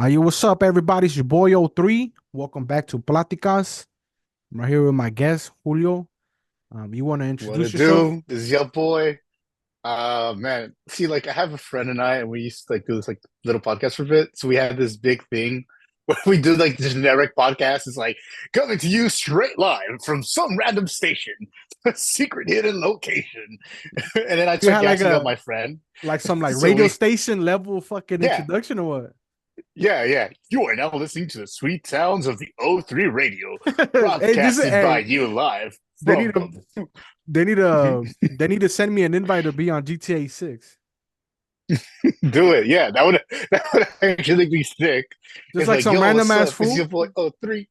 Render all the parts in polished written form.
Yo, what's up, everybody? It's your boy Othree. Welcome back to Platicas. I'm right here with my guest, Julio. You want to What introduce it yourself? do? This is your boy. Man, see, like I have a friend and I, and we used to like do this like little podcast for a bit. So we had this big thing where we do like the generic podcast. It's like coming to you straight live from some random station, a secret hidden location. And then I You start had like gassing up a my friend. like some like So radio we, station level fucking yeah, introduction or what? yeah. You are now listening to the sweet sounds of the O3 radio, Hey, just broadcasted by hey, you live they need from. to they need to send me an invite to be on GTA 6. Do it. Yeah, that would actually be sick. Just It's like like, some yo, random what's ass up? It's fool. your boy. Oh, three.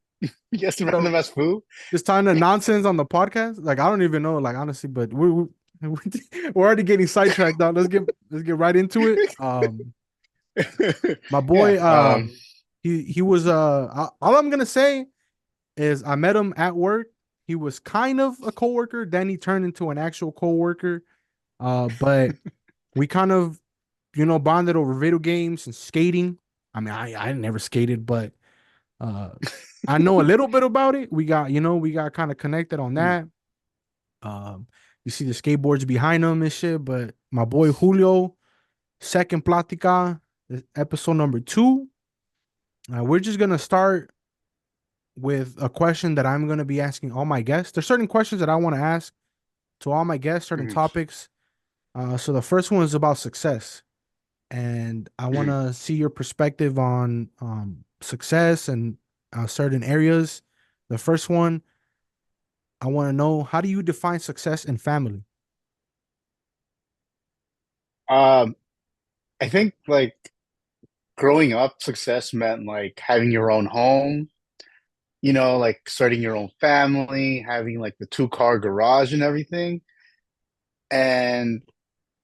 Yes, So random ass foo. just talking to nonsense on the podcast. Like I don't even know, like honestly, but we're already getting sidetracked. Now let's get right into it. My Yeah. boy, he was all I'm gonna say is I met him at work. He was kind of a coworker, then he turned into an actual coworker. But we kind of, bonded over video games and skating. I mean, I never skated, but uh I know a little bit about it. We got kind of connected on that. Um, you see the skateboards behind him and shit, but my boy Julio, second Platica, episode number 2. We're just gonna start with a question that I'm going to be asking all my guests. There's certain questions that I want to ask to all my guests, certain Mhm, topics. So the first one is about success, and I want mhm. to see your perspective on success and certain areas. The first one, I want to know, how do you define success in family? Um, I think like growing up, success meant like having your own home, like starting your own family, having like the two-car garage and everything. And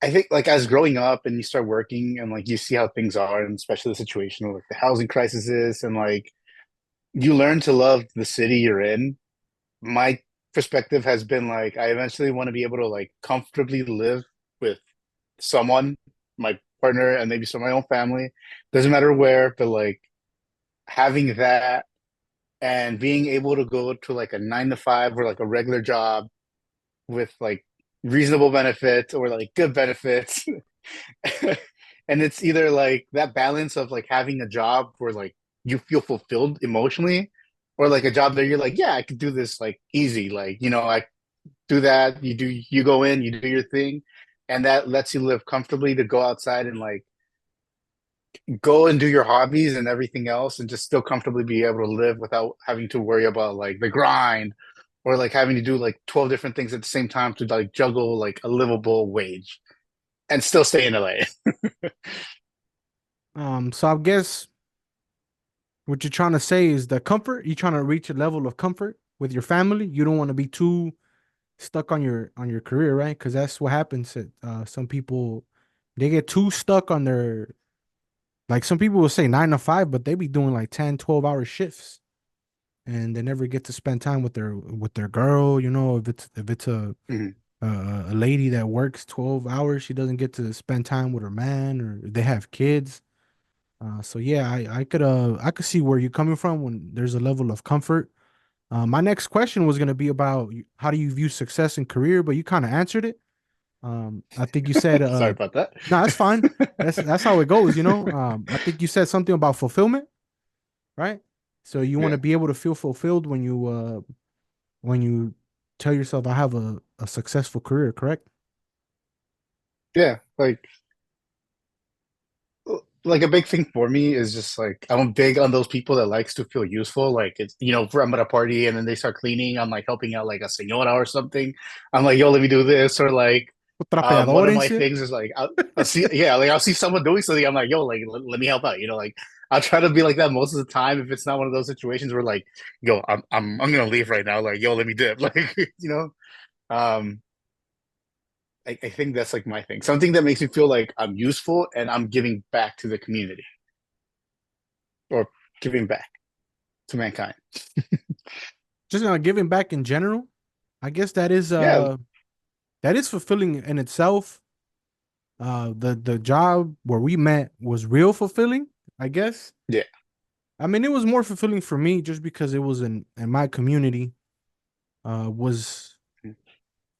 I think like as growing up and you start working and like you see how things are, and especially the situation with like the housing crisis is, and like you learn to love the city you're in. My perspective has been like I eventually want to be able to like comfortably live with someone, my partner, and maybe some of my own family. Doesn't matter where, but like having that and being able to go to like a 9 to 5 or like a regular job with like reasonable benefits or like good benefits. And it's either like that balance of like having a job where like you feel fulfilled emotionally, or like a job that you're like, yeah, I could do this like easy. Like, I do that. You go in, you do your thing, and that lets you live comfortably to go outside and like go and do your hobbies and everything else and just still comfortably be able to live without having to worry about like the grind or like having to do like 12 different things at the same time to like juggle like a livable wage and still stay in LA. So I guess what you're trying to say is the comfort. You're trying to reach a level of comfort with your family. You don't want to be too stuck on your career, right? Because that's what happens. Some people, they get too stuck on their, like, some people will say 9 to 5, but they be doing like 10, 12 hour shifts, and they never get to spend time with their girl. If it's Mhm. a lady that works 12 hours, she doesn't get to spend time with her man, or they have kids. So yeah, I could see where you're coming from when there's a level of comfort. My next question was gonna be about how do you view success in career, but you kind of answered it. I think you said, Sorry about that. no, that's fine. That's how it goes. I think you said something about fulfillment, right? So you want to Yeah. be able to feel fulfilled when you tell yourself, I have a successful career, correct? Yeah. Like a big thing for me is just like I'm big on those people that likes to feel useful. Like it's if I'm at a party and then they start cleaning, I'm like helping out like a señora or something. I'm like, yo, let me do this. Or like one Trapeador of and my shit. things is like I'll see, yeah, like I'll see someone doing something. I'm like, yo, like let me help out. Like I'll try to be like that most of the time if it's not one of those situations where like, yo, I'm gonna leave right now. Like, yo, let me dip. Like, um I think that's like my thing. Something that makes me feel like I'm useful and I'm giving back to the community or giving back to mankind. Just giving back in general. I guess Yeah. that is fulfilling in itself. The job where we met was real fulfilling. I guess. Yeah. I mean, it was more fulfilling for me just because it was in my community. Was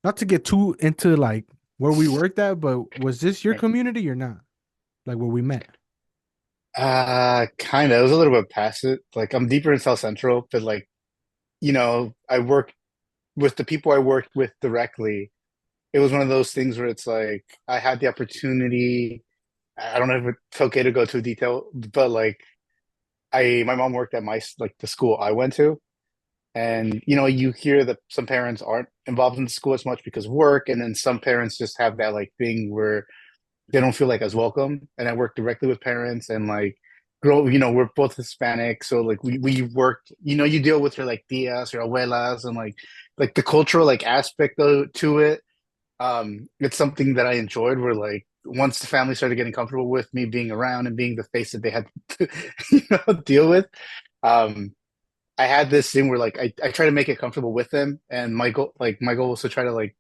not to get too into like where we worked at, but was this your Right. community or not? Like where we met? Kind of. It was a little bit past it. Like I'm deeper in South Central, but like, I work with the people I worked with directly. It was one of those things where it's like I had the opportunity. I don't know if it's okay to go too detail, but like my mom worked at like the school I went to, and you hear that some parents aren't involved in the school as much because of work, and then some parents just have that like thing where they don't feel like as welcome. And I work directly with parents and like we're both Hispanic, so like we worked, you deal with your like tias, your abuelas, and like the cultural like aspect to it. It's something that I enjoyed where like once the family started getting comfortable with me being around and being the face that they had to deal with. Um, I had this thing where like I try to make it comfortable with them, and my goal was to try to like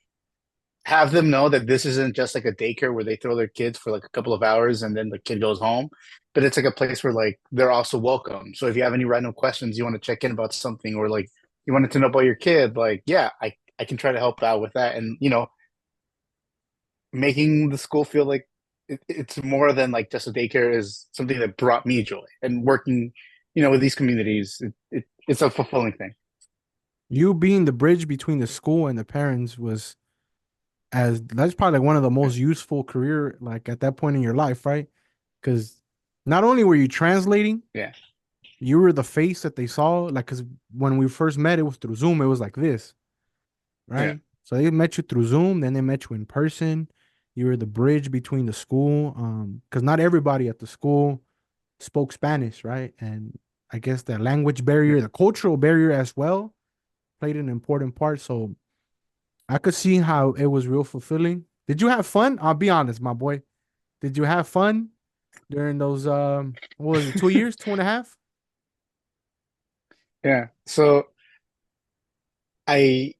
have them know that this isn't just like a daycare where they throw their kids for like a couple of hours and then the kid goes home, but it's like a place where like they're also welcome. So if you have any random questions, you want to check in about something, or like you wanted to know about your kid, like yeah, I can try to help out with that, and making the school feel like it's more than like just a daycare is something that brought me joy, and working with these communities, it's a fulfilling thing. You being the bridge between the school and the parents was as that's probably like one of the Yeah, most useful career like at that point in your life, right? Because not only were you translating, yeah, you were the face that they saw. Like, because when we first met, it was through Zoom. It was like this, yeah, right? So they met you through Zoom, then they met you in person. You were the bridge between the school, because not everybody at the school spoke Spanish, right? And I guess the language yeah. barrier, the cultural barrier as well, played an important part. So I could see how it was real fulfilling. Did you have fun? I'll be honest, my boy. Did you have fun during those what was it, 2 years, 2.5? Yeah. So I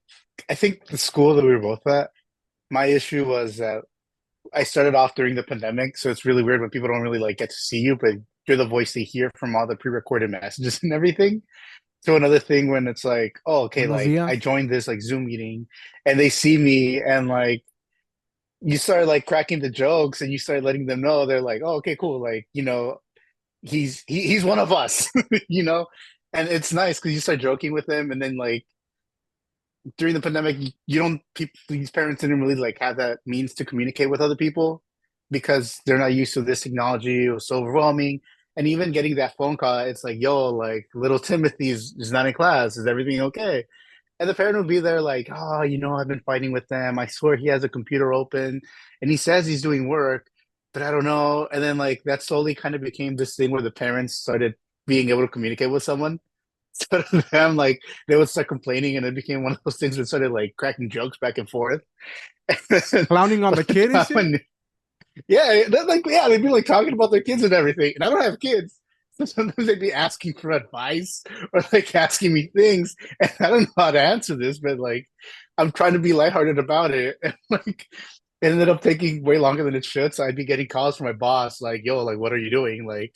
I think the school that we were both at, my issue was that I started off during the pandemic, so it's really weird when people don't really like get to see you, but you're the voice they hear from all the pre-recorded messages and everything. So another thing when it's like, oh, okay, Buenos like I dias. joined this like Zoom meeting and they see me and like you start like cracking the jokes and you start letting them know they're like, oh, okay, cool, like he's one of us, you know, and it's nice because you start joking with them and then like during the pandemic, you don't people these parents didn't really like have that means to communicate with other people because they're not used to this technology. It was so overwhelming. And even getting that phone call, it's like, yo, like little Timothy is not in class. Is everything okay? And the parent would be there like, oh, I've been fighting with them. I swear he has a computer open and he says he's doing work, but I don't know. And then like that slowly kind of became this thing where the parents started being able to communicate with someone. So to them, like they would start complaining, and it became one of those things where it started like cracking jokes back and forth. And Clowning on by the the kid and time shit. yeah, they'd be like talking about their kids and everything, and I don't have kids. So sometimes they'd be asking for advice or like asking me things, and I don't know how to answer this, but like I'm trying to be lighthearted about it, and like it ended up taking way longer than it should. So I'd be getting calls from my boss, like, "Yo, like, what are you doing?" Like,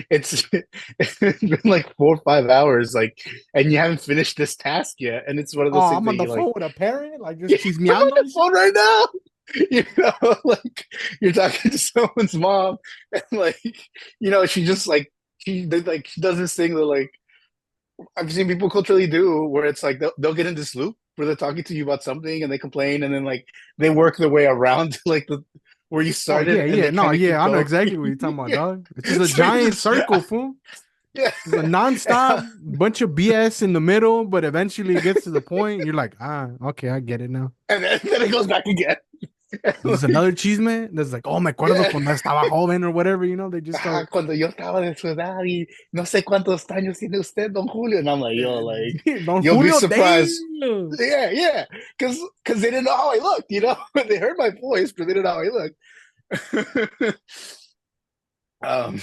it's been like 4 or 5 hours, like, and you haven't finished this task yet, and it's one of those Oh, things I'm that on the you like. phone with a parent, like just Yeah, I'm on chismeando the and shit. phone right now. Like you're talking to someone's mom, and like, she just like she does this thing that like I've seen people culturally do, where it's like they'll get in this loop where they're talking to you about something and they complain, and then like they work their way around to like the where you Oh yeah, started, and yeah. they No, kind of yeah. keep I know going. exactly what you're talking about, Yeah, dog. It's just a so you're giant just circle, fool. yeah. It's a nonstop bunch of BS in the middle, but eventually it gets to the point. You're like, okay, I get it now. And then it goes back again. And There's like, another chisme that's like, oh, me acuerdo yeah. cuando estaba joven or whatever, they just Ah, start. cuando yo estaba de su edad y no sé cuántos años tiene usted, don Julio. And I'm like, yo, like, Don you'll be Julio, surprised. damn. Yeah, yeah. Because they didn't know how I looked, They heard my voice, but they didn't know how I looked. um,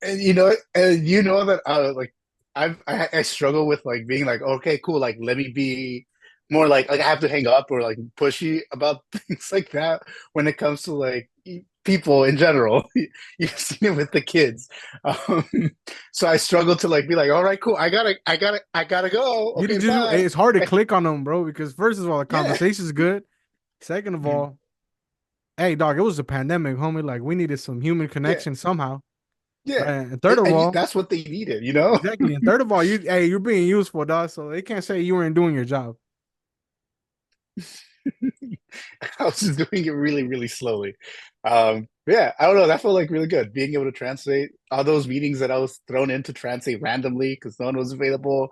and that like I struggle with like being like, okay, cool, like let me be more like I have to hang up or like pushy about things like that when it comes to like people in general. You've seen it with the kids. Um, so I struggle to like be like, all right, cool. I gotta go. You Okay, just bye. it's hard to click on them, bro, because first of all, the Yeah. conversation's good. Second of all, hey dog, it was a pandemic, homie. Like we needed some human Yeah. connection somehow. Yeah. And third of all, That's what they needed, you know? exactly. And third of all, you're being useful, dog. So they can't say you weren't doing your job. I was just doing it really, really slowly. Yeah, I don't know. That felt like really good. Being able to translate all those meetings that I was thrown in to translate randomly because no one was available,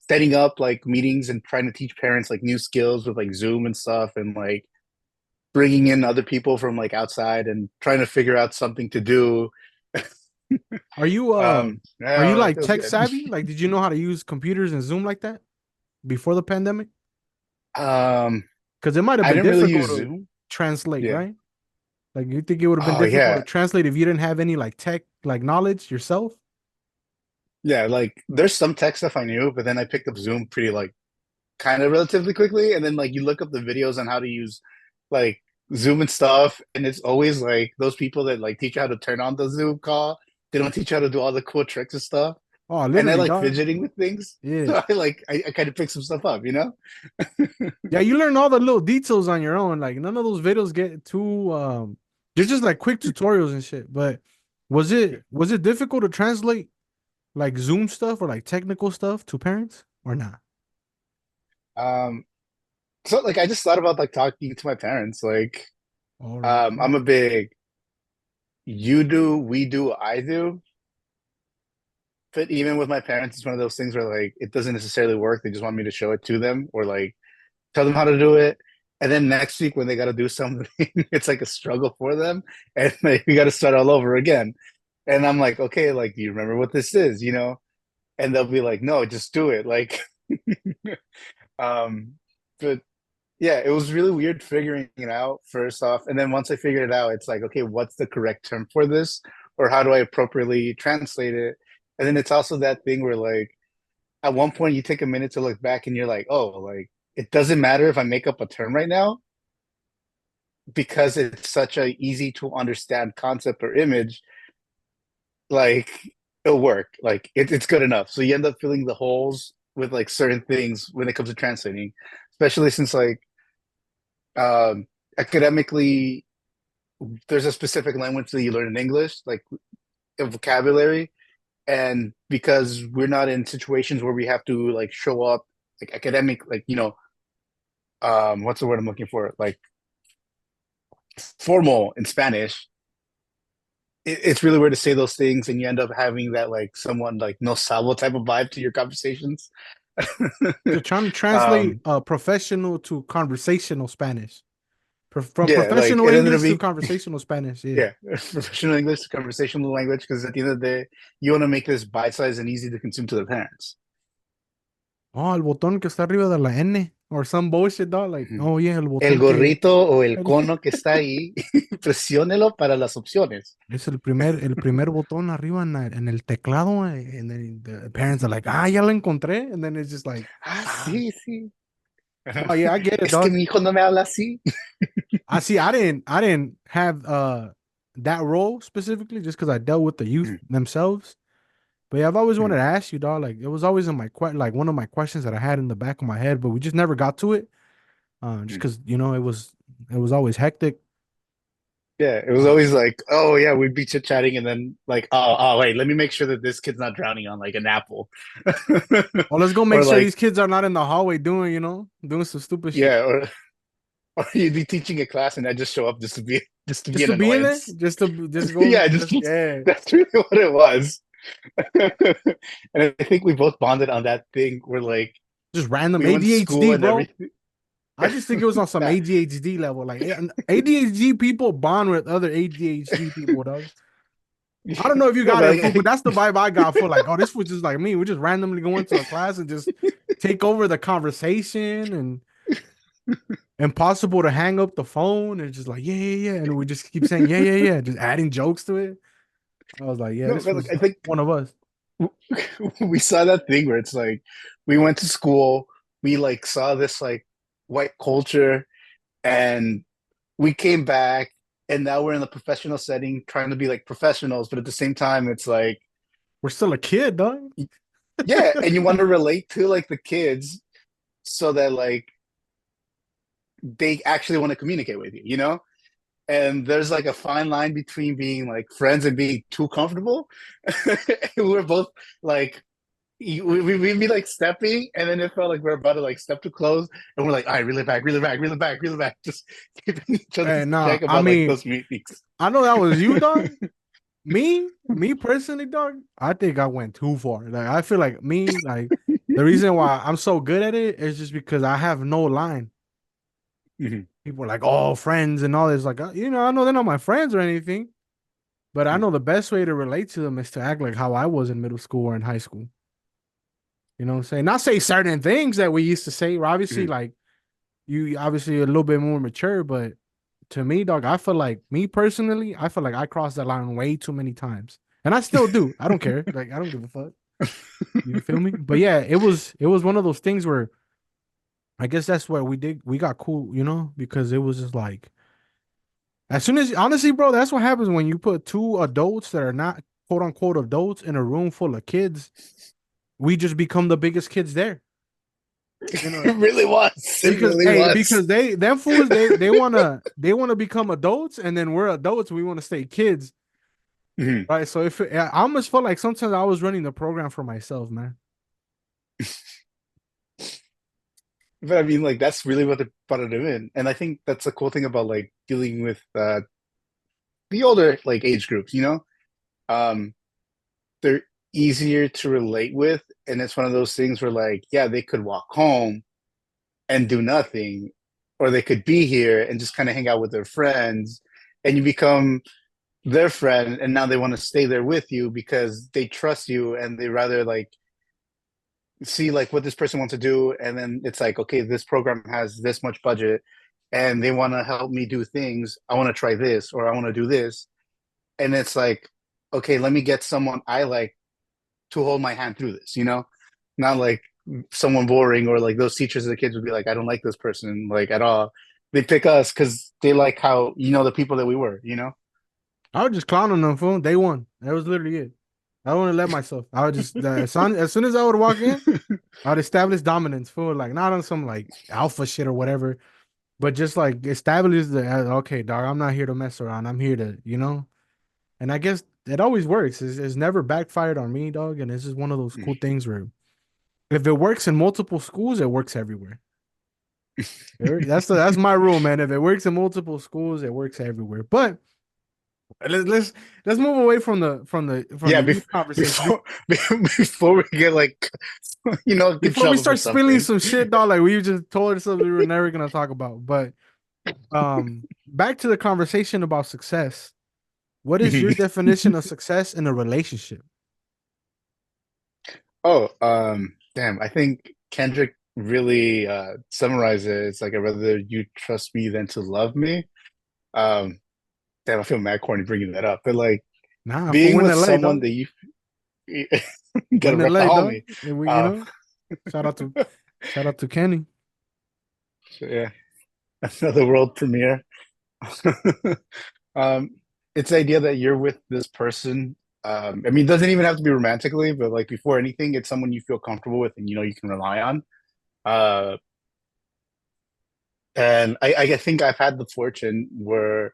setting up like meetings and trying to teach parents like new skills with like Zoom and stuff, and like bringing in other people from like outside and trying to figure out something to do. Are you are you Yeah, it like feels tech good. savvy? Like, did you know how to use computers and Zoom like that before the pandemic? Um, Because it might have I been didn't really difficult use to Zoom. translate, Yeah. right? Like, you think it would have been Oh difficult to yeah. translate if you didn't have any like tech like knowledge yourself? Yeah, like there's some tech stuff I knew, but then I picked up Zoom pretty like kind of relatively quickly. And then like you look up the videos on how to use like Zoom and stuff, and it's always like those people that like teach you how to turn on the Zoom call. They don't teach you how to do all the cool tricks and stuff. Oh, And I literally, like dog. fidgeting with things. Yeah. So I kind of pick some stuff up, you know? Yeah, you learn all the little details on your own. Like none of those videos get too they're just like quick tutorials and shit. But was it difficult to translate like Zoom stuff or like technical stuff to parents or not? Um, so like I just thought about like talking to my parents. Like All right, okay. I'm a big you do, we do, I do. But even with my parents, it's one of those things where like it doesn't necessarily work. They just want me to show it to them or like tell them how to do it. And then next week when they got to do something, it's like a struggle for them, and like we got to start all over again. And I'm like, okay, like, do you remember what this is? You know? And they'll be like, no, just do it. Like, um, but yeah, it was really weird figuring it out first off, and then once I figured it out, it's like, okay, what's the correct term for this, or how do I appropriately translate it? And then it's also that thing where like at one point you take a minute to look back and you're like, oh, like it doesn't matter if I make up a term right now because it's such a easy to understand concept or image, like it'll work. Like it's good enough. So you end up filling the holes with like certain things when it comes to translating, especially since like academically there's a specific language that you learn in English, like a vocabulary. And because we're not in situations where we have to like show up like academic, like, you know, what's the word I'm looking for? Like formal in Spanish, it's really weird to say those things and you end up having that like someone like no salvo type of vibe to your conversations. So trying to translate um professional to conversational Spanish. From yeah, like professional it ended up English to being conversational Spanish. Yeah. yeah, professional English to conversational language because at the end of the day, you want to make this bite-sized and easy to consume to the parents. Oh, el botón que está arriba de la N. Or some bullshit, dog. Like, oh yeah, el El botón que gorrito o el cono que está ahí, presiónelo para las opciones. es el primer botón arriba en el teclado. And then the parents are like, ya lo encontré. And then it's just like, Ah, ah, sí, sí. oh yeah, I get it, Es que dog. mi hijo no me habla así. I see. I didn't have that role specifically just because I dealt with the youth themselves. But yeah, I've always wanted to ask you, dog. Like it was always in my like one of my questions that I had in the back of my head, but we just never got to it. Just because it was always hectic. Yeah, it was Uh, always like, oh yeah, we'd be chit chatting, and then like, oh wait, let me make sure that this kid's not drowning on like an apple, well, let's go make or sure like, these kids are not in the hallway doing some stupid shit. yeah, or you'd be teaching a class, and I just show up just to be Just an to be in there, annoyance. just go, Yeah, just yeah, that's really what it was. And I think we both bonded on that thing where like just random we went to school ADHD, and bro. everything. I just think it was on some Nah, ADHD level. Like ADHD people bond with other ADHD people, dog. I don't know if you no, got but it, like, I fool, but think that's the vibe I got for like, oh, this was just like me. We just randomly go into a class and just take over the conversation and impossible to hang up the phone and just like, yeah, yeah, yeah. And we just keep saying, yeah, yeah, yeah, just adding jokes to it. I was like, yeah, no, this but like, was I think one of us. we saw that thing where it's like we went to school, we like saw this like white culture, and we came back. and now we're in the professional setting trying to be like professionals, but at the same time it's like, We're still a kid, dog. yeah, and you want to relate to like the kids so that like they actually want to communicate with you, you know? And there's like a fine line between being like friends and being too comfortable. We're both like we'd be like stepping, and then it felt like we're about to like step too close, and we're like, all right, reel it back, reel it back, reel it back, reel it back, just keeping each other Hey, in nah, check I about like mean, those meetings. I know that was you, dog. Me personally, dog. I think I went too far. Like, I feel like me, like, the reason why I'm so good at it is just because I have no line. Mhm. People are like, oh, friends and all this. Like, I know they're not my friends or anything, but I know the best way to relate to them is to act like how I was in middle school or in high school. You know what I'm saying? Not say certain things that we used to say. Obviously, Mhm. like, you obviously a little bit more mature, but to me, dog, I feel like me personally, I feel like I crossed that line way too many times. And I still do. I don't care. Like, I don't give a fuck. You feel me? But yeah, it was one of those things where I guess that's where we got cool, because it was just like as soon as honestly, bro, that's what happens when you put two adults that are not quote unquote adults in a room full of kids. We just become the biggest kids there. You know, It really was. It because really hey, was. because them fools they wanna become adults, and then we're adults, we want to stay kids, Mhm. right? So I almost felt like sometimes I was running the program for myself, man. But I mean, like that's really what they brought it in, and I think that's the cool thing about like dealing with the older like age groups. You know, um, they're easier to relate with, and it's one of those things where like, yeah, they could walk home and do nothing, or they could be here and just kind of hang out with their friends, and you become their friend, and now they want to stay there with you because they trust you and they rather like see like what this person wants to do, and then it's like, okay, this program has this much budget and they want to help me do things. I want to try this or I want to do this, and it's like, okay, let me get someone I like to hold my hand through this, you know, not like someone boring or like those teachers of the kids would be like, I don't like this person like at all. They pick us because they like how, you know, the people that we were, you know. I was just clowning them, fool. Day one. That was literally it. I wouldn't let myself. I would just as soon as I would walk in, I'd establish dominance, fool. Like not on some like alpha shit or whatever, but just like establish okay, dog. I'm not here to mess around. I'm here to. And I guess it always works. It's never backfired on me, dog. And it's just one of those cool things where if it works in multiple schools, it works everywhere. That's my rule, man. If it works in multiple schools, it works everywhere. But let's move away from the Yeah, youth conversation before we get like, you know, in before we trouble for start spilling something. some shit, dog. Like we just told ourselves we were never gonna talk about. But back to the conversation about success. What is your definition of success in a relationship? Oh, damn. I think Kendrick really summarizes it's like I'd rather you trust me than to love me. Um, damn, I feel mad corny bringing that up, but like Nah, for being we're in with LA, someone dog. that you We're gotta in rep the LA, dog. homie. And we, Uh, shout out to Kenny. so yeah, another world premiere. Um, it's the idea that you're with this person. I mean, it doesn't even have to be romantically, but like before anything, it's someone you feel comfortable with and you know you can rely on. Uh, and I think I've had the fortune where,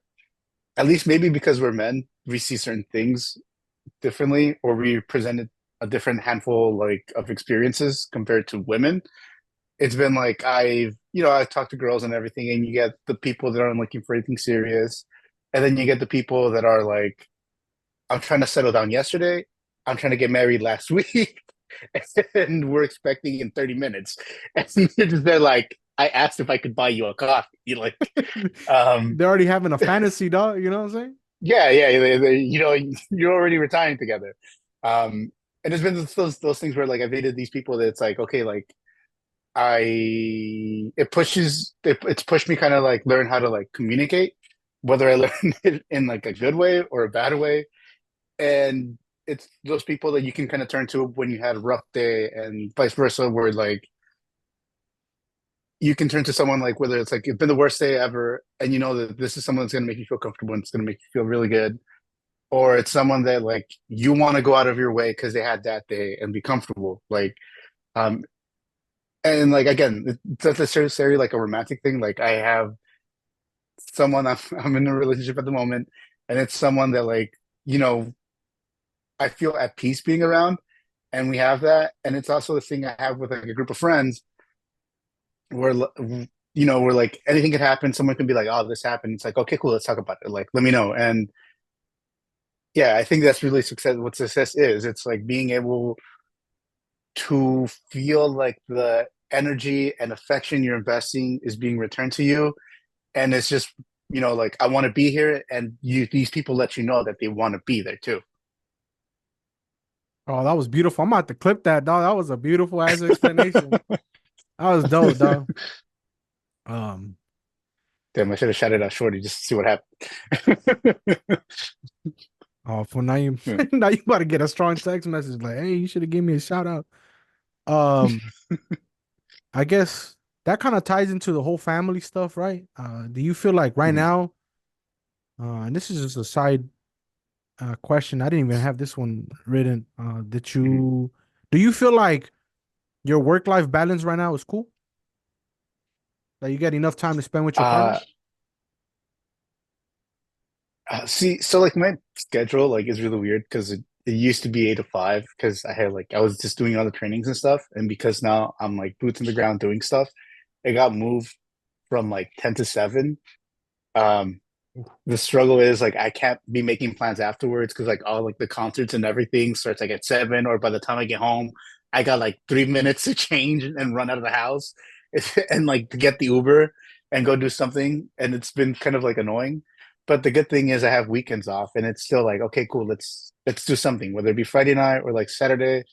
at least maybe because we're men, we see certain things differently, or we presented a different handful like of experiences compared to women. It's been like I've talked to girls and everything, and you get the people that aren't looking for anything serious, and then you get the people that are like, I'm trying to settle down yesterday. I'm trying to get married last week. And we're expecting in 30 minutes. And they're like, I asked if I could buy you a coffee. You're like, um, They're already having a fantasy, dog. You know what I'm saying? yeah, yeah, you know, you're already retiring together. Um, and there's been those things where like I've dated these people that it's like, okay, like it's pushed me kind of like learn how to like communicate, whether I learn it in like a good way or a bad way. And it's those people that you can kind of turn to when you had a rough day and vice versa, where like you can turn to someone like whether it's like it's been the worst day ever, and you know that this is someone that's gonna make you feel comfortable and it's gonna make you feel really good, or it's someone that like you want to go out of your way because they had that day and be comfortable. Like, um, and like again, it's not necessarily like a romantic thing. Like I have someone I'm in a relationship at the moment, and it's someone that like you know I feel at peace being around, and we have that, and it's also the thing I have with like a group of friends where where like anything could happen. Someone can be like, "Oh, this happened." It's like, okay, cool, let's talk about it. Like, let me know. And yeah, I think that's really success. What success is, it's like being able to feel like the energy and affection you're investing is being returned to you, and it's just like I want to be here, and these people let you know that they want to be there too. Oh, that was beautiful. I'm about to clip that, dog. That was a beautiful ass explanation. That was dope, dog. Um, Damn, I should have shouted out Shorty just to see what happened. oh, for now you Yeah. now you about to get a strong text message like, hey, you should have given me a shout out. Um, I guess that kind of ties into the whole family stuff, right? Do you feel like right Mhm. now, and this is just a side question. I didn't even have this one written. Mhm. Do you feel like your work life balance right now is cool? That you get enough time to spend with your partner? Uh, See, so like my schedule like is really weird because it used to be 8 to 5 because I was just doing all the trainings and stuff, and because now I'm like boots on the ground doing stuff, it got moved from like 10 to 7. Um, the struggle is like I can't be making plans afterwards because like all like the concerts and everything starts like at 7, or by the time I get home, I got like 3 minutes to change and run out of the house and like to get the Uber and go do something. And it's been kind of like annoying. But the good thing is I have weekends off, and it's still like, okay, cool, let's do something, whether it be Friday night or like Saturday.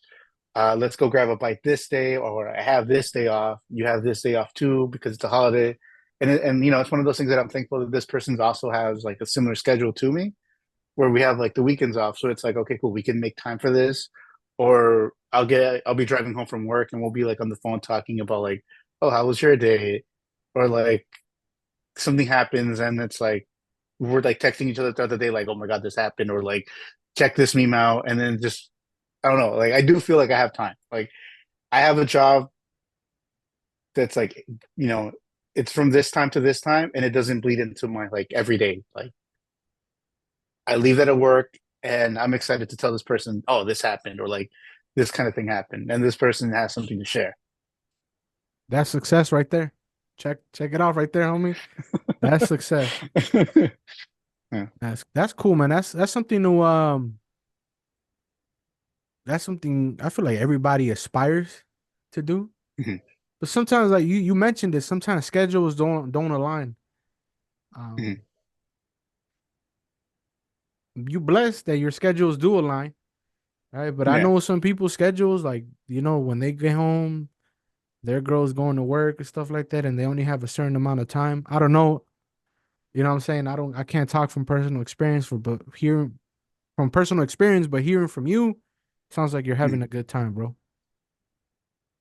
Let's go grab a bite this day, or I have this day off. You have this day off too because it's a holiday, and it's one of those things that I'm thankful that this person also has like a similar schedule to me, where we have like the weekends off. So it's like, okay, cool, we can make time for this, or I'll be driving home from work and we'll be like on the phone talking about like, oh, how was your day, or like something happens and it's like we're like texting each other the other day like, oh my god, this happened, or like check this meme out, and then just I don't know, like I do feel like I have time. Like I have a job that's like, you know, it's from this time to this time and it doesn't bleed into my like everyday. Like I leave that at work and I'm excited to tell this person, oh, this happened, or like this kind of thing happened. And this person has something to share. That's success right there. Check it out right there, homie. That's success. Yeah. That's cool, man. That's something to that's something I feel like everybody aspires to do. Mhm. But sometimes like you mentioned it, sometimes schedules don't align. Mhm. Um you blessed that your schedules do align, right? But I Yeah. know some people's schedules, like, when they get home, their girl's going to work and stuff like that, and they only have a certain amount of time. I don't know. You know what I'm saying? I can't talk from personal experience but hearing from personal experience, but hearing from you sounds like you're having Mhm. a good time, bro.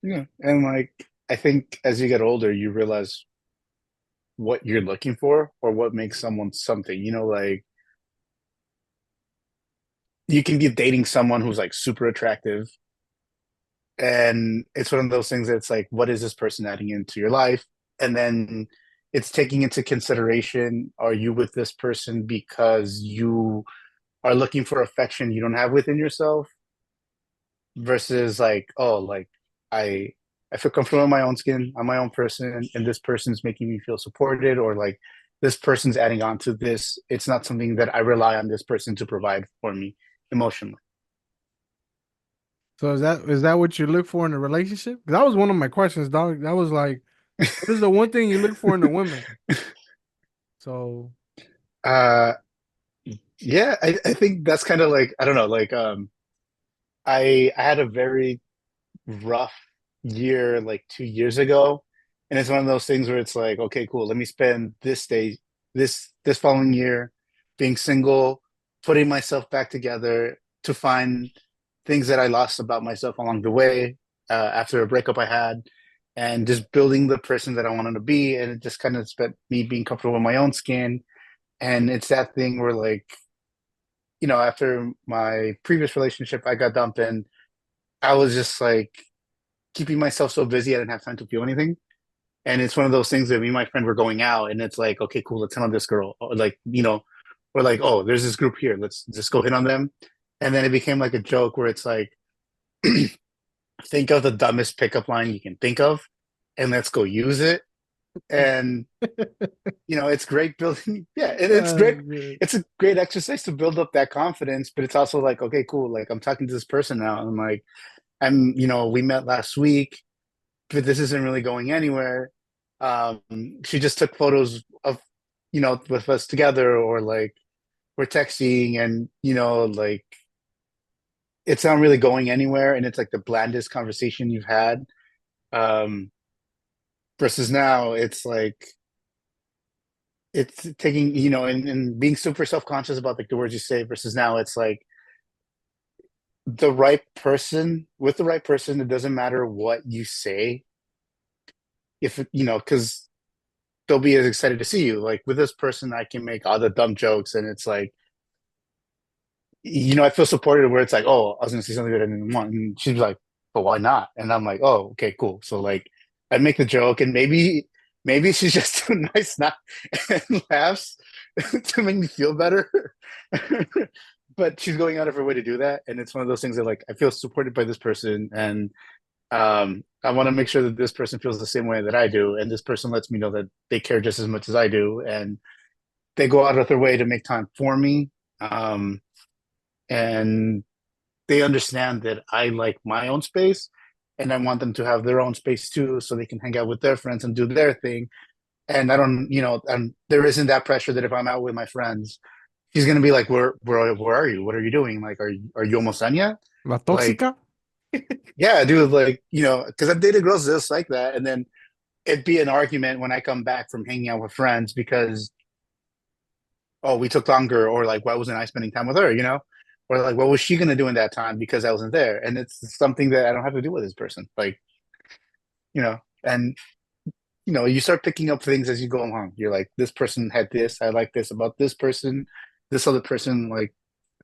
Yeah. And like I think as you get older, you realize what you're looking for or what makes someone something. Like you can be dating someone who's like super attractive, and it's one of those things that's like, what is this person adding into your life? And then it's taking into consideration, are you with this person because you are looking for affection you don't have within yourself, versus like, oh, like i I feel comfortable in my own skin, I'm my own person, and this person's making me feel supported, or like this person's adding on to this. It's not something that I rely on this person to provide for me emotionally. So is that what you look for in a relationship? That was one of my questions, dog. That was like, what is the one thing you look for in a woman? So uh yeah, I think that's kind of like, I don't know, like I had a very rough year like 2 years ago, and it's one of those things where it's like, okay, cool, let me spend this following year being single, putting myself back together to find things that I lost about myself along the way, after a breakup I had, and just building the person that I wanted to be. And it just kind of spent me being comfortable in my own skin. And it's that thing where like, after my previous relationship, I got dumped and I was just like keeping myself so busy I didn't have time to feel anything. And it's one of those things that me and my friend were going out and it's like, okay, cool, let's hit on this girl. Or like, we're like, oh, there's this group here. Let's just go hit on them. And then it became like a joke where it's like, think of the dumbest pickup line you can think of and let's go use it. And it's great building. Yeah, it's great. Good. It's a great exercise to build up that confidence, but it's also like, okay, cool. Like I'm talking to this person now. And like, we met last week, but this isn't really going anywhere. Um, she just took photos of, with us together, or like we're texting and, like it's not really going anywhere. And it's like the blandest conversation you've had. Um, versus now it's like, it's taking, and being super self-conscious about like the words you say versus now it's like the right person with the right person, it doesn't matter what you say. If, because they'll be as excited to see you. Like with this person, I can make all the dumb jokes, and it's like, I feel supported where it's like, oh, I was gonna say something that I didn't want, and she's like, but why not? And I'm like, oh, okay, cool. So like, I make the joke, and maybe she's just too nice not and laughs to make me feel better. But she's going out of her way to do that, and it's one of those things that like I feel supported by this person, and I want to make sure that this person feels the same way that I do, and this person lets me know that they care just as much as I do, and they go out of their way to make time for me, and they understand that I like my own space, and I want them to have their own space too, so they can hang out with their friends and do their thing. And I don't, and there isn't that pressure that if I'm out with my friends, he's gonna be like, where are you? What are you doing? Like, are you almost done yet? La Like, tóxica. yeah, dude, like, because I've dated girls just like that, and then it'd be an argument when I come back from hanging out with friends because, oh, we took longer, or like, why wasn't I spending time with her, or like, what was she gonna do in that time because I wasn't there? And it's something that I don't have to do with this person, like, and you start picking up things as you go along. You're like, this person had this, I like this about this person, this other person, like,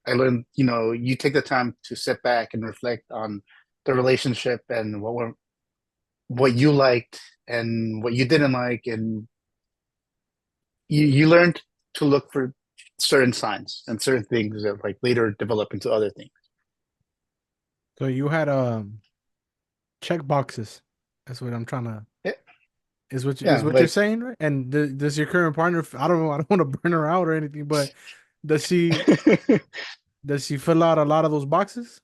I learned, you take the time to sit back and reflect on the relationship and what you liked and what you didn't like, and you learned to look for certain signs and certain things that like later develop into other things. So you had check boxes. That's what I'm trying to. Yeah, Is yeah, what you're like saying, right? And does your current partner? I don't know. I don't want to burn her out or anything, but does she does she fill out a lot of those boxes?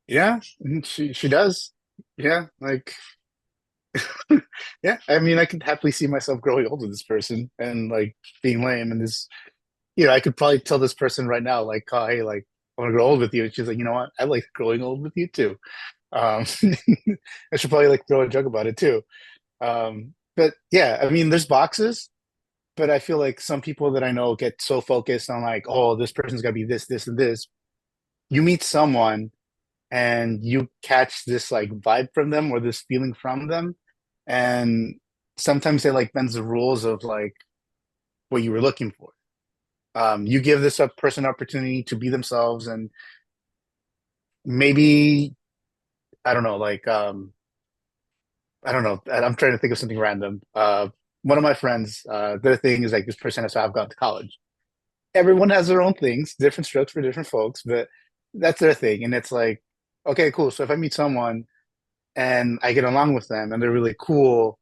yeah, she does. Yeah, like yeah. I mean, I could happily see myself growing old with this person and like being lame and this. I could probably tell this person right now, like, oh, hey, like, I want to grow old with you. And she's like, you know what? I like growing old with you too. Um, I should probably like throw a joke about it too. But yeah, I mean, there's boxes, but I feel like some people that I know get so focused on like, oh, this person's got to be this, this, and this. You meet someone and you catch this like vibe from them or this feeling from them, and sometimes they like bends the rules of like what you were looking for. You give this up person opportunity to be themselves, and maybe I don't know, like I don't know. I'm trying to think of something random. One of my friends, their thing is like this person has to have gone to college. Everyone has their own things, different strokes for different folks, but that's their thing. And it's like, okay, cool. So if I meet someone and I get along with them and they're really cool,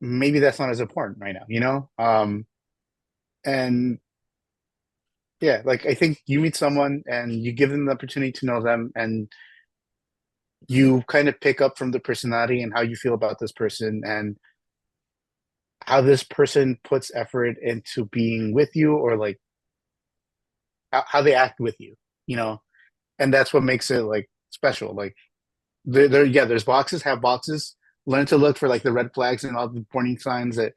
maybe that's not as important right now, and yeah, like I think you meet someone and you give them the opportunity to know them, and you kind of pick up from the personality and how you feel about this person and how this person puts effort into being with you, or like how they act with you, you know, and that's what makes it like special. Like yeah, there's boxes, have boxes. Learn to look for like the red flags and all the warning signs that,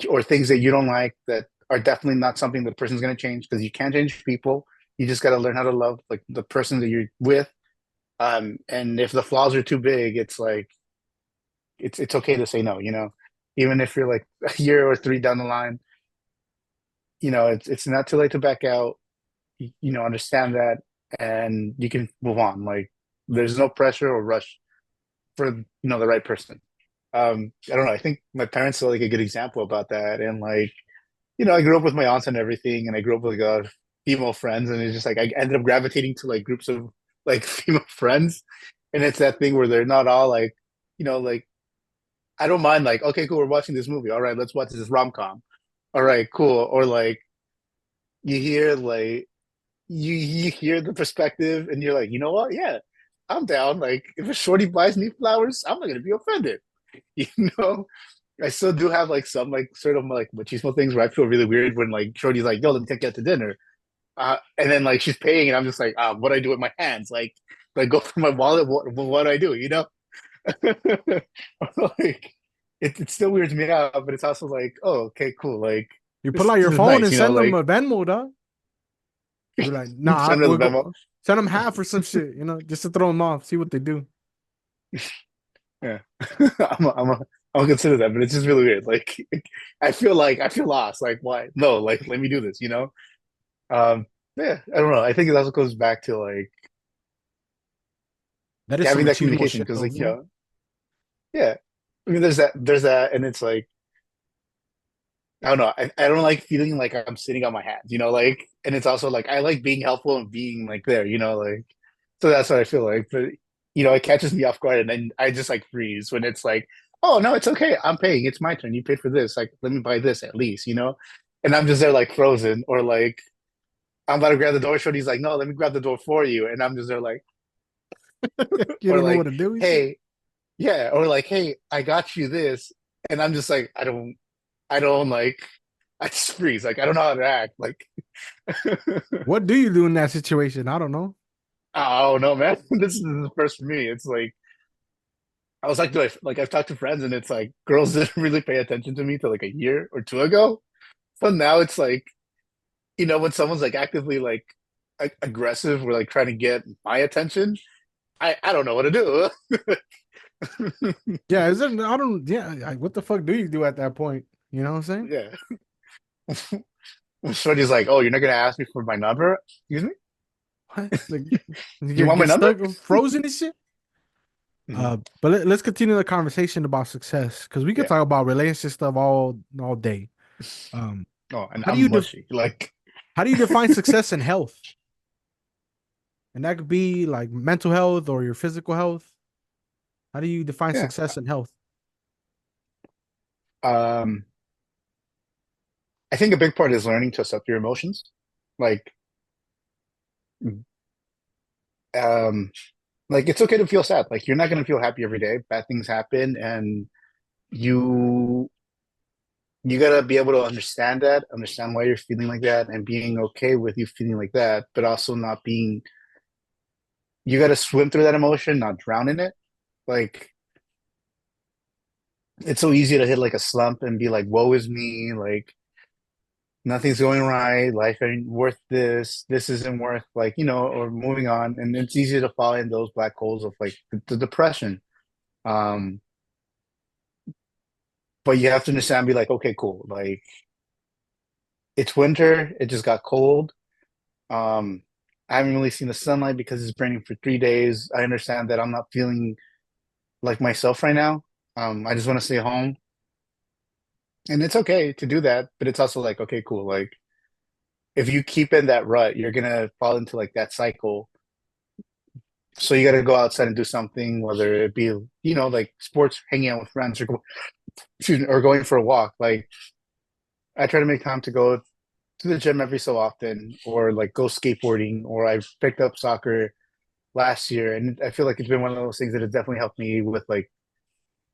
or things that you don't like that are definitely not something the person's going to change, because you can't change people. You just got to learn how to love like the person that you're with, And if the flaws are too big, it's like it's okay to say no, you know. Even if you're like a year or three down the line, you know, it's not too late to back out. You know, understand that, and you can move on. Like there's no pressure or rush for the right person. I don't know. I think my parents are like a good example about that. And like, I grew up with my aunts and everything, and I grew up with like a lot of female friends, and it's just like I ended up gravitating to like groups of like female friends, and it's that thing where they're not all like, like I don't mind like, okay, cool, we're watching this movie. All right, let's watch this rom-com. All right, cool. Or like you hear like you hear the perspective, and you're like, you know what? Yeah, I'm down. Like if a shorty buys me flowers, I'm not gonna be offended. You know, I still do have like some like sort of like machismo things where I feel really weird when like Shorty's like, "Yo, let me take you out to dinner," and then like she's paying, and I'm just like, "What do I do with my hands? Like go for my wallet? What do I do?" You know, like it still weirds me out, but it's also like, oh, okay, cool. Like You pull this, out this your is phone nice, and you know. send them Like a Venmo, dog. You're like, nah, send her the we'll memo. go send them half or some shit, just to throw them off, see what they do. Yeah, I'm gonna consider that, but it's just really weird. Like I feel lost. Like why? No, like let me do this. You know. Um, yeah, I don't know. I think it also goes back to like That is some having that machismo communication shit, because though, like fool. yeah. I mean, there's that, and it's like I don't know. I don't like feeling like I'm sitting on my hands, like, and it's also like I like being helpful and being like there, like, so that's what I feel like. But it catches me off guard, and then I just like freeze when it's like, oh no, it's okay, I'm paying, it's my turn, you paid for this, like, let me buy this at least, and I'm just there like frozen, or like I'm about to grab the door, Shorty's like, no, let me grab the door for you, and I'm just there like, You or don't know what like, to do and shit. hey, yeah, or like, hey, I got you this, and I'm just like, I don't like. I just freeze. Like I don't know how to act. Like What do you do in that situation? I don't know. oh no, man. This is the first for me. It's like I was like, like I've talked to friends, and it's like girls didn't really pay attention to me till like a year or two ago. But now it's like when someone's like actively like aggressive or like trying to get my attention, I don't know what to do. Yeah, is it? I don't. Yeah, what the fuck do you do at that point? You know what I'm saying? Yeah. Shorty's like, oh, you're not gonna ask me for my number? Excuse me? What? Like, you You want my get number? stuck, frozen and shit. Mhm. But let's continue the conversation about success because we could Yeah. talk about relationship stuff all day. Um, Oh, and how do you I'm mushy. Like, how do you define success and health? And that could be like mental health or your physical health. How do you define yeah. success and health? Um, I think a big part is learning to accept your emotions. Like, um, like it's okay to feel sad. Like you're not gonna feel happy every day. Bad things happen, and you you gotta be able to understand that, understand why you're feeling like that, and being okay with you feeling like that, but also not being. You gotta swim through that emotion, not drown in it. Like it's so easy to hit like a slump and be like, "Woe is me!" Like nothing's going right, life ain't worth this isn't worth like, or moving on. And it's easy to fall in those black holes of like the depression. Um, but you have to understand, be like, okay, cool. Like it's winter, it just got cold. Um, I haven't really seen the sunlight because it's raining for 3 days. I understand that I'm not feeling like myself right now. I just want to stay home. And it's okay to do that, but it's also like, okay, cool. Like if you keep in that rut, you're gonna fall into like that cycle. So you got to go outside and do something, whether it be, like sports, hanging out with friends, or excuse me, or going for a walk. Like I try to make time to go to the gym every so often, or like go skateboarding, or I've picked up soccer last year, and I feel like it's been one of those things that has definitely helped me with like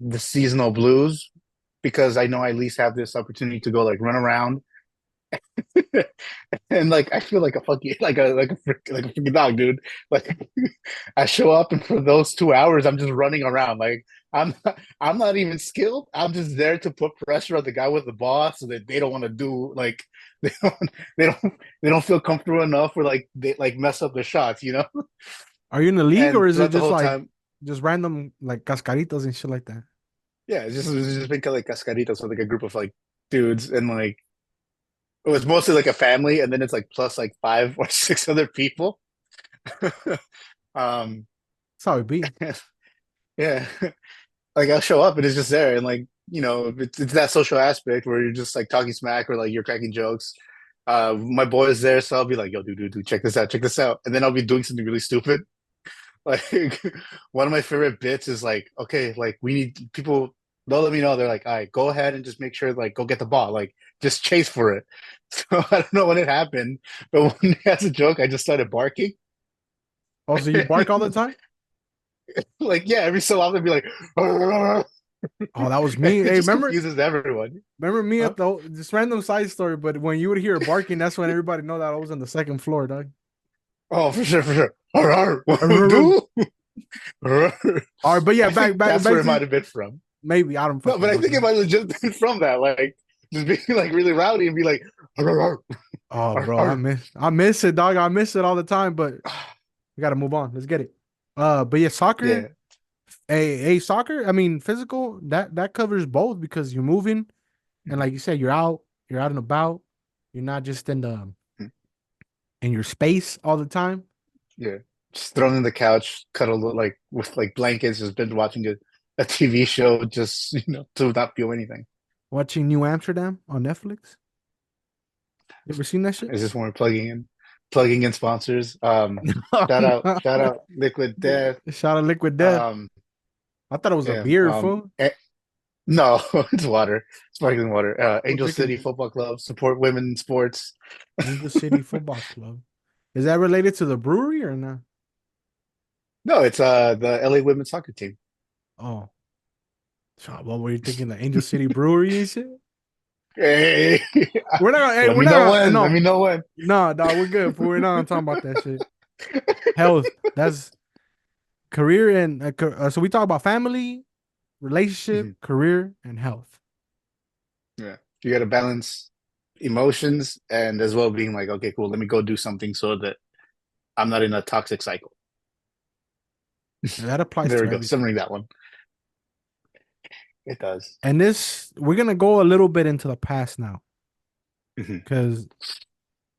the seasonal blues because I know I at least have this opportunity to go like run around and like I feel like a fucking like a freaking dog, dude. Like I show up and for those 2 hours I'm just running around. Like I'm not even skilled. I'm just there to put pressure on the guy with the ball so that they don't want to do like they don't they don't they don't feel comfortable enough or like they like mess up the shots, Are you in the league or And is it throughout the just whole like time, just random like cascaritas and shit like that? yeah, it's just been kind of like cascaritas, so like a group of like dudes, and like it was mostly like a family, and then it's like plus like five or six other people. um, That's how it be. yeah, like I'll show up and it's just there, and like it's that social aspect where you're just like talking smack or like you're cracking jokes. My boy is there, so I'll be like, "Yo, dude, check this out," and then I'll be doing something really stupid. Like one of my favorite bits is like, okay, like we need people. They'll let me know. They're like, all right, go ahead and just make sure, like, go get the ball, like, just chase for it. So I don't know when it happened, but when as a joke, I just started barking. Oh, so you bark all the time? Like, yeah, every so often, I'd be like, "Arr!" Oh, that was And me. it Hey, just confuses everyone. remember me Huh? at the this random side story, but when you would hear barking, that's when everybody know that I was on the second floor, dog. Oh, for sure, for sure. Arr, arr. All Do? Arr. right, but yeah, I think that's back where it to might have been from. maybe I don't No, fucking but I know, think it dog. might have just been from that, like, just being like really rowdy and be like, arr, Oh, arr, bro, arr. I miss it, dog. I miss it all the time, but we gotta move on. Let's get it. But yeah, soccer. Yeah. Soccer. I mean, physical. That covers both because you're moving, and like you said, you're out and about. You're not just in your space all the time. Yeah. Just thrown in the couch, cuddled like with like blankets, just been watching a TV show, just to not feel anything. Watching New Amsterdam on Netflix. You ever seen that shit? Is this when we're plugging in sponsors? Shout out Liquid Death. Shot of Liquid Death. Um, I thought it was a yeah. beer, fool. No, it's water, sparkling water. We're Angel City drinking Football Club support women in sports. Angel City Football Club. Is that related to the brewery or not? No, it's the LA women's soccer team. Oh, so what were you thinking? The Angel City Brewery and shit? Hey, We're not gonna, hey, let we're me not know gonna, when. Let no, me know when. no, dog, we're good. Fool. We're not gonna talk about that shit. Health. That's career and so we talk about family, relationship, Mhm. career, and health. Yeah, you got to balance emotions and as well being like, okay, cool. Let me go do something so that I'm not in a toxic cycle. And that applies There to we go. everything. Summary that one. It does. And this, we're gonna go a little bit into the past now, Mhm. because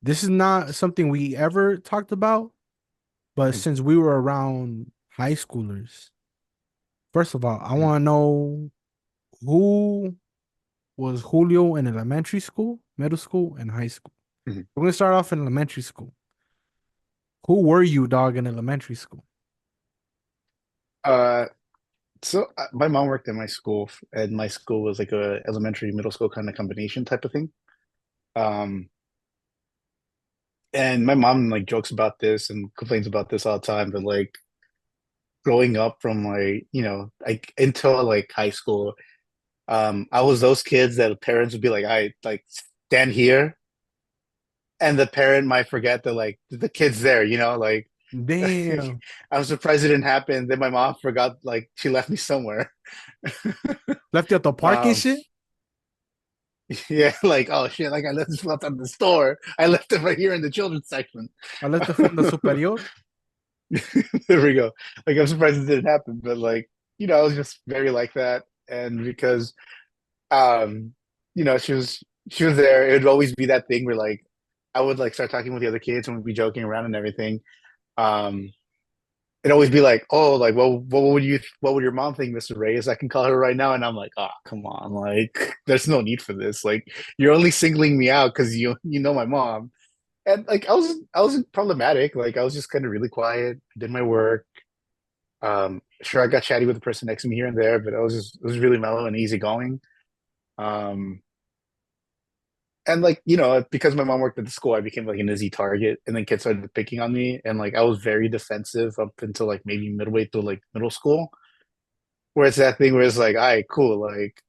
this is not something we ever talked about. But since we were around high schoolers, first of all, I Mhm. want to know who was Julio in elementary school, middle school, and high school. Mhm. We're gonna start off in elementary school. Who were you, dog, in elementary school? Uh, so my mom worked at my school, and my school was like a elementary, middle school kind of combination type of thing. Um, and my mom like jokes about this and complains about this all the time, but like growing up from like like until like high school, I was those kids that parents would be like, I like stand here, and the parent might forget that like the kid's there, like Damn, I'm surprised it didn't happen. Then my mom forgot, like she left me somewhere. left you at the park and Um, shit. yeah, like oh shit, like I left this stuff at the store. I left it right here in the children's section. I left the Fonda Superior. There we go. Like I'm surprised it didn't happen, but like I was just very like that, and because um, she was there. It would always be that thing where like I would like start talking with the other kids and we'd be joking around and everything. Um, it'd always be like, oh, like, well, what would your mom think, Mr. Reyes? I can call her right now, and I'm like, oh, come on, like, there's no need for this. Like, you're only singling me out because you know my mom, and like, I was problematic. Like, I was just kind of really quiet, did my work. Sure, I got chatty with the person next to me here and there, but it was really mellow and easygoing. Um, and like because my mom worked at the school, I became like an easy target, and then kids started picking on me, and like I was very defensive up until like maybe midway through like middle school, where it's that thing where it's like, all right, cool, like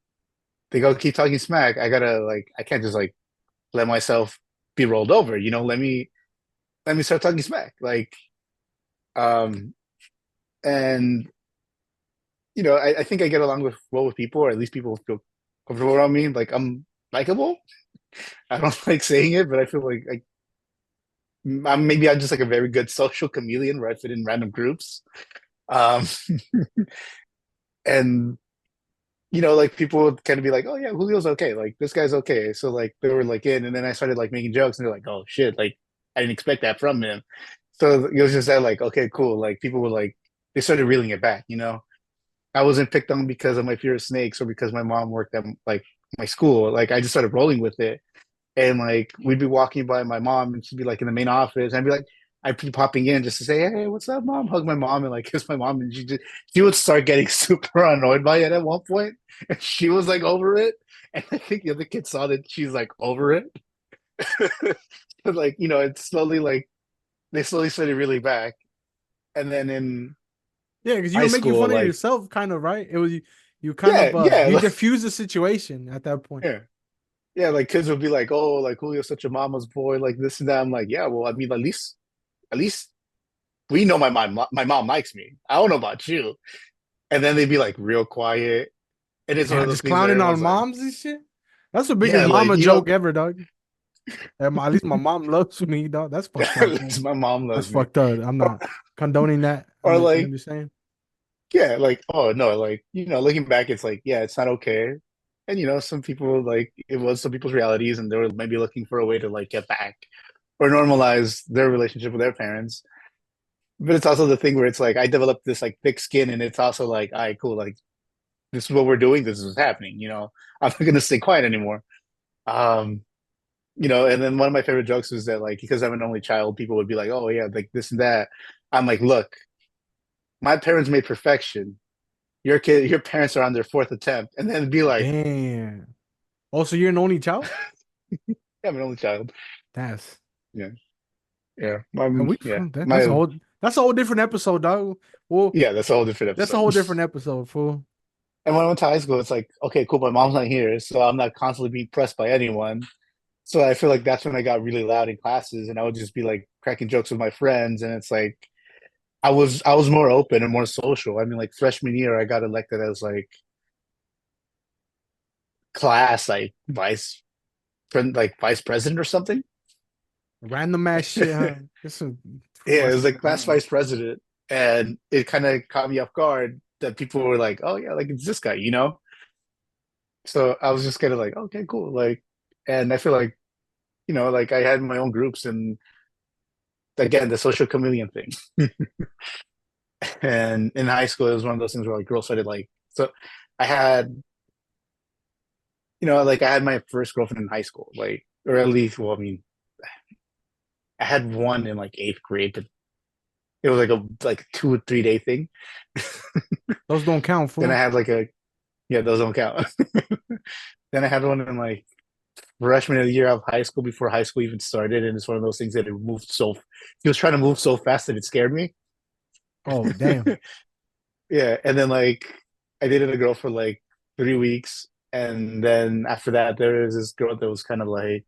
they go keep talking smack, I gotta like I can't just like let myself be rolled over, let me start talking smack, like um and I think I get along with well with people, or at least people feel comfortable around me, like I'm likable. I don't like saying it, but I feel like maybe I'm just like a very good social chameleon where I fit in random groups. Um, and like people would kind of be like, "Oh yeah, Julio's okay. Like this guy's okay." So like they were like in, and then I started like making jokes, and they're like, "Oh shit!" Like I didn't expect that from him. So it was just that like, okay, cool. Like people were like, they started reeling it back. I wasn't picked on because of my fear of snakes or because my mom worked at like my school. Like I just started rolling with it. And like we'd be walking by my mom and she'd be like in the main office. And I'd be like, I'd be popping in just to say, "Hey, what's up, mom?" Hug my mom and like kiss my mom. And she would start getting super annoyed by it at one point. And she was like over it. And I think the other kids saw that she's like over it. But like, it's slowly like they slowly started really back. And then in Yeah, because you high were making school, fun of like, yourself, kind of, right? It was you kind yeah, of yeah, you like, diffuse the situation at that point. yeah. Yeah, like kids would be like, "Oh, like Julio's such a mama's boy, like this and that." I'm like, "Yeah, well, I mean, at least we know my mom likes me. I don't know about you." And then they'd be like real quiet, and it's one Yeah, of those just things that clowning on everyone's like, moms and shit. That's the biggest "Yeah, like mama joke ever, dog. At least my mom loves me, dog. That's fucked at up, man. least my mom That's loves me." fucked up. I'm Or, not condoning that. or You like, understand? yeah, like, oh no, like looking back, it's like, yeah, it's not okay. And some people like it was some people's realities, and they were maybe looking for a way to like get back or normalize their relationship with their parents. But it's also the thing where it's like I developed this like thick skin, and it's also like, all right, cool, like this is what we're doing, this is what's happening. I'm not gonna stay quiet anymore. Um, and then one of my favorite jokes was that like because I'm an only child, people would be like, oh yeah, like this and that. I'm like, look, my parents made perfection. Your parents are on their fourth attempt, and then it'd be like, Damn. Also, you're an only child? yeah, I'm an only child. That's Yeah, yeah, and yeah, that's a whole different episode, dog. Well, yeah. That's a whole different that's a episode. whole different episode, fool. And when I went to high school, it's like, okay, cool, my mom's not here, so I'm not constantly being pressed by anyone. So I feel like that's when I got really loud in classes, and I would just be like cracking jokes with my friends, and it's like I was more open and more social. I mean, like freshman year, I got elected as like class like vice president or something. Random ass shit, huh? This is Yeah, it was fucking like class random. vice president, and it kind of caught me off guard that people were like, "Oh yeah, like it's this guy." So I was just kind of like, "Okay, cool." Like, and I feel like like I had my own groups, and again, the social chameleon thing. And in high school, it was one of those things where like girls started like so. I had like I had my first girlfriend in high school, like or at least well, I mean, I had one in like eighth grade, but it was like a 2 or 3 day thing. Those don't count, Then I fool. had like a yeah, those don't count. Then I had one in like freshman of the year of high school before high school even started, and it's one of those things that it moved so. He was trying to move so fast that it scared me. Oh, damn. Yeah, and then like I dated a girl for like 3 weeks, and then after that, there was this girl that was kind of like,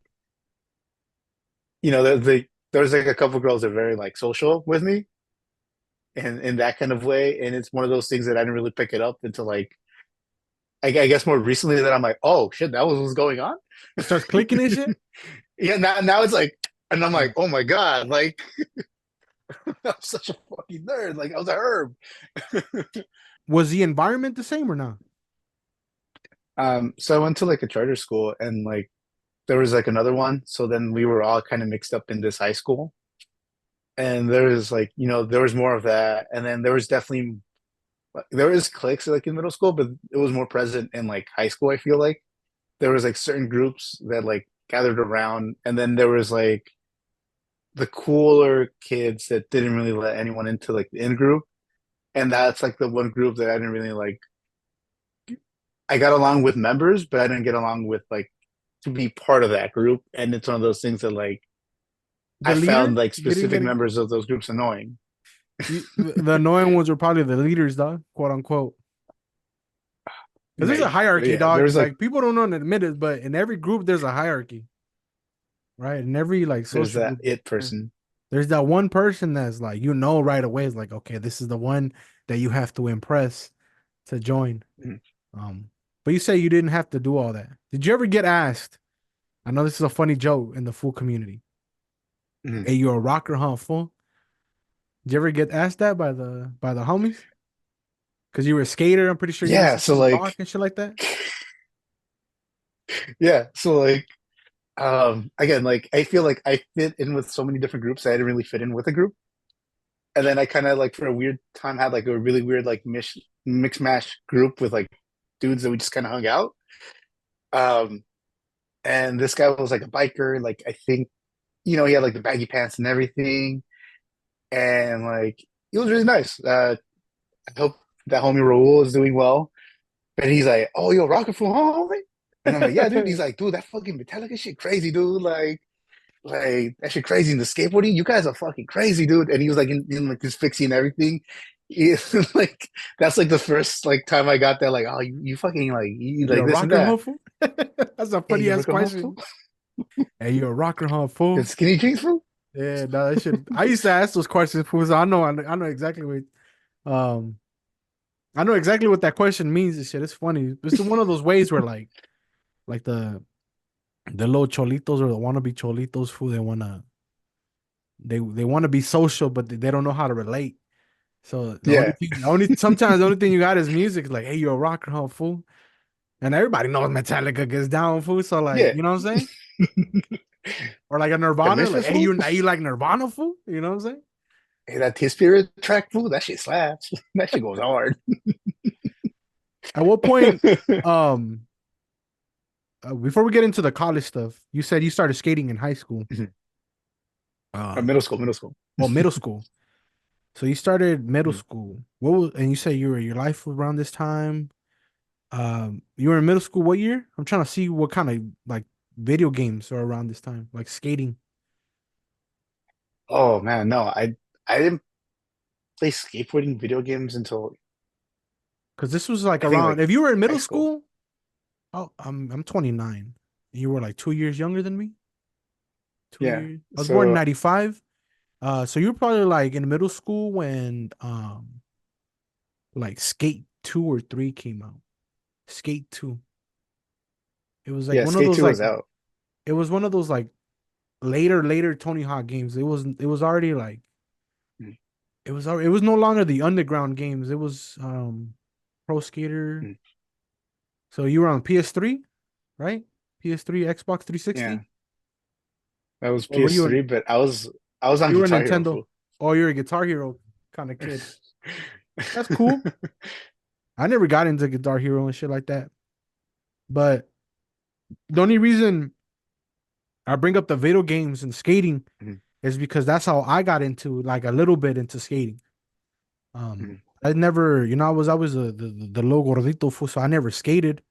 there was like a couple girls that are very like social with me, and in that kind of way, and it's one of those things that I didn't really pick it up until like I guess more recently that I'm like, oh shit, that was what's going on. It starts clicking and shit. Yeah, now it's like, and I'm like, oh my god, like I'm such a fucking nerd, like I was a herb. Was the environment the same or not? So I went to like a charter school, and like there was like another one. So then we were all kind of mixed up in this high school. And there was like, there was more of that. And then there was cliques like in middle school, but it was more present in like high school, I feel like. There was like certain groups that like gathered around, and then there was like the cooler kids that didn't really let anyone into like the in group. And that's like the one group that I didn't really like. I got along with members, but I didn't get along with like to be part of that group. And it's one of those things that like The I found leader? like You didn't specific get it. members of those groups annoying. The annoying ones were probably the leaders, dog, quote unquote. Because there's a Maybe, but hierarchy, yeah, there dog. was like Like people don't know to admit it, but in every group there's a hierarchy, right? In every like there's social that group, it person. there's that one person that's like right away is like, okay, this is the one that you have to impress to join. Mm. Um, but you say you didn't have to do all that. Did you ever get asked? I know this is a funny joke in the fool community. Mhm. Hey, you a rocker, huh, fool? Did you ever get asked that by the homies? Because you were a skater, I'm pretty sure you Yeah. listened So to rock like, and shit like that. yeah. So like, again, like I feel like I fit in with so many different groups. I didn't really fit in with a group. And then I kind of like for a weird time had like a really weird like mix mash group with like dudes that we just kind of hung out. Um, and this guy was like a biker. Like I think he had like the baggy pants and everything, and like he was really nice. I hope that homie Raul is doing well. And he's like, "Oh, yo, rocket from home." And I'm like, "Yeah, dude." He's like, "Dude, that fucking Metallica shit crazy, dude. Like that shit crazy in the skateboarding. You guys are fucking crazy, dude." And he was like in like his fixie and everything. He, like that's like the first like time I got that like, oh, you fucking you You like a this and rocker, huh, that. fool? That's a Hey, funny you ass rock and roll, question. Hey, you a rocker, huh, fool? and skinny jeans, fool. Yeah, no, that shit. I used to ask those questions, fool. So I know exactly um, I know exactly what that question means and shit. It's funny. It's one of those ways where like the little cholitos or the wannabe cholitos, fool. They want to be social, but they don't know how to relate. So Yeah, sometimes the only thing you got is music. Like, hey, you're a rocker, huh, fool? And everybody knows Metallica gets down, fool. So like, yeah. you know what I'm saying? Or like a The Nirvana, like, Misfits, hey, fool. you like Nirvana, fool? You know what I'm saying? Hey, that T Spirit track, fool. That shit slaps. That shit goes hard. At what point, um, before we get into the college stuff, you said you started skating in high school. Um, Middle school, middle school. well, middle school. So you started middle Mhm. school. And you say your life was around this time. You were in middle school. What year? I'm trying to see what kind of like video games are around this time, like skating. Oh man, no, I didn't play skateboarding video games until Because this was like I think around. like If you were in high middle school. school, oh, I'm 29. You were like 2 years younger than me. Two Yeah. years. I was born in So '95. So you're probably like in middle school when like Skate 2 or 3 came out. Skate 2. It was like yeah, one of Skate those 2 like was out. it was one of those like later Tony Hawk games. It was already like Mm, it was no longer the underground games. It was Pro Skater. mm. So you were on PS3, right? PS3, Xbox Yeah, 360, that was or were PS3, but I was on you were a Guitar Hero Nintendo? fool. Oh, you're a Guitar Hero kind of kid. That's cool. I never got into Guitar Hero and shit like that. But the only reason I bring up the video games and skating Mhm, is because that's how I got into like a little bit into skating. mhm, I never, I was the low gordito fool, so I never skated.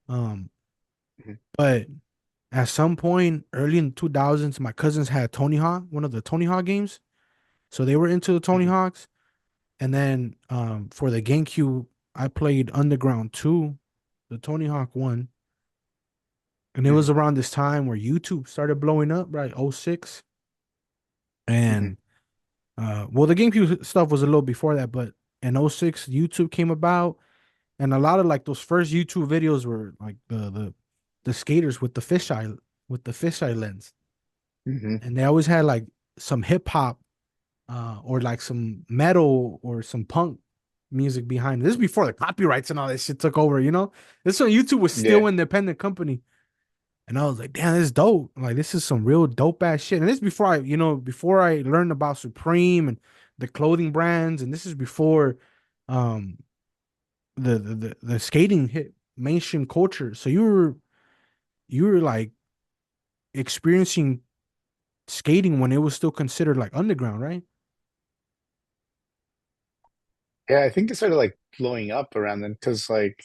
Um, mhm, but at some point early in the 2000s, my cousins had Tony Hawk, one of the Tony Hawk games. So they were into the Tony mhm, Hawks. And then for the GameCube, I played Underground 2, the Tony Hawk 1. And it was mhm, around this time where YouTube started blowing up, right? '06. mhm, And well, the GameCube stuff was a little before that, but in '06, YouTube came about. And a lot of like those first YouTube videos were like the skaters with the fisheye lens. mhm. And they always had like some hip hop or like some metal or some punk music behind it. This is before the copyrights and all that shit took over, you know? This when YouTube was still Yeah, an independent company. And I was like, damn, this is dope. Like, this is some real dope ass shit. And this is before I learned about Supreme and the clothing brands. And this is before um the skating hit mainstream culture. So you were like experiencing skating when it was still considered like underground, right? yeah. I think it started like blowing up around then because like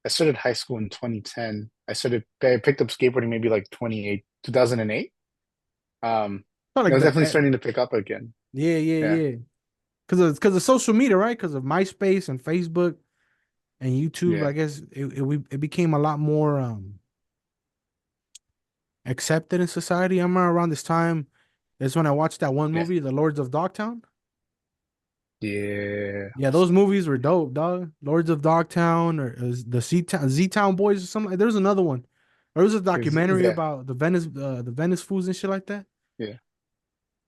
I started high school in 2010. I picked up skateboarding maybe like 2008. Not It like was the definitely starting to pick up again. yeah, yeah, Yeah, yeah. Because of social media, right? Because of MySpace and Facebook and YouTube, yeah, I guess it became a lot more accepted in society. I remember around this time is when I watched that one yeah, movie, The Lords of Dogtown. yeah. Yeah, those movies were dope, dog. Lords of Dogtown or the Z Town Boys or something. There was another one. There was a documentary Yeah, about the Venice Foods and shit like that. yeah.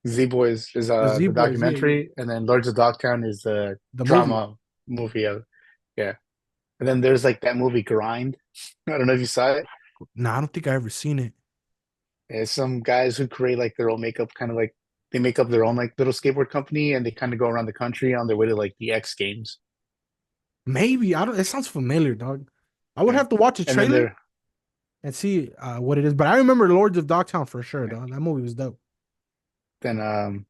Z Boys is The Z the Boys, yeah, yeah. documentary, and then Lords of Dogtown is the The movie. drama movie. Yeah, and then there's like that movie Grind. I don't know if you saw it. Nah, I don't think I ever seen it. It's some guys who create like their own makeup, kind of like they make up their own like little skateboard company, and they kind of go around the country on their way to like the X Games. Maybe I don't. It sounds familiar, dog. I would Yeah, have to watch a and then trailer there, and see what it is. But I remember Lords of Dogtown for sure, dog. That movie was dope. then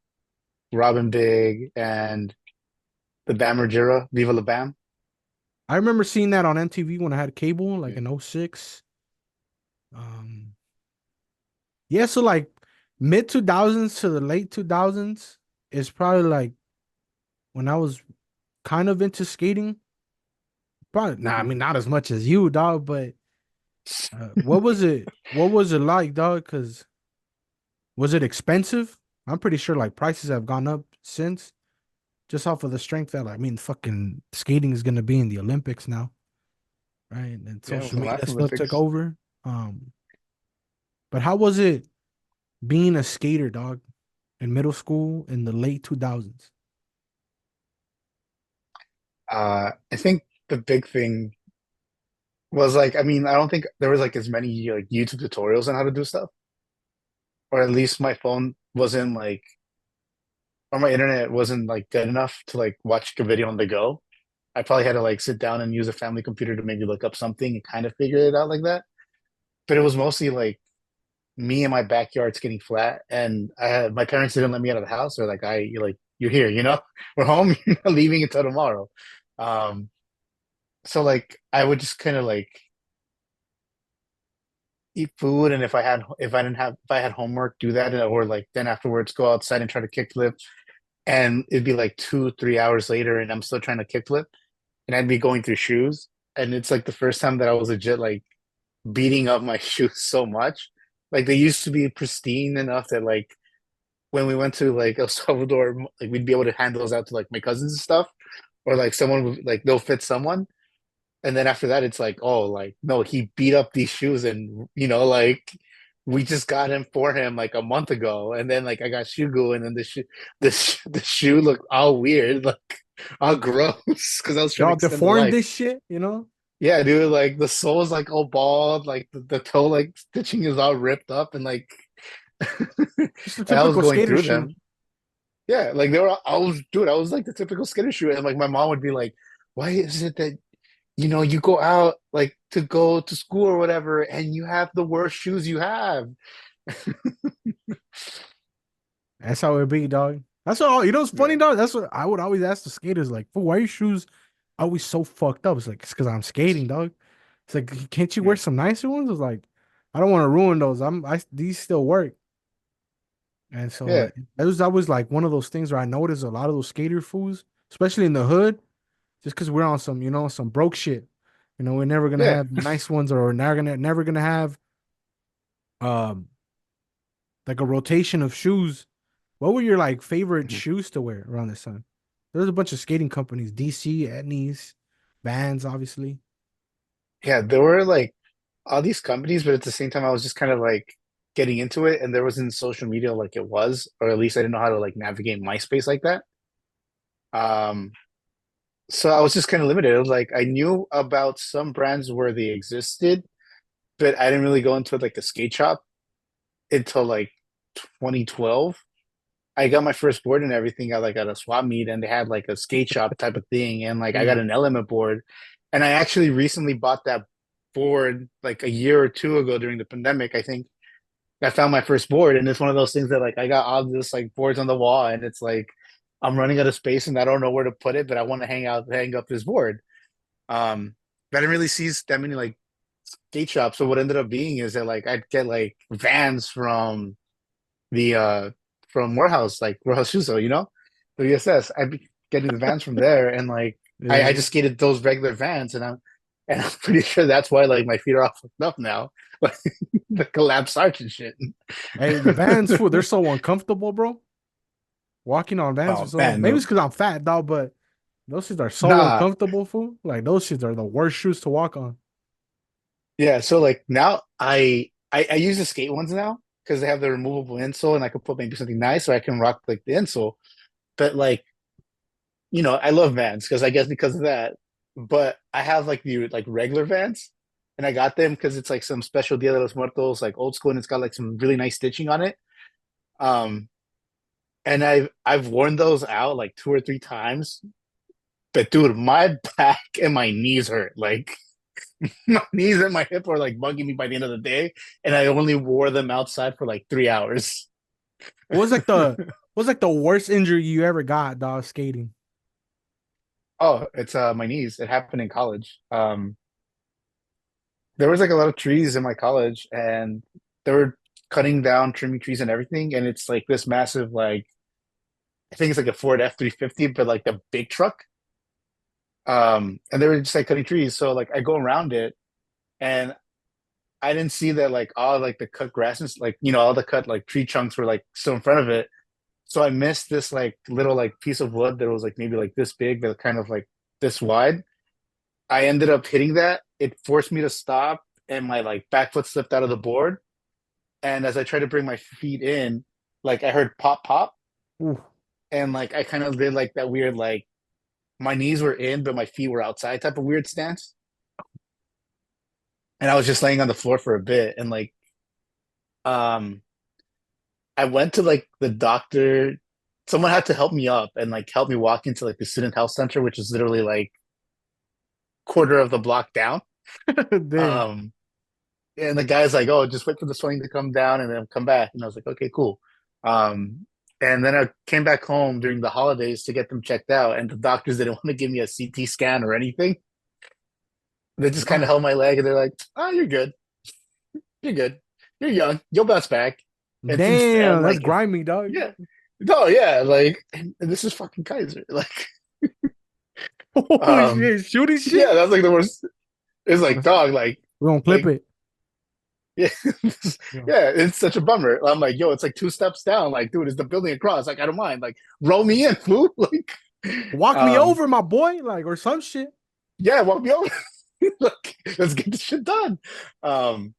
Robin Big and the Bam Margera, Viva La Bam. I remember seeing that on MTV when I had cable, like in '06. Um, yeah, so like mid 2000s to the late 2000s is probably like when I was kind of into skating. Probably, nah, I Mhm. mean not as much as you, dog, but what was it? What was it like, dog? Because was it expensive? I'm pretty sure like prices have gone up since, just off of the strength that like, I mean, fucking skating is gonna be in the Olympics now, right? And Yeah, it was social the media last still took Olympics. over. But how was it being a skater, dog, in middle school in the late 2000s? I think the big thing was like, I mean, I don't think there was like as many like YouTube tutorials on how to do stuff, or at least my phone wasn't like, or my internet wasn't like good enough to like watch a video on the go. I probably had to like sit down and use a family computer to maybe look up something and kind of figure it out like that. But it was mostly like me in my backyard getting flat, and I had my parents didn't let me out of the house. They're like, you're like, you're here, we're home, you're not leaving until tomorrow. Um, so like I would just kind of like eat food, and if I had homework, do that, or like then afterwards go outside and try to kickflip, and it'd be like 2 3 hours later, and I'm still trying to kickflip, and I'd be going through shoes, and it's like the first time that I was legit like beating up my shoes so much. Like they used to be pristine enough that like when we went to like El Salvador, like we'd be able to hand those out to like my cousins and stuff, or like someone would like they'll fit someone. And then after that, it's like, oh, like no, he beat up these shoes, and like we just got him for him like a month ago, and then like I got shoe glue, and then the shoe looked all weird, like all gross, because I was trying to Y'all extend the deformed life. this shit, you know? Yeah, dude, like the sole is like all bald, like the toe like stitching is all ripped up, and like Just a and I was typical going skater through shoe. them. Yeah, like they were. I was like the typical skater shoe, and like my mom would be like, "Why is it that you go out like to go to school or whatever, and you have the worst shoes you have?" That's how it be, dog. That's what you know. It's funny, Yeah, dog. That's what I would always ask the skaters, like, "Fool, why are your shoes always so fucked up?" It's like it's because I'm skating, dog. It's like, can't you wear yeah, some nicer ones? It's like, I don't want to ruin those. These still work, and so yeah, that was like one of those things where I noticed a lot of those skater fools, especially in the hood, just because we're on some, some broke shit. We're never gonna yeah. have nice ones, or we're never gonna have um like a rotation of shoes. What were your like favorite shoes to wear around this time? There's a bunch of skating companies, DC, Etnies, Vans, obviously. Yeah, there were like all these companies, but at the same time, I was just kind of like getting into it, and there wasn't social media like it was, or at least I didn't know how to like navigate MySpace like that. Um, so I was just kind of limited. It was like I knew about some brands where they existed, but I didn't really go into like a skate shop until like 2012. I got my first board and everything at a swap meet, and they had like a skate shop type of thing, and like I got Mm. an element board, and I actually recently bought that board like a year or two ago during the pandemic. I think I found my first board, and it's one of those things that like I got all this like boards on the wall, and it's like I'm running out of space and I don't know where to put it, but I want to hang up this board. I didn't really see that many like skate shops. So what ended up being is that like I'd get like vans the from warehouse like warehouse Shuso, the VSS. I'd be getting the vans from there, and like I Yeah. just skated those regular vans, and I'm pretty sure that's why like my feet are all fucked up now, like the collapsed arch and shit. Hey, the Vans, fool, they're so uncomfortable, bro. Walking on Vans are Oh so man, maybe no, it's because I'm fat, dog, but those shits are so nah, uncomfortable, fool. Like those shits are the worst shoes to walk on. yeah. So like now I use the skate ones now, because they have the removable insole, and I could put maybe something nice, or I can rock like the insole. But like, I love Vans because I guess because of that. But I have like the like regular Vans, and I got them because it's like some special Dia de los Muertos, like old school, and it's got like some really nice stitching on it. Um, and I've worn those out like two or three times. But dude, my back and my knees hurt. Like my knees and my hip were like bugging me by the end of the day, and I only wore them outside for like 3 hours. What was like the what was like the worst injury you ever got, dog, skating? Oh, it's my knees. It happened in college. There was like a lot of trees in my college, and they were cutting down, trimming trees and everything. And it's like this massive, like I think it's like a Ford F-350, but like the big truck. And they were just like cutting trees. So like I go around it, and I didn't see that like all like the cut grass and like all the cut like tree chunks were like still in front of it. So I missed this like little like piece of wood that was like maybe like this big, but kind of like this wide. I ended up hitting that. It forced me to stop, and my like back foot slipped out of the board. And as I tried to bring my feet in, like I heard pop pop, Ooh. and like I kind of did like that weird like my knees were in but my feet were outside type of weird stance. And I was just laying on the floor for a bit, and like um I went to like the doctor. Someone had to help me up and like help me walk into like the student health center, which is literally like quarter of the block down. Damn. Um and the guy's like, "Oh, just wait for the swelling to come down and then come back." And I was like, "Okay, cool." Um, and then I came back home during the holidays to get them checked out, and the doctors didn't want to give me a CT scan or anything. They just kind of What? held my leg, and they're like, "Oh, you're good. You're good. You're young. You'll bounce back." And since then, Damn, that's like, grimy, dog. yeah, no, yeah, like, and this is fucking Kaiser. Like, Oh um, shit, shooting shit. yeah, that's like the worst. It's like, dog, We're gonna clip like it. yeah, Yeah. yeah, it's such a bummer. I'm like, yo, it's like two steps down. Like, dude, it's the building across. Like, I don't mind. Like, roll me in, fool. Like, Walk me um, over, my boy, like or some shit. yeah, walk me over. Like, let's get this shit done. Um,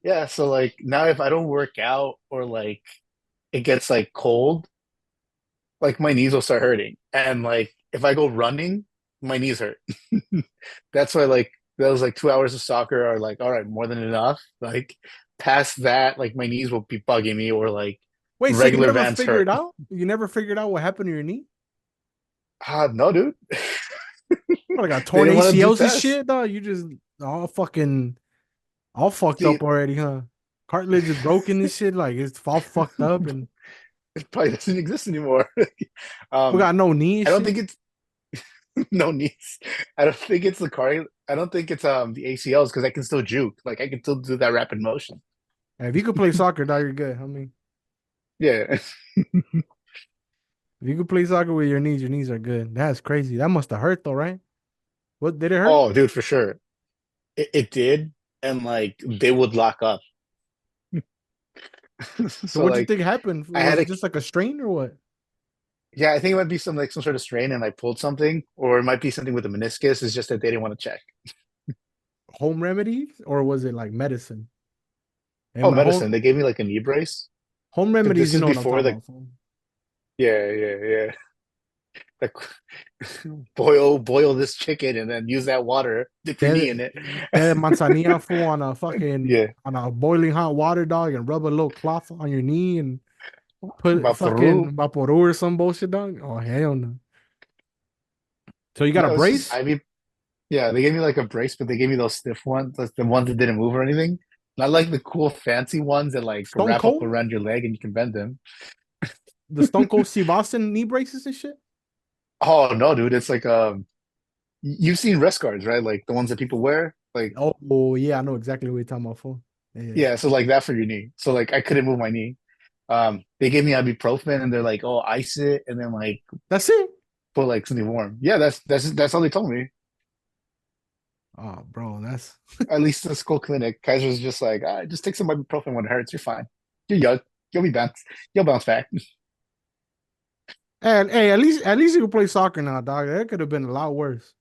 yeah. So like now, if I don't work out or like it gets like cold, like my knees will start hurting, and like if I go running, my knees hurt. That's why like those like 2 hours of soccer are like all right, more than enough. Like past that, like my knees will be bugging me, or like Wait, so you regular never Vans figured hurt. out? You never figured out what happened to your knee? No, dude. What, I got They torn didn't want to do ACLs and tests. shit, dog. You just all fucking all fucked See, up already, huh? Cartilage is broken and shit. Like it's all fucked up, and it probably doesn't exist anymore. we um, got no knee and I don't shit. think it's no knees. I don't think it's the car. I don't think it's the ACLs because I can still juke. Like I can still do that rapid motion. And if you could play soccer, dog, you're good. I mean, Yeah. if you could play soccer with your knees are good. That's crazy. That must have hurt though, right? What did it hurt? Oh, dude, for sure. It did, and like they would lock up. So So what do you like think happened? I had Was it a just like a strain or what? yeah, I think it might be some like some sort of strain, and I pulled something, or it might be something with the meniscus. It's just that they didn't want to check. Home remedies or was it like medicine? And Oh, my medicine. home They gave me like a knee brace, home but remedies, this you is know what I'm before talking the about. So. yeah. Like boil this chicken and then use that water, dip your knee That in it. that manzanilla fool on a fucking Yeah, on a boiling hot water, dog, and rub a little cloth on your knee and put Vaporu. fucking vaporu or some bullshit, dog. Oh hell no. So you got a No, it's just brace? IV. Yeah, they gave me like a brace, but they gave me those stiff ones, like the ones that didn't move or anything. Not like the cool fancy ones that like Stone wrap up Cold? around your leg and you can bend them. The Stone Cold Steve Austin knee braces and shit? Oh no, dude, it's like you've seen rest guards, right? Like the ones that people wear. Like Oh yeah, I know exactly what you're talking about for. Yeah. yeah, so like that for your knee. So like I couldn't move my knee. They gave me ibuprofen and they're like, oh, ice it and then like That's it. put like something warm. Yeah, that's all they told me. Oh, bro, that's At least the school clinic, Kaiser's just like, just take some ibuprofen when it hurts. You're fine. You're young. You'll be bounce. You'll bounce back. and hey, at least you can play soccer now, dog. That could have been a lot worse.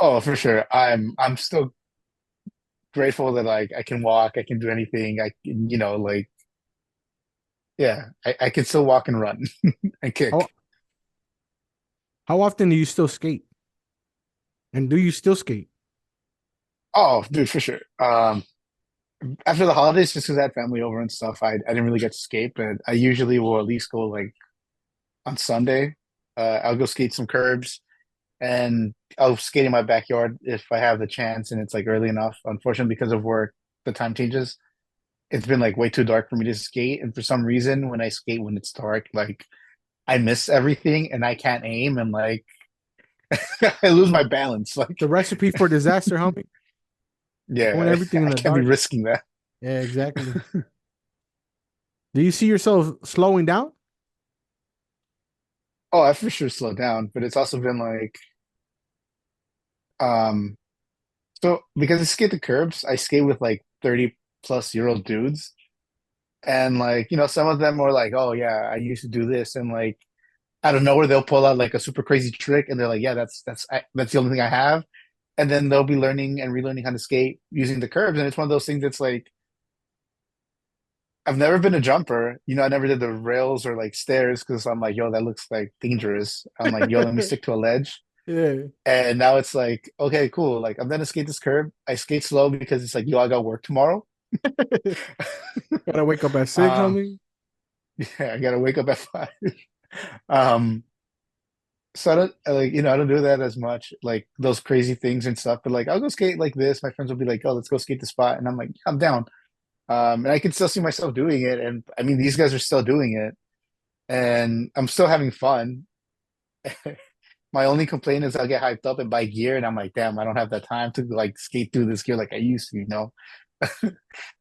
Oh, for sure. I'm still grateful that like I can walk, I can do anything. I can, like yeah, I can still walk and run and kick. How how often do you still skate? And do you still skate? Oh, dude, for sure. After the holidays, just because I had family over and stuff, I didn't really get to skate, but I usually will at least go like on Sunday. I'll go skate some curbs and I'll skate in my backyard if I have the chance and it's like early enough. Unfortunately, because of work, the time changes. It's been like way too dark for me to skate, and for some reason, when I skate when it's dark, like I miss everything and I can't aim and like I lose my balance. The Like, recipe for disaster, homie. Doing yeah, everything in I the can't be dark. risking that. Yeah, exactly. Do you see yourself slowing down? Oh, I for sure slowed down, but it's also been like, um, so because I skate the curbs, I skate with like 30-plus-year-old dudes. And like, some of them are like, oh yeah, I used to do this. And like out of nowhere, they'll pull out like a super crazy trick and they're like, yeah, that's the only thing I have. And then they'll be learning and relearning how to skate using the curbs. And it's one of those things that's like, I've never been a jumper. I never did the rails or like stairs because I'm like, yo, that looks like dangerous. I'm like, yo, let me stick to a ledge. Yeah. And now it's like, okay, cool. Like I'm gonna skate this curb. I skate slow because it's like, yo, I got work tomorrow. Gotta wake up at 6, Um, homie. yeah, I gotta wake up at 5. Um, so I don't like, I don't do that as much, like those crazy things and stuff. But like I'll go skate like this. My friends will be like, oh, let's go skate the spot. And I'm like, I'm down. And I can still see myself doing it. And I mean, these guys are still doing it. And I'm still having fun. My only complaint is I'll get hyped up and buy gear, and I'm like, damn, I don't have that time to like skate through this gear like I used to. Who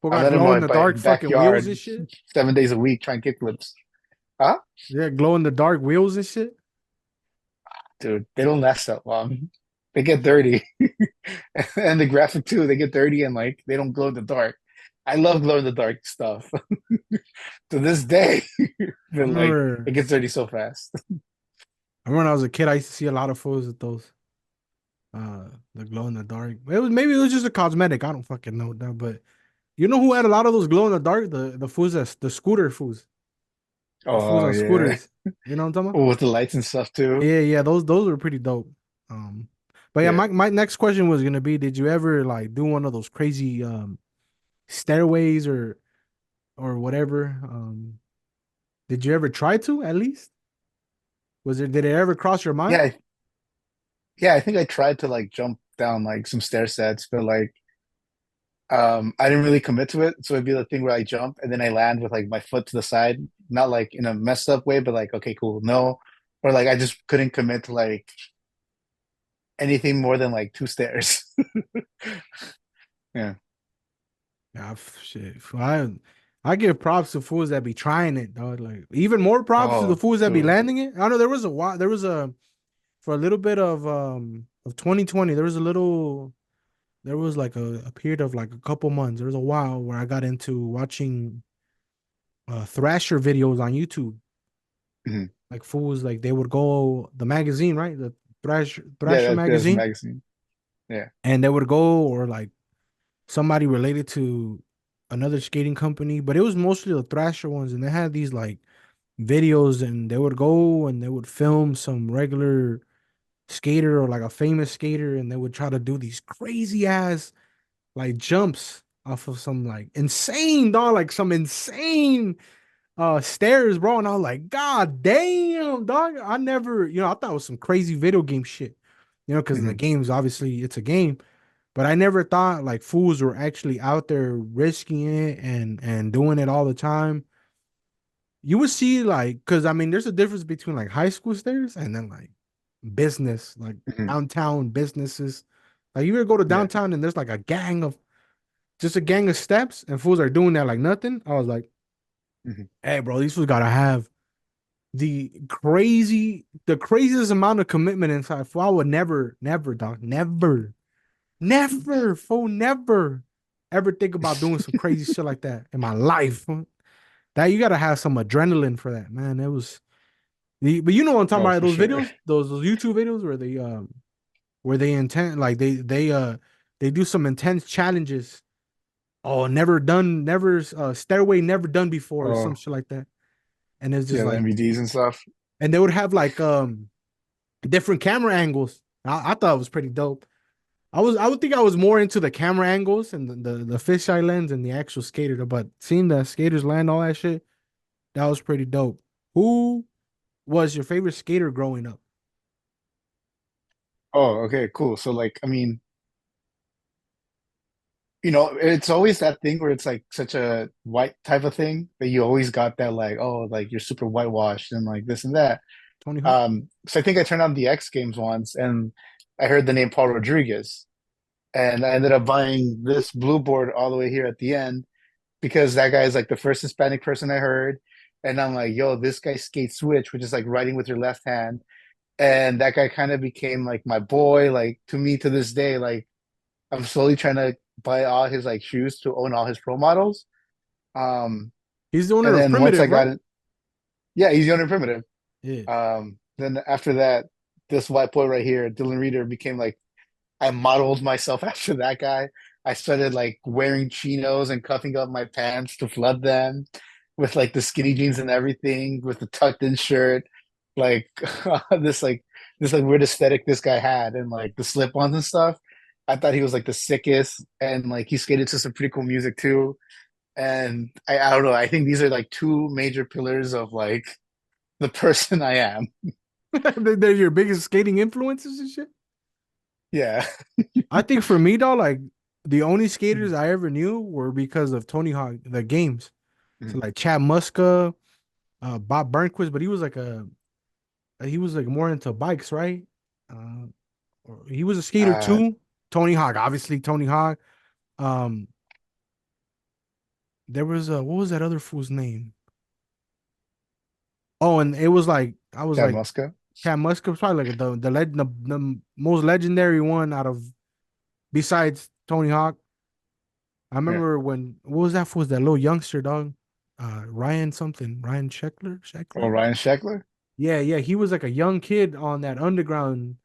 I'm got not in glow in my the dark fucking wheels backyard and shit? 7 days a week trying kickflips. Huh? Yeah, glow in the dark wheels and shit. Dude, they don't last that long. They get dirty. And the graphic too, they get dirty and like they don't glow in the dark. I love glow in the dark stuff to this day, I but like remember it gets dirty so fast. I remember when I was a kid, I used to see a lot of fools with those the glow in the dark. Maybe it was just a cosmetic. I don't fucking know that, but you know who had a lot of those glow in the dark? The fools that the scooter fools. The fools Oh on yeah. scooters. You know what I'm talking about? With the lights and stuff too. Yeah, yeah, those were pretty dope. Um, but yeah, Yeah. my next question was gonna be, did you ever like do one of those crazy stairways or whatever? Did you ever try to at least? Did it ever cross your mind? Yeah, I think I tried to like jump down like some stair sets, but like I didn't really commit to it. So it'd be the thing where I jump and then I land with like my foot to the side, not like in a messed up way, but like, okay, cool, no. Or like I just couldn't commit to like anything more than like 2 stairs. Yeah. Yeah, shit. I give props to fools that be trying it, dog. Like even more props to the Oh, fools that be dude. landing it. I know there was a while, there was a for a little bit of 2020, there was like a period of like a couple months. There was a while where I got into watching Thrasher videos on YouTube. Mhm. Like fools, like they would go the magazine, right? The Yeah, Thrasher there's a magazine, magazine. Yeah. and they would go or like somebody related to another skating company, but it was mostly the Thrasher ones, and they had these like videos, and they would go and they would film some regular skater or like a famous skater, and they would try to do these crazy ass like jumps off of some like insane dog, like some insane stairs, bro. And I was like, God damn, dog. I never, I thought it was some crazy video game shit. Because in the Hmm. games, obviously it's a game, but I never thought like fools were actually out there risking it and doing it all the time. You would see like, because I mean, there's a difference between like high school stairs and then like business, like Hmm. downtown businesses. Like you ever go to Yeah. downtown and there's like just a gang of steps and fools are doing that like nothing. I was like, Hmm. hey, bro, these fools gotta have the craziest amount of commitment inside. Fool, I would never, never, dog, never, never, fool, never ever think about doing some crazy shit like that in my life. That you gotta have some adrenaline for that, man. It was but you know what I'm talking Oh, about, for those sure. videos, those YouTube videos where they intend like they do some intense challenges oh, never done, never stairway never done before, or some Oh, shit like that. And it's just yeah, the like, MVDs and stuff. and they would have like different camera angles. I thought it was pretty dope. I would think I was more into the camera angles and the fisheye lens and the actual skater, but seeing the skaters land all that shit, that was pretty dope. Who was your favorite skater growing up? Oh, okay, cool. So like, I mean, it's always that thing where it's like such a white type of thing that you always got that like, oh, like you're super whitewashed and like this and that. Tony Hawk? So I think I turned on the X Games once and I heard the name Paul Rodriguez, and I ended up buying this blue board all the way here at the end because that guy is like the first Hispanic person I heard. And I'm like, yo, this guy skates switch, which is like writing with your left hand. And that guy kind of became like my boy. Like to me to this day, like I'm slowly trying to buy all his like shoes to own all his pro models. Um, He's the and owner of then once I Primitive, got right? it, yeah, he's the owner of Primitive. Yeah. Then after that, this white boy right here, Dylan Reeder, became like I modeled myself after that guy. I started like wearing chinos and cuffing up my pants to flood them with like the skinny jeans and everything, with the tucked in shirt, like this like this like weird aesthetic this guy had, and like the slip-ons and stuff. I thought he was like the sickest, and like he skated to some pretty cool music too. And I don't know. I think these are like two major pillars of like the person I am. They're your biggest skating influences and shit. Yeah. I think for me though, like the only skaters I ever knew were because of Tony Hawk, the games. So like Chad Muska, Bob Burnquist, but he was like more into bikes, right? Uh, he was a skater Uh, too. Tony Hawk, obviously Tony Hawk. Um, there was what was that other fool's name? Oh, and it was like I was Chad like Muska. Chad Muska was probably like the most legendary one out of besides Tony Hawk. I Yeah. remember when what was that fool? That little youngster dog, Ryan something, Ryan Oh, Sheckler. Ryan Sheckler. Yeah, yeah, he was like a young kid on that Underground,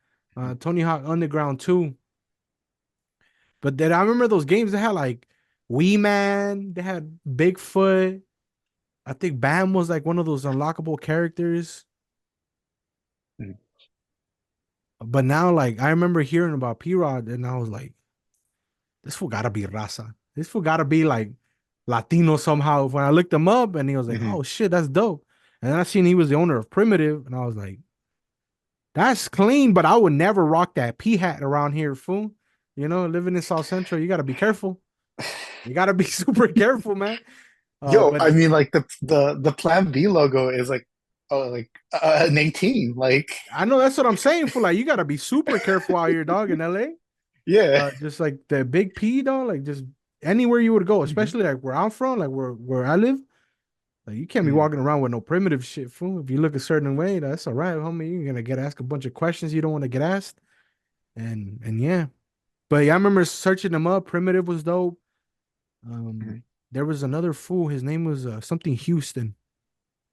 Tony Hawk Underground 2. But then I remember those games they had like Wee Man, they had Bigfoot. I think Bam was like one of those unlockable characters. Mhm. But now, like, I remember hearing about P Rod, and I was like, this fool gotta be Raza. This fool gotta be like Latino somehow. When I looked him up, and he was like, Mhm. oh shit, that's dope. And then I seen he was the owner of Primitive, and I was like, that's clean, but I would never rock that P hat around here, fool. You know, living in South Central, you gotta be careful. You gotta be super careful, man. Yo, But I mean, like the Plan B logo is like, oh, like an 18. Like, I know that's what I'm saying. For like, you gotta be super careful out here, dog, in LA. yeah. Just like the big P, dog. Like just anywhere you would go, Mhm. especially like where I'm from, like where I live. Like you can't be Mhm. walking around with no primitive shit, fool. If you look a certain way, that's all right, homie. You're gonna get asked a bunch of questions you don't want to get asked, and yeah. But yeah, I remember searching them up. Primitive was dope. Um, Mhm. there was another fool. His name was something Houston.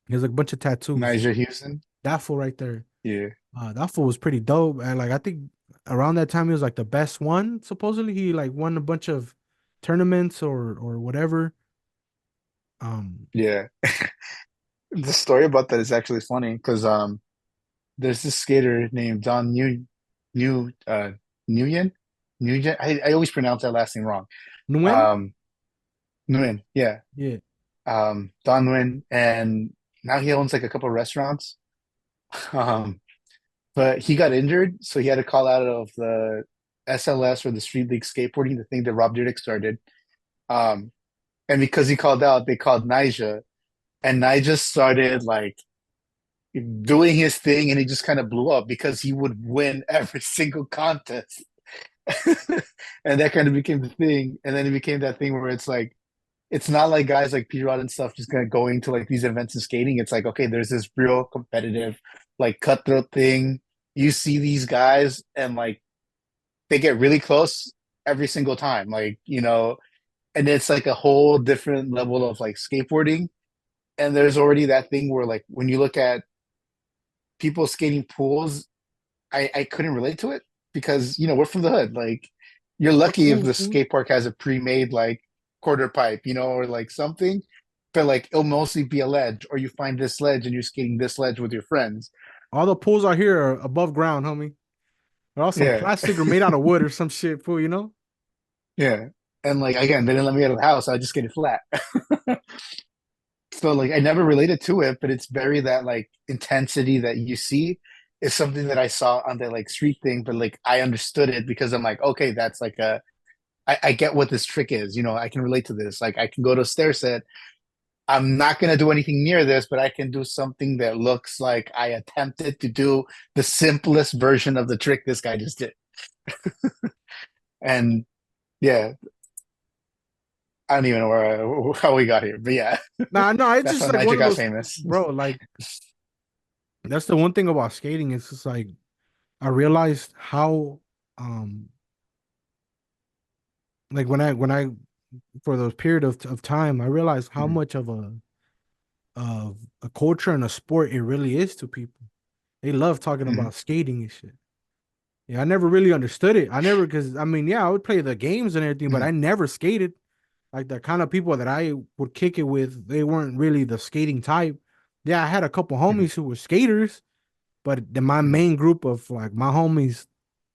He has like a bunch of tattoos. Niger Houston. That fool right there. Yeah. That fool was pretty dope. And like I think around that time he was like the best one. Supposedly he like won a bunch of tournaments or whatever. Um, Yeah. The story about that is actually funny because there's this skater named Don New Nguyen. Nguyen. I always pronounce that last name wrong. Nguyen? Um Nguyen, yeah. Yeah. Don Nguyen, and now he owns like a couple of restaurants. Um but he got injured, so he had to call out of the SLS or the Street League skateboarding, the thing that Rob Dyrdek started. Um, and because he called out, they called Nyjah, and Nyjah started like doing his thing, and he just kind of blew up because he would win every single contest, and that kind of became the thing. And then it became that thing where it's like it's not like guys like P Rod and stuff just kind of going to like these events and skating. It's like, okay, there's this real competitive, like cutthroat thing. You see these guys and like they get really close every single time. Like, and it's like a whole different level of like skateboarding. And there's already that thing where like when you look at people skating pools, I couldn't relate to it because we're from the hood. Like you're What lucky if pool, the fool? skate park has a pre-made like quarter pipe, or like something. But like it'll mostly be a ledge, or you find this ledge and you're skating this ledge with your friends. All the pools out here are above ground, homie. They're all some Yeah, plastic or made out of wood or some shit, fool, you know? yeah. And like again, they didn't let me out of the house. I just get it flat. So like I never related to it, but it's very that like intensity that you see is something that I saw on the like street thing, but like I understood it because I'm like, okay, that's like I get what this trick is. I can relate to this. Like I can go to a stair set. I'm not gonna do anything near this, but I can do something that looks like I attempted to do the simplest version of the trick this guy just did. And yeah, I don't even know how we got here, but yeah, Nah, no, it's that's just how like Nigel one of got those, famous. bro. Like that's the one thing about skating. It's just like I realized how, um, like when I for those period of time, I realized how Mhm, much of a culture and a sport it really is to people. They love talking mhm, about skating and shit. Yeah, I never really understood it. I never, because I mean, yeah, I would play the games and everything, but mhm, I never skated. Like the kind of people that I would kick it with, they weren't really the skating type. Yeah, I had a couple mhm, homies who were skaters, but my mhm, main group of like my homies,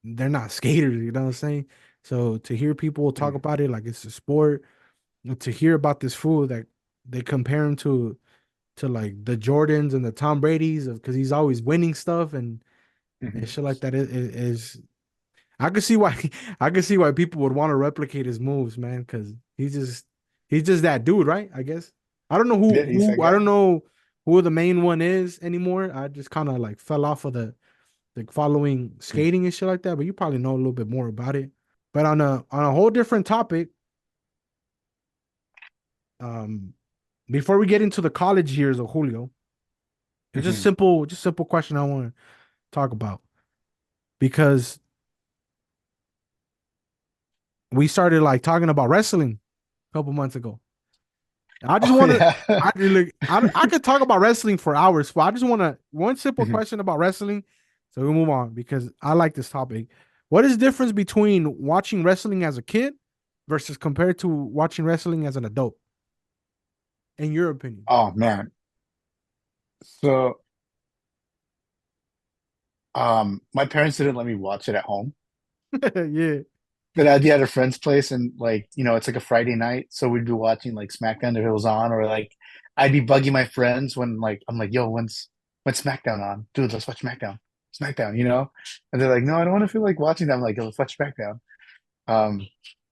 they're not skaters, you know what I'm saying? So to hear people talk mhm, about it like it's a sport, and to hear about this fool that they compare him to like the Jordans and the Tom Brady's of because he's always winning stuff and mhm. shit like that is I could see why I could see why people would want to replicate his moves, man, because he's just that dude, right? I guess. I don't know Yeah, who he's that I don't guy. know who the main one is anymore. I just kind of like fell off of the like following Mhm, skating and shit like that, but you probably know a little bit more about it. But on a whole different topic, um, before we get into the college years of Julio, it's mhm. just simple question I want to talk about because we started like talking about wrestling a couple months ago. I just Oh want to. yeah. I could talk about wrestling for hours, but I just want to one simple Mhm. question about wrestling, so we move on because I like this topic. What is the difference between watching wrestling as a kid versus compared to watching wrestling as an adult, in your opinion? Oh man. So my parents didn't let me watch it at home. Yeah. But I'd be at a friend's place and like, it's like a Friday night, so we'd be watching like SmackDown if it was on, or like I'd be bugging my friends when like I'm like, yo, when's SmackDown on? Dude, let's watch SmackDown. And they're like, no, I don't want to feel like watching that. I'm like, yo, let's watch SmackDown. Um,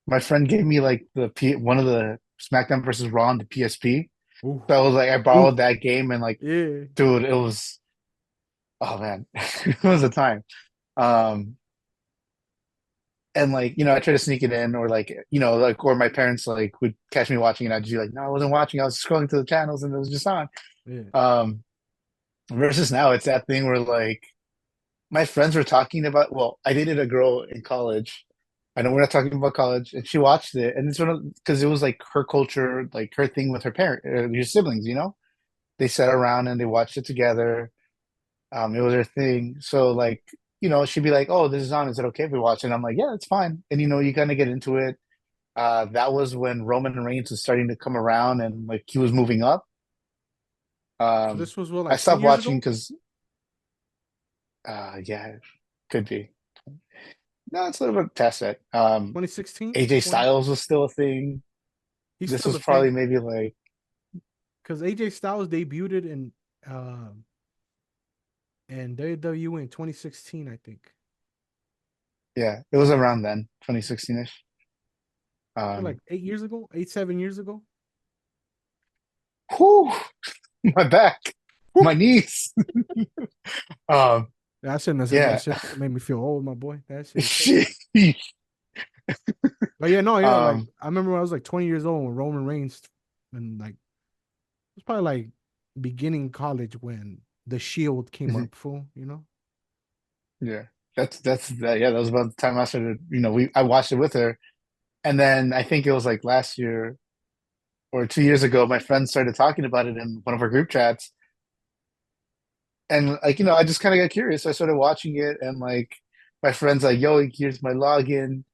my friend gave me like one of the SmackDown versus Raw on the PSP. Ooh. So I was like, I Ooh. borrowed that game and like, Yeah. dude, it was oh man, it was a time. Um, and like, I try to sneak it in, or like, like, or my parents like would catch me watching, and I'd just be like, no, I wasn't watching. I was scrolling through the channels, and it was just on. Yeah. Um, versus now, it's that thing where like my friends were talking about. Well, I dated a girl in college. I know we're not talking about college, and she watched it, and it's one of because it was like her culture, like her thing with her siblings. They sat around and they watched it together. It was her thing. So like, she'd be like, "Oh, this is on. Is it okay if we watch it?" And I'm like, "Yeah, it's fine." And you kind of get into it. That was when Roman Reigns was starting to come around and like he was moving up. So Um, this was what I like 10 stopped years watching ago, because, yeah, could be. No, it's a little bit past that. 2016, AJ 20. Styles was still a thing. He's This still was a probably thing maybe like, because AJ Styles debuted in WWE in 2016, I think. yeah, it was around then, 2016-ish. So like Um, 8 years ago, 7 years ago. whew, my back, Whew. my knees. Um, I shouldn't have said that yeah. shit. That made me feel old, my boy. That shit is crazy. Sheesh. But yeah, no, yeah, like Um, I remember when I was like 20 years old when Roman Reigns, and like it was probably like beginning college when the Shield came mhm, up, full, you know. yeah, that's that. Yeah, that was about the time I started. I watched it with her, and then I think it was like last year or 2 years ago. My friend started talking about it in one of our group chats, and like I just kind of got curious. I started watching it, and like my friend's like, "Yo, here's my login."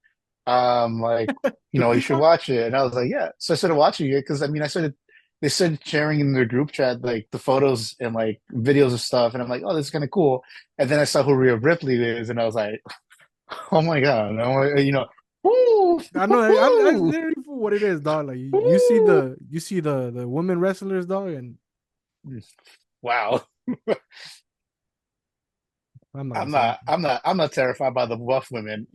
like, you should watch it. And I was like, yeah. So I started watching it because I mean, they started sharing in their group chat like the photos and like videos of stuff, and I'm like, oh, this is kind of cool. And then I saw who Rhea Ripley is, and I was like, oh my God, woo, I know that's woo, literally for what it is, dog. Like woo. you see the women wrestlers, dog, and Wow. I'm not gonna say anything. I'm not terrified by the buff women.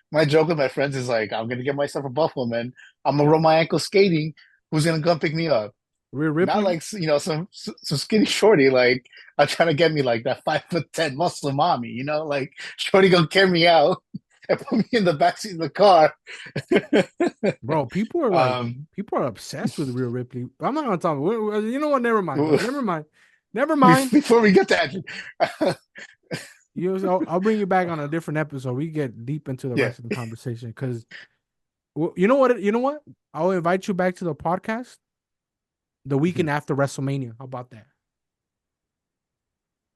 My joke with my friends is like, I'm gonna get myself a buff woman. I'm gonna roll my ankle skating. Who's gonna come pick me up? Rhea Not Ripley, like some skinny shorty. Like I'm trying to get me like that 5'10" muscle mommy. Like shorty gonna carry me out and put me in the backseat of the car. bro. um, People are obsessed with Rhea Ripley. I'm not gonna talk. You know what? Never mind, dog. Never mind. Never mind. before we get that, I'll bring you back on a different episode. We get deep into the yeah. rest of the conversation because you know what? You know what? I'll invite you back to the podcast the weekend after WrestleMania. How about that?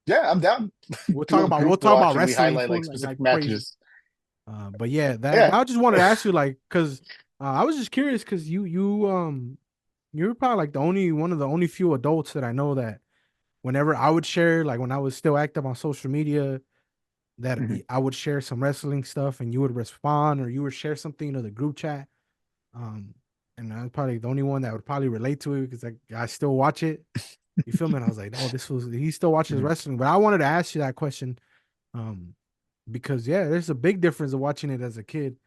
Yeah, I'm down. Do a We'll group talk about watch and we wrestling highlight for like specific like crazy. matches. But yeah, that Yeah. I just wanted to ask you like because I was just curious because you're probably like the only one of the only few adults that I know that whenever I would share like when I was still active on social media that Mhm. I would share some wrestling stuff and you would respond or you would share something to the group chat. Um, and I'm probably the only one that would probably relate to it because I still watch it. You feel me? And I was like, oh, he still watches Mhm. wrestling. But I wanted to ask you that question. Um, because yeah, there's a big difference of watching it as a kid.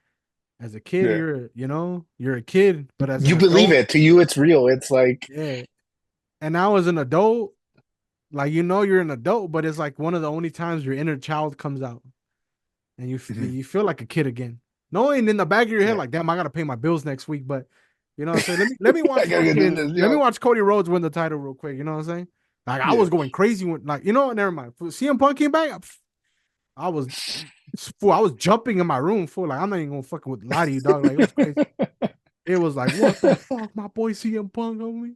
As a kid, Yeah. you're a kid, but as an You believe adult, it. To you, it's real. It's like, yeah. And now as an adult, like you're an adult, but it's like one of the only times your inner child comes out and mhm. you feel like a kid again. Knowing in the back of your head, Yeah. like, damn, I gotta pay my bills next week. But you know what I'm saying? Let me I watch gotta go do fucking this. let me Yo. watch Cody Rhodes win the title real quick. You know what I'm saying? Like I Yeah. was going crazy when like, you know what, never mind. CM Punk came back, I was fool, I was jumping in my room full. Like I'm not even gonna fucking lie to you, dog. Like it was crazy. It was like, what the fuck, my boy CM Punk on me.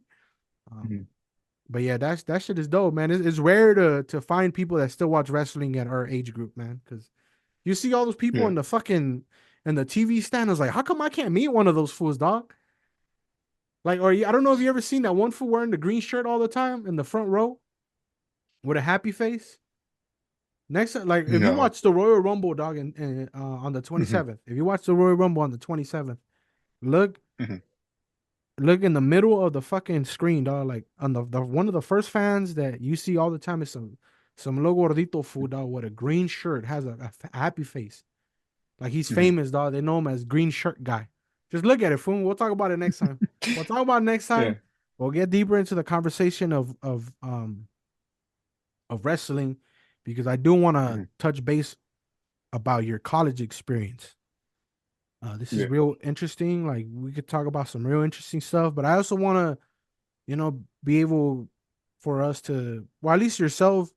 Um, Mhm. but yeah, that shit is dope, man. It's rare to find people that still watch wrestling at our age group, man. Because you see all those people Yeah. in the TV stand. Is like, how come I can't meet one of those fools, dog? Like, or I don't know if you ever seen that one fool wearing the green shirt all the time in the front row with a happy face. Next, like if you No. watch the Royal Rumble, dog, on the Mhm. 27th, if you watch the Royal Rumble on the 27th, look Mhm. look in the middle of the fucking screen, dog. Like on the one of the first fans that you see all the time is some low gordito fool, dog, with a green shirt, has a happy face. Like he's Mhm. famous, dog. They know him as Green Shirt Guy. Just look at it, fool. We'll talk about it next time. We'll talk about it next Yeah. time. We'll get deeper into the conversation of wrestling because I do want to Mhm. touch base about your college experience. This is Yeah. real interesting. Like we could talk about some real interesting stuff, but I also want to, be able for us to, well, at least yourself,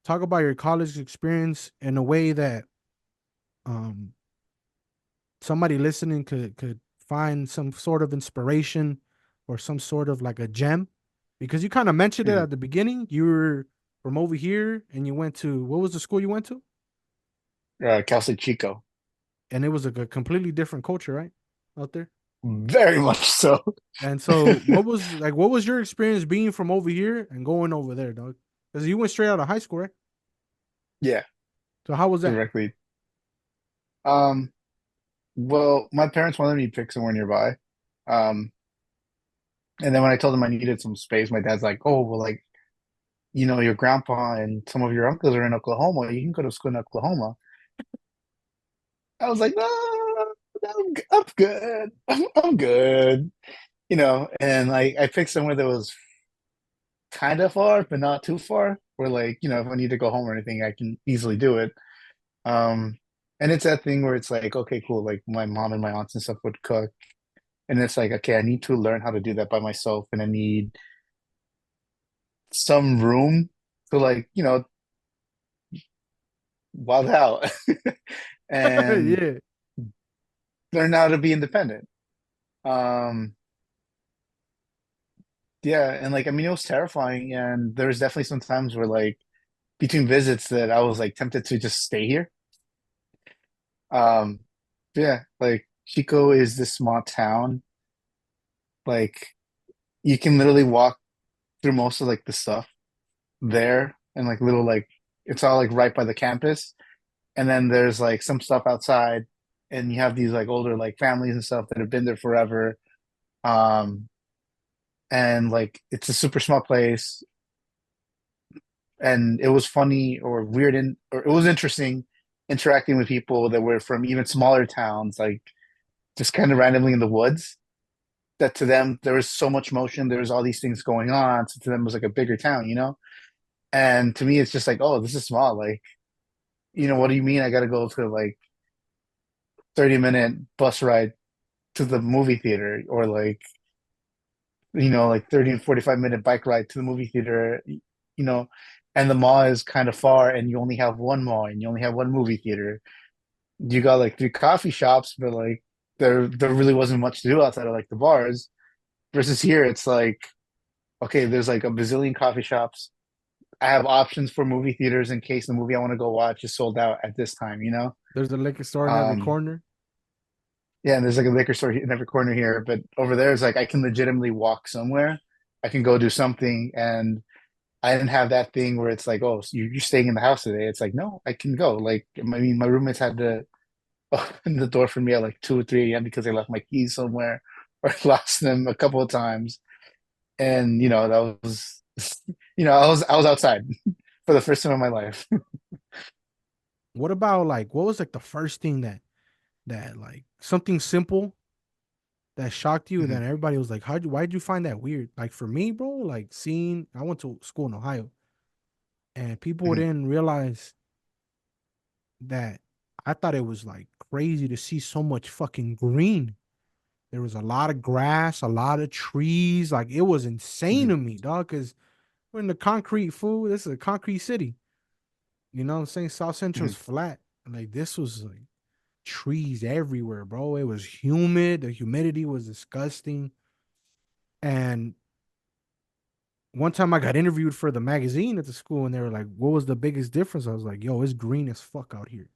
talk about your college experience in a way that um somebody listening could find some sort of inspiration or some sort of like a gem because you kind of mentioned it Mhm. at the beginning. You were from over here and you went to what was the school you went to? Cal State Chico. And it was a completely different culture, right? Out there. Very much so. And so what was your experience being from over here and going over there, dog? Because you went straight out of high school, right? Yeah. So how was that? Directly. Um. Well, my parents wanted me to pick somewhere nearby. Um. And then when I told them I needed some space, my dad's like, "Oh, well, like, your grandpa and some of your uncles are in Oklahoma. You can go to school in Oklahoma." I was like, "No, I'm good. I'm good." And I picked somewhere that was kind of far, but not too far. Where like, if I need to go home or anything, I can easily do it. Um, and it's that thing where it's like, okay, cool. Like my mom and my aunts and stuff would cook, and it's like, okay, I need to learn how to do that by myself, and I need some room to like, wild out and Yeah. learn how to be independent. Um, yeah, and like, I mean, it was terrifying, and there was definitely some times where like between visits that I was like tempted to just stay here. Um, Yeah, like Chico is this small town. Like you can literally walk through most of like the stuff there and like little like it's all like right by the campus. And then there's like some stuff outside and you have these like older like families and stuff that have been there forever. Um and like it's a super small place and it was funny or weird and or it was interesting interacting with people that were from even smaller towns, like just kind of randomly in the woods. That to them there was so much motion, there was all these things going on. So to them it was like a bigger town, you know? And to me it's just like, oh, this is small. Like, what do you mean I gotta go to like 30-minute bus ride to the movie theater or like, like 30 and 45-minute bike ride to the movie theater, and the mall is kind of far and you only have one mall and you only have one movie theater. You got like three coffee shops, but like there really wasn't much to do outside of like the bars. Versus here, it's like, okay, there's like a bazillion coffee shops. I have options for movie theaters in case the movie I want to go watch is sold out at this time, you know? There's a liquor store in every Um, corner. yeah, and there's like a liquor store in every corner here, but over there is like I can legitimately walk somewhere. I can go do something, and I didn't have that thing where it's like, oh, so you're staying in the house today. It's like, no, I can go. Like, I mean, my roommates had to open the door for me at like 2 or 3 a.m. because they left my keys somewhere or lost them a couple of times. And, that was, I was outside for the first time in my life. What about like what was like the first thing that like something simple that shocked you that Mhm, everybody was like, why'd you find that weird? Like for me, bro, like seeing I went to school in Ohio and people mhm, didn't realize that I thought it was like crazy to see so much fucking green. There was a lot of grass, a lot of trees. Like it was insane mhm, to me, dog, because we're in the concrete food. This is a concrete city. You know what I'm saying? South Central's mhm. flat. Like this was like trees everywhere, bro. It was humid. The humidity was disgusting. And one time I got interviewed for the magazine at the school and they were like, what was the biggest difference? I was like, yo, it's green as fuck out here.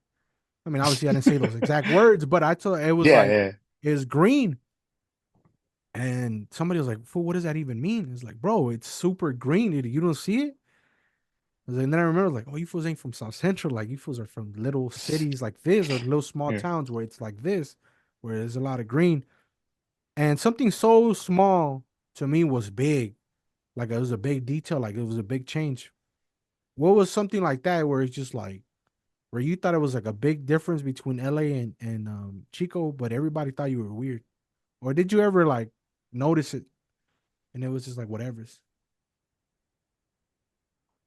I mean, obviously I didn't say those exact words, but I told it was Yeah, like, yeah. it's green. And somebody was like, fool, what does that even mean? It's like, bro, it's super green. You don't see it? And then I remember like, oh, you fools ain't from South Central. Like you fools are from little cities like this or little small Yeah. towns where it's like this, where there's a lot of green. And something so small to me was big. Like it was a big detail. Like it was a big change. What was something like that where it's just like where you thought it was like a big difference between LA and Chico, but everybody thought you were weird? Or did you ever like notice it and it was just like whatever's?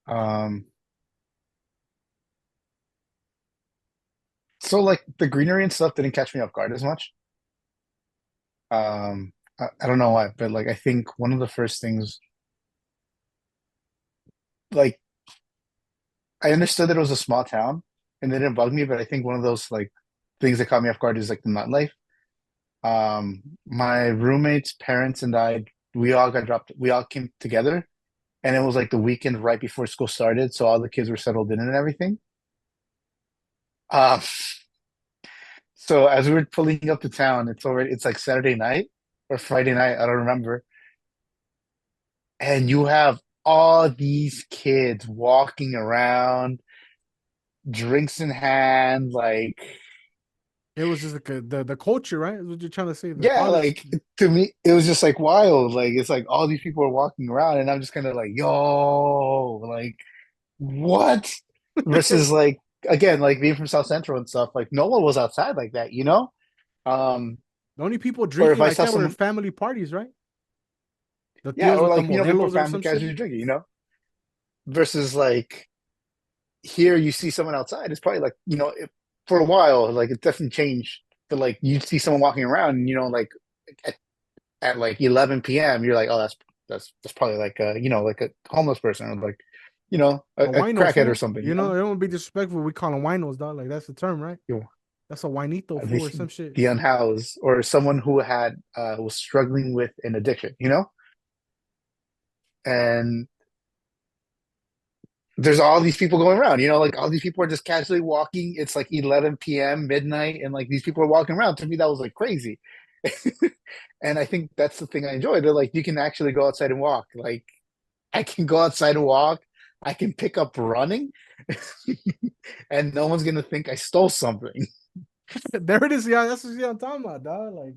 Um, so like the greenery and stuff didn't catch me off guard as much. I don't know why, but like I think one of the first things, like I understood that it was a small town and it didn't bug me, but I think one of those like things that caught me off guard is like the nightlife. My roommates, parents, and I, we all got dropped. We all came together, and it was like the weekend right before school started, so all the kids were settled in and everything. Um, so as we were pulling up to town, it's like Saturday night or Friday night, I don't remember, and you have all these kids walking around, drinks in hand, like It was just like the culture, right? Is what you're trying to say. The yeah, college. like to me, it was just like wild. Like it's like all these people are walking around, and I'm just kind of like, yo, like what? Versus like again, like being from South Central and stuff, like no one was outside like that, you know? Um, The only people or if drinking I like saw that were someone, family parties, right? The yeah, tios or with the like, people modelos or family some shit. casually drinking, versus like here you see someone outside, it's probably like, for a while, like it definitely changed. But like you see someone walking around, and like at, at like 11 p.m., you're like, oh, that's probably like like a homeless person or like, A a wino crackhead or fool. something, You know, it won't be disrespectful. We call them winos, dog. Like that's the term, right? You know, That's a winito fool or the some shit. the unhoused or someone who had was struggling with an addiction, and there's all these people going around, like all these people are just casually walking. It's like 11 p.m., midnight, and like these people are walking around. To me, that was like crazy. And I think that's the thing I enjoy. They're like, you can actually go outside and walk. Like, I can go outside and walk. I can pick up running, and no one's gonna think I stole something. There it is. Yeah, that's what I'm talking about, dog. Like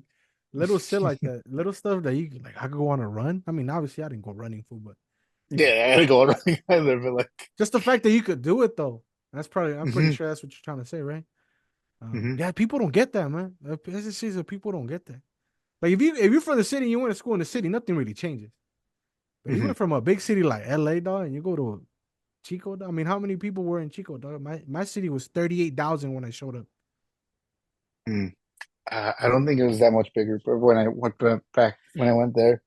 little shit like that, little stuff that you like. I could go on a run. I mean, obviously, I didn't go running for, but Yeah, I gotta go running either, but like, just the fact that you could do it though. That's probably. I'm pretty hmm sure that's what you're trying to say, right? hmm Yeah, people don't get that, man. It's just season people don't get that. Like if you're from the city, you went to school in the city, nothing really changes. But you hmm went from a big city like LA, dog, and you go to Chico, dog. I mean, how many people were in Chico, dog? My city was 38,000 when I showed up. I don't think it was that much bigger, but when I went back when I went there,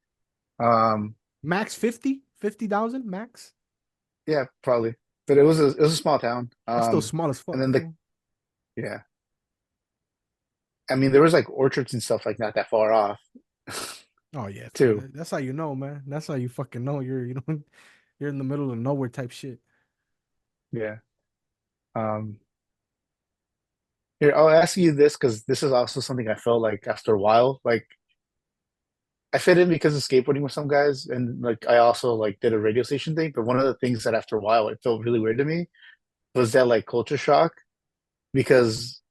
um, Max 50,000 max. yeah, probably. But it was a small town. That's still small as And fuck, then fool. yeah, I mean there was like orchards and stuff like not that far off Oh yeah, fool. too. That's how you know, man. That's how you fucking know you're in the middle of nowhere type shit. Yeah. Um, Here I'll ask you this because this is also something I felt like after a while, like I fit in because of skateboarding with some guys, and like I also like did a radio station thing. But one of the things that after a while it felt really weird to me was that like culture shock because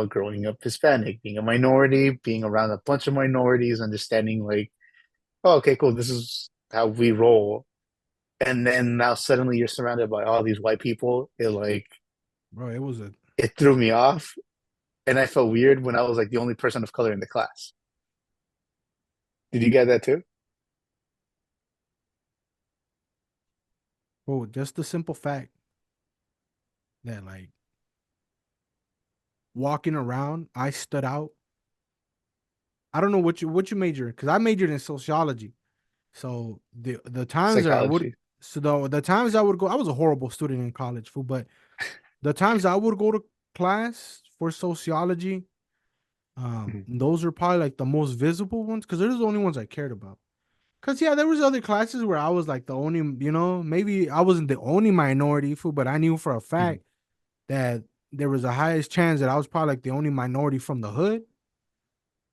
growing up Hispanic, being a minority, being around a bunch of minorities, understanding like, oh, okay, cool, this is how we roll. And then now suddenly you're surrounded by all these white people. Bro, it was a It threw me off, and I felt weird when I was like the only person of color in the class. Did you get that too? bro, just the simple fact that like walking around, I stood out. I don't know what you major because I majored in sociology. So the times that I would Psychology. so the times I would go, I was a horrible student in college, fool, but the times I would go to class for sociology, Mhm, those are probably like the most visible ones because they're the only ones I cared about. Cause yeah, there was other classes where I was like the only, maybe I wasn't the only minority, fool, but I knew for a mhm, fact that there was a highest chance that I was probably like the only minority from the hood,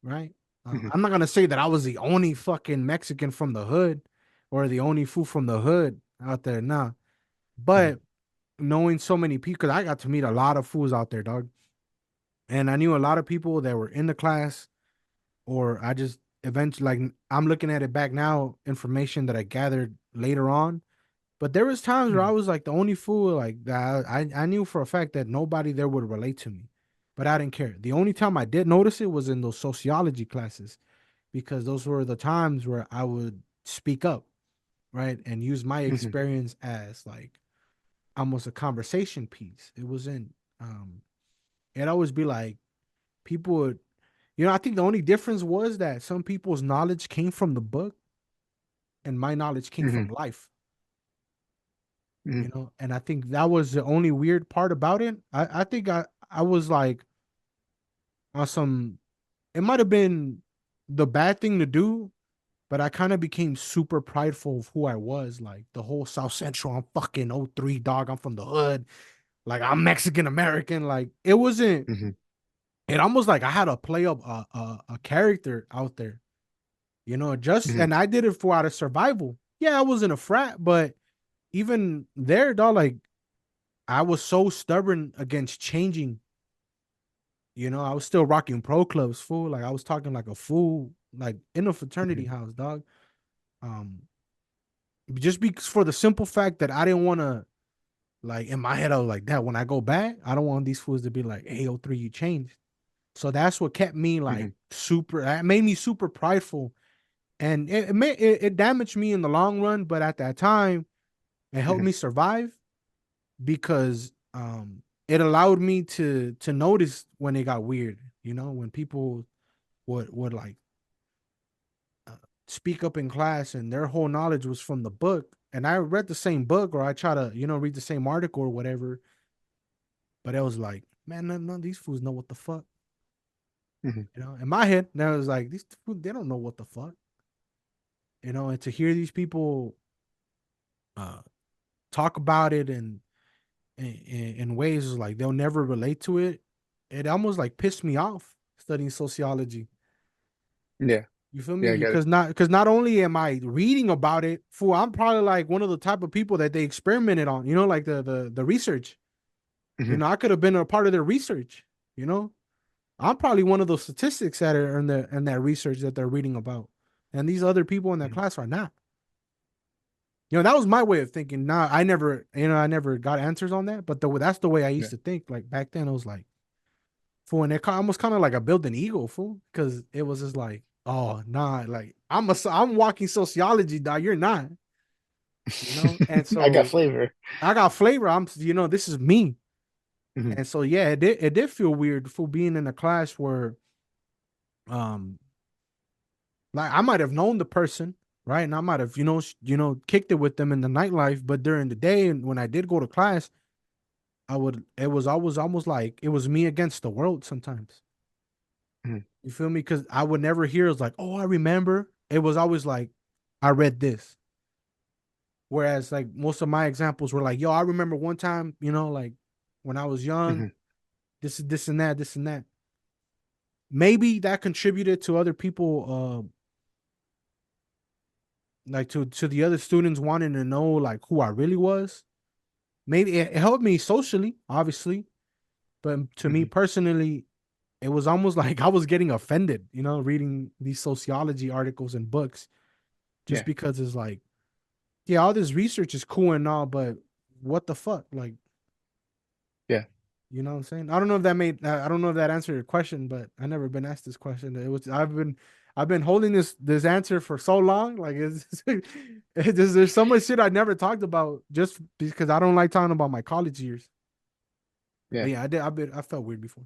right? mhm, I'm not gonna say that I was the only fucking Mexican from the hood or the only fool from the hood out there, nah. mhm, But knowing so many people, because I got to meet a lot of fools out there, dog, and I knew a lot of people that were in the class, or I just eventually like I'm looking at it back now, information that I gathered later on. But there was times where I mhm, was like the only fool like that. I knew for a fact that nobody there would relate to me, but I didn't care. The only time I did notice it was in those sociology classes because those were the times where I would speak up, right, and use my mhm, experience as like almost a conversation piece. It wasn't. It'd always be like people would, I think the only difference was that some people's knowledge came from the book and my knowledge came from mhm, life. mhm, And I think that was the only weird part about it. I think I was like on some, it might have been the bad thing to do, but I kind of became super prideful of who I was. Like the whole South Central, I'm fucking '03 dog. I'm from the hood. Like I'm Mexican American. Like it wasn't, mhm, it almost like I had to play up a character out there, just, mhm, and I did it for out of survival. Yeah, I wasn't a frat, but even there, dog, like I was so stubborn against changing. I was still rocking pro clubs, fool. Like I was talking like a fool, like in a fraternity mhm, house, dog. Um, just because for the simple fact that I didn't want to, like in my head, I was like that. When I go back, I don't want these fools to be like, "Hey, '03, you changed." So that's what kept me like mhm, super. That made me super prideful, and it damaged me in the long run. But at that time, it helped mhm, me survive because it allowed me to notice when it got weird. When people would like uh, speak up in class and their whole knowledge was from the book, and I read the same book or I try to read the same article or whatever, but it was like, man, none of these fools know what the fuck. mhm, In my head, now it was like these fools, they don't know what the fuck. And to hear these people uh talk about it in ways like they'll never relate to it. It almost like pissed me off studying sociology. Yeah. You feel me? Yeah, I get it. Because not only am I reading about it, fool, I'm probably like one of the type of people that they experimented on. You know, like the research. You Hmm. know, I could have been a part of their research. You know, I'm probably one of those statistics that are in that research that they're reading about, and these other people in that Hmm. class are not. You know, that was my way of thinking. Nah, I never got answers on that, but that's the way I used Yeah. to think. Like back then, I was like, fool, and it almost kind of like I built an ego, fool, because it was just like, oh nah, like I'm walking sociology, dog. You're not, you know. And I got so flavor. I got flavor. This is me. Hmm. And so yeah, it did feel weird for being in a class where um like I might have known the person, right? And I might have, kicked it with them in the nightlife, but during the day and when I did go to class, it was always almost like it was me against the world sometimes. Hmm. You feel me? Because I would never hear it's like, oh, I remember. It was always like, I read this. Whereas like most of my examples were like, yo, I remember one time, like when I was young, Hmm. this is this and that, this and that. Maybe that contributed to other people, like to the other students wanting to know like who I really was. Maybe it helped me socially, obviously, but to me Hmm. personally, it was almost like I was getting offended, reading these sociology articles and books, just Yeah. because it's like, yeah, all this research is cool and all, but what the fuck, like, Yeah. you know what I'm saying? I don't know if that made, I don't know if that answered your question, but I never been asked this question. I've been holding this answer for so long, like there's so much shit I never talked about just because I don't like talking about my college years. But Yeah. yeah, I felt weird before.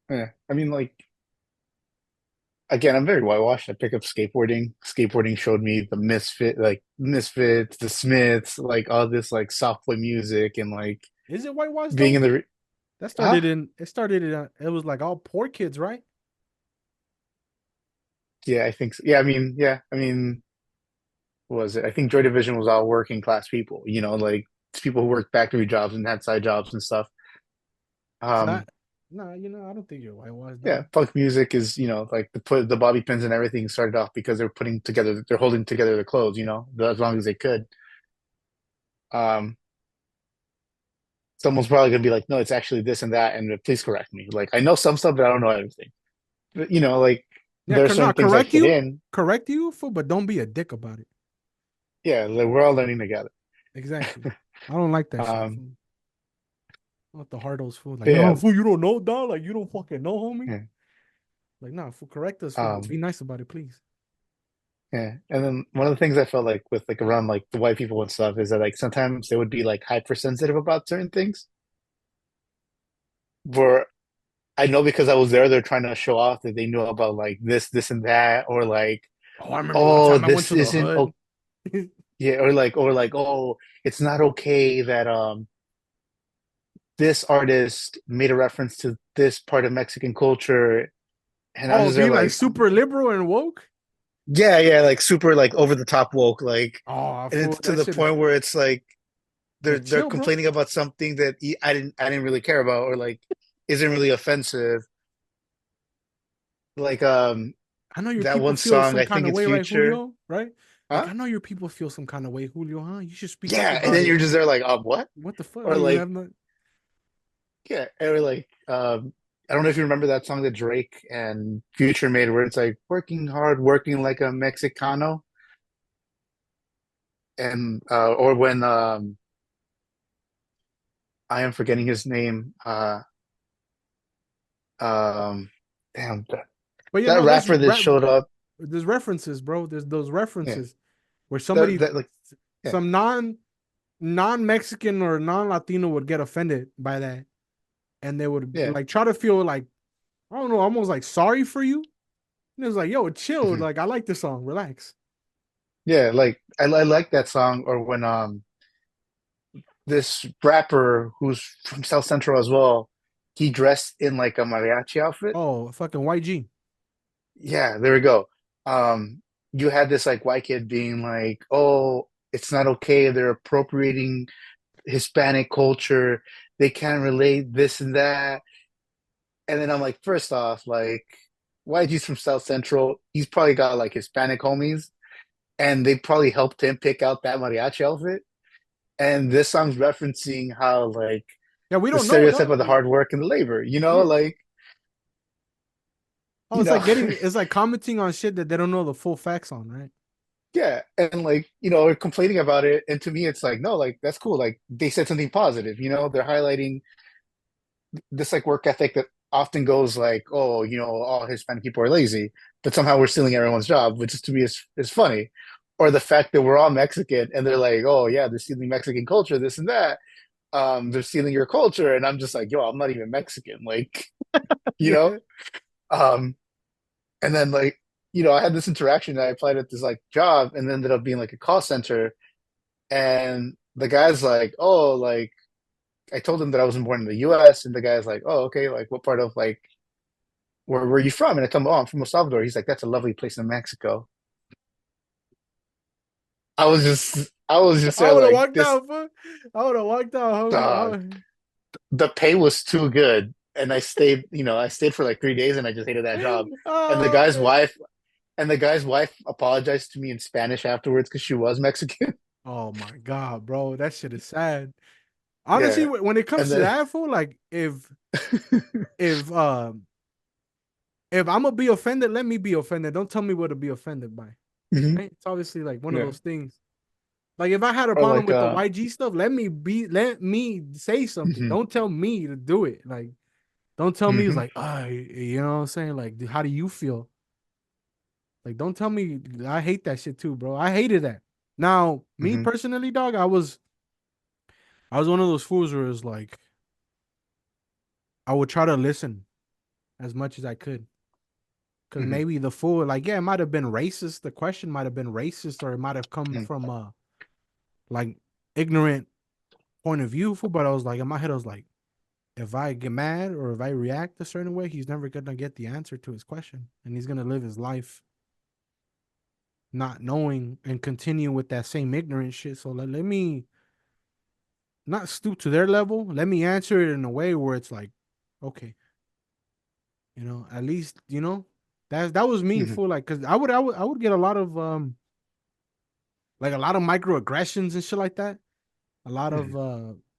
Yeah. I mean, like, again, I'm very whitewashed. I pick up skateboarding. Skateboarding showed me the Misfits, the Smiths, like all this like soft play music and like Is it whitewash being though? in the That huh? started in it started in it was like all poor kids, right? Yeah, I think so. Yeah, I mean, yeah, I mean, what was it? I think Joy Division was all working class people, like it's people who worked factory jobs and had side jobs and stuff. Nah, Um, nah, I don't think you're whitewash, yeah, dog. punk music is, like the bobby pins and everything started off because they're holding together the clothes, as long as they could. Um, Someone's probably gonna be like, no, it's actually this and that, and please correct me. Like I know some stuff, but I don't know everything. But like Yeah, there are certain not things that fit in. correct you, fool, but don't be a dick about it. Yeah, like we're all learning together. Exactly. I don't like that shit, Um, fool. Not the hardos, fool. Like, but yeah, no, fool, you don't know, dog. Like, you don't fucking know, homie. yeah, Like, nah, fool, correct us, fool, but be um, nice about it, please. yeah. And then one of the things I felt like with like around like the white people and stuff is that like sometimes they would be like hypersensitive about certain things. Where I know because I was there, they're trying to show off that they know about like this, and that, or like, Oh, I remember one oh, time I went this to the isn't hood. oh yeah, or like, oh, it's not okay that this artist made a reference to this part of Mexican culture, and I'm Oh, just there be like like, super liberal and woke. yeah, yeah, like super like over the top woke, like, Oh, and fool, it's to that the shit is point where it's like they're yeah, they're chill, bro. complaining about something that I didn't really care about, or like isn't really offensive. Like I know your that people one feel song, some I kind think of it's way, right, Future, Julio? Right? Like huh? I know your people feel some kind of way, Julio, huh? You should speak up Yeah, and about then it. you're just there like, what? What the fuck? Or Like you like, have no yeah, or like, I don't know if you remember that song that Drake and Future made, where it's like working hard, working like a Mexicano, and or when I am forgetting his name, um, damn, but you that know, rapper that showed up, there's references, bro. There's those yeah, references where that somebody that like, yeah, some non-Mexican or non-Latino would get offended by that and they would yeah, like try to feel like I don't know, almost like sorry for you. And it was like, yo, chill. mhm. Like I like this song. Relax. Yeah, like I like that song, or when this rapper who's from South Central as well, he dressed in like a mariachi outfit. Oh, fucking YG. Yeah, there we go. Um, you had this like white kid being like, "Oh, it's not okay. They're appropriating Hispanic culture. They can't relate this and that. And then I'm like, first off, like, YG's from South Central. He's probably got like Hispanic homies, and they probably helped him pick out that mariachi outfit. And this song's referencing how like Yeah, we the don't know, stereotype of dog. the hard work and the labor, Yeah. like, Oh, you it's know, like getting, it's like commenting on shit that they don't know the full facts on, right? yeah. And like, complaining about it. And to me, it's like, no, like, that's cool. Like, they said something positive, they're highlighting this like work ethic that often goes like, oh, all Hispanic people are lazy, but somehow we're stealing everyone's job, which is to me is funny. Or the fact that we're all Mexican and they're like, oh yeah, they're stealing Mexican culture, this and that. They're stealing your culture, and I'm just like, yo, I'm not even Mexican, like, you Yeah. know. Um, and then like, I had this interaction. I applied at this like job, and ended up being like a call center, and the guy's like, oh, like I told him that I wasn't born in the U.S., and the guy's like, oh, okay, like what part of like where are you from? And I told him, oh, I'm from El Salvador. He's like, that's a lovely place in Mexico. I was just I there would have like walked this out, fool. I would have walked out, homie. dog. The pay was too good, and I stayed for like 3 days, and I just hated that job. And the Oh, guy's man. wife and the guy's wife apologized to me in Spanish afterwards because she was Mexican. Oh my God, bro. That shit is sad. Honestly, Yeah, when it comes and to then that, fool, like if if I'm gonna be offended, let me be offended. Don't tell me what to be offended by. Mhm. Right? It's obviously like one of Yeah, those things. Like if I had a or problem like with the YG stuff, let me say something. mhm, Don't tell me to do it. Like don't tell me it's mhm, like, you know what I'm saying? Like, how do you feel? Like, don't tell me I hate that shit too, bro. I hated that. Now, me mhm, personally, dog, I was one of those fools where it's like I would try to listen as much as I could. Cause mhm, maybe the fool, like, yeah, it might have been racist. The question might have been racist, or it might have come mhm, from like ignorant point of view, fool. But I was like, in my head, I was like, if I get mad or if I react a certain way, he's never gonna get the answer to his question. And he's gonna live his life not knowing and continue with that same ignorant shit. So let me not stoop to their level. Let me answer it in a way where it's like, okay, at least, that was me mhm, for like, cause I would get a lot of like a lot of microaggressions and shit like that. A lot of mhm,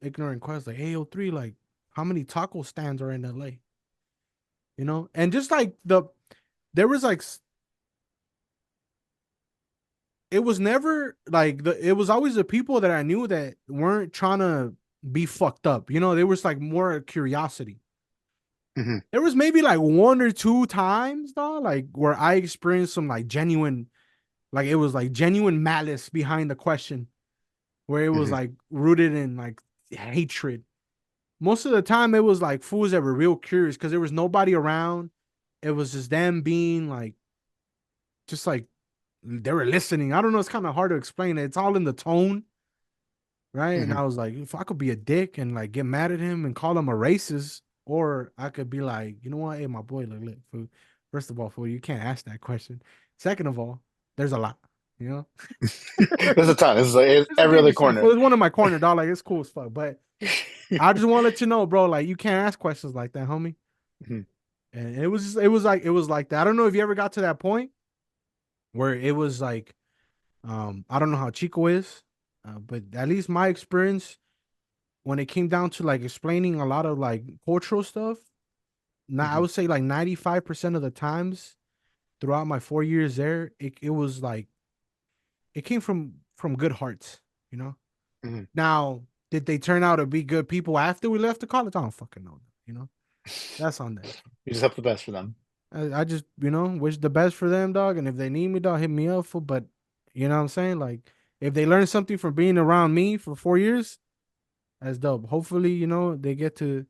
ignorant questions like, hey, O3, like, how many taco stands are in LA? And just like there was like it was never like it was always the people that I knew that weren't trying to be fucked up. There was like more curiosity. mhm, There was maybe like one or two times though, like where I experienced some like genuine, like it was like genuine malice behind the question, where it was mhm, like rooted in like hatred. Most of the time, it was like fools that were real curious because there was nobody around. It was just them being like, just like they were listening. I don't know. It's kind of hard to explain it. It's all in the tone, right? And mhm. I was like, if I could be a dick and like get mad at him and call him a racist, or I could be like, you know what? Hey, my boy, look, fool. First of all, fool, you can't ask that question. Second of all, there's a lot, you know? There's a ton. This is like it's It's a every other BBC, fool. corner. It's one of my corner, dog. Like, it's cool as fuck. But I just want to let you know, bro, like, you can't ask questions like that, homie. Mhm, And it was like that. I don't know if you ever got to that point where it was like, I don't know how Chico is, but at least my experience when it came down to like explaining a lot of like cultural stuff, now I mhm, would say like 95% of the times throughout my 4 years there, it was like it came from good hearts, you know. mhm. Now, did they turn out to be good people after we left the college? I don't fucking know. That's on them. You just hope the best for them. I just, wish the best for them, dog. And if they need me, dog, hit me up for. But you know what I'm saying? Like, if they learn something from being around me for 4 years, that's dope. Hopefully, they get to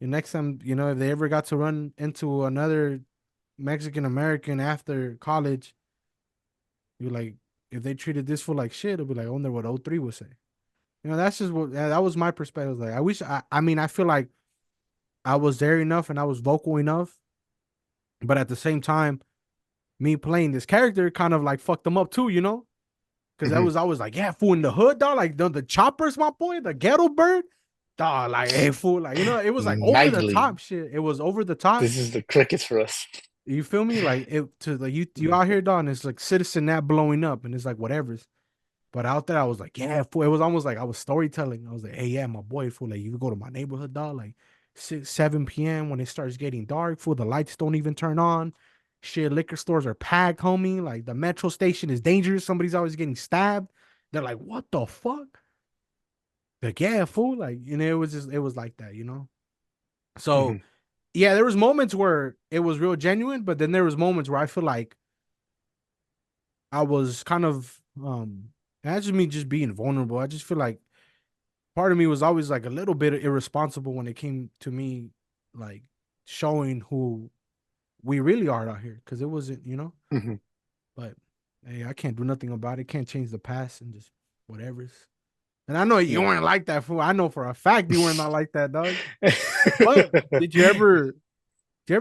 the next time, if they ever got to run into another Mexican American after college, you like, if they treated this for like shit, it'll be like, I wonder what O3 would say. That's just what that was my perspective. Like, I wish I mean, I feel like I was there enough and I was vocal enough, but at the same time, me playing this character kind of like fucked them up too, Cause that Hmm. was always like, yeah, fool in the hood, dog. Like the choppers, my boy, the ghetto bird, dog. Like, hey, fool, like it was like over the Nightly. top shit. It was over the top. This is the crickets for us. You feel me? Like it to like you Mhm. out here, dog. And it's like Citizen Nat blowing up, and it's like whatever's. But out there, I was like, yeah, fool. It was almost like I was storytelling. I was like, hey, yeah, my boy, fool. Like you could go to my neighborhood, dog. Like 6, 7 p.m. when it starts getting dark, fool. The lights don't even turn on. Shit, liquor stores are packed, homie. Like the metro station is dangerous. Somebody's always getting stabbed. They're like, what the fuck? Like, yeah, fool. Like, and it was just, it was like that, you know? So, Mhm. yeah, there was moments where it was real genuine, but then there was moments where I feel like I was kind of, that's just me just being vulnerable. I just feel like part of me was always like a little bit irresponsible when it came to me, like showing who we really are out here. Cause it wasn't, you know, Mhm. but hey, I can't do nothing about it. Can't change the past and just whatever's. And I know you Yeah. weren't like that fool. I know for a fact you were not like that, dog. But did you ever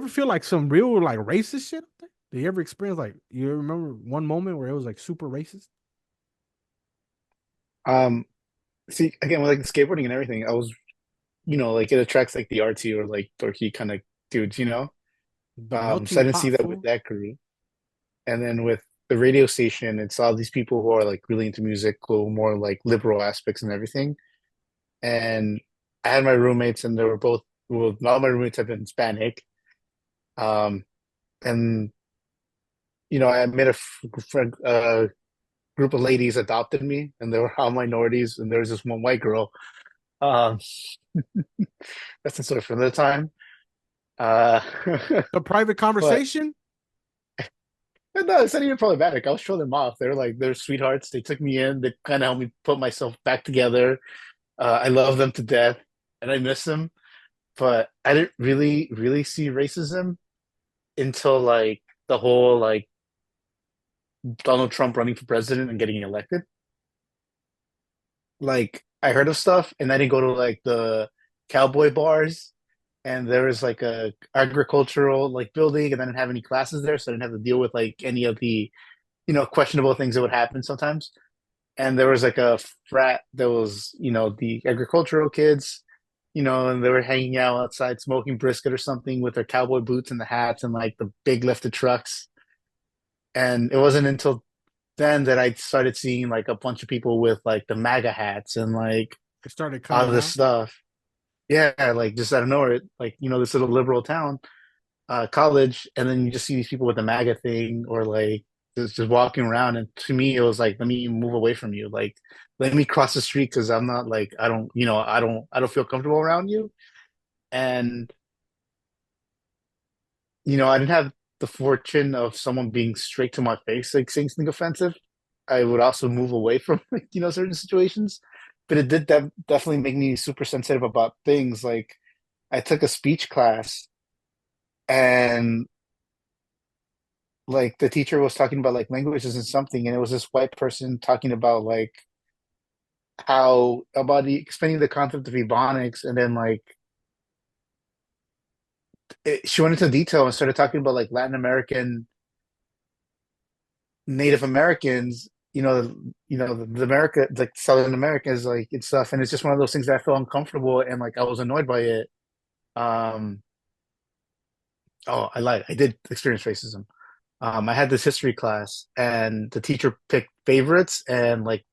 feel like some real like racist shit up there? Did you ever experience like you remember one moment where it was like super racist? um, See, again, with like the skateboarding and everything, I was, like it attracts like the artsy or like dorky kind of dudes, The So I melting didn't see pot that with fool. that crew. And then with the radio station, it's all these people who are like really into music, little more like liberal aspects and everything. And I had my roommates, and they were both, well, all my roommates have been Hispanic. Um, and I met group of ladies adopted me, and they were all minorities, and there was this one white girl. Um, that's the story from the time. Uh, The private but conversation. no, it's not even problematic. I was showing them off. They're sweethearts. They took me in. They kind of helped me put myself back together. I love them to death, and I miss them. But I didn't really, really see racism until like the whole like Donald Trump running for president and getting elected. Like I heard of stuff, and I didn't go to like the cowboy bars, and there was like a agricultural like building, and I didn't have any classes there, so I didn't have to deal with like any of the questionable things that would happen sometimes. And there was like a frat that was the agricultural kids, and they were hanging out outside smoking brisket or something with their cowboy boots and the hats and like the big lifted trucks. And it wasn't until then that I started seeing like a bunch of people with like the MAGA hats and like It started all coming this out. stuff. Yeah, like just out of nowhere, like this little liberal town, college, and then you just see these people with the MAGA thing or like just walking around. And to me, it was like, let me move away from you. Like, let me cross the street because I'm not like I don't feel comfortable around you. And I didn't have the fortune of someone being straight to my face, like saying something offensive. I would also move away from like, certain situations. But it did definitely make me super sensitive about things. Like I took a speech class, and like the teacher was talking about like languages and something, and it was this white person talking about like how about explaining the concept of ebonics, and then like she went into detail and started talking about like Latin American Native Americans, the America, like Southern Americans, like and stuff. And it's just one of those things that I felt uncomfortable and like I was annoyed by it. Um, oh, I lied. I did experience racism. I had this history class, and the teacher picked favorites, and like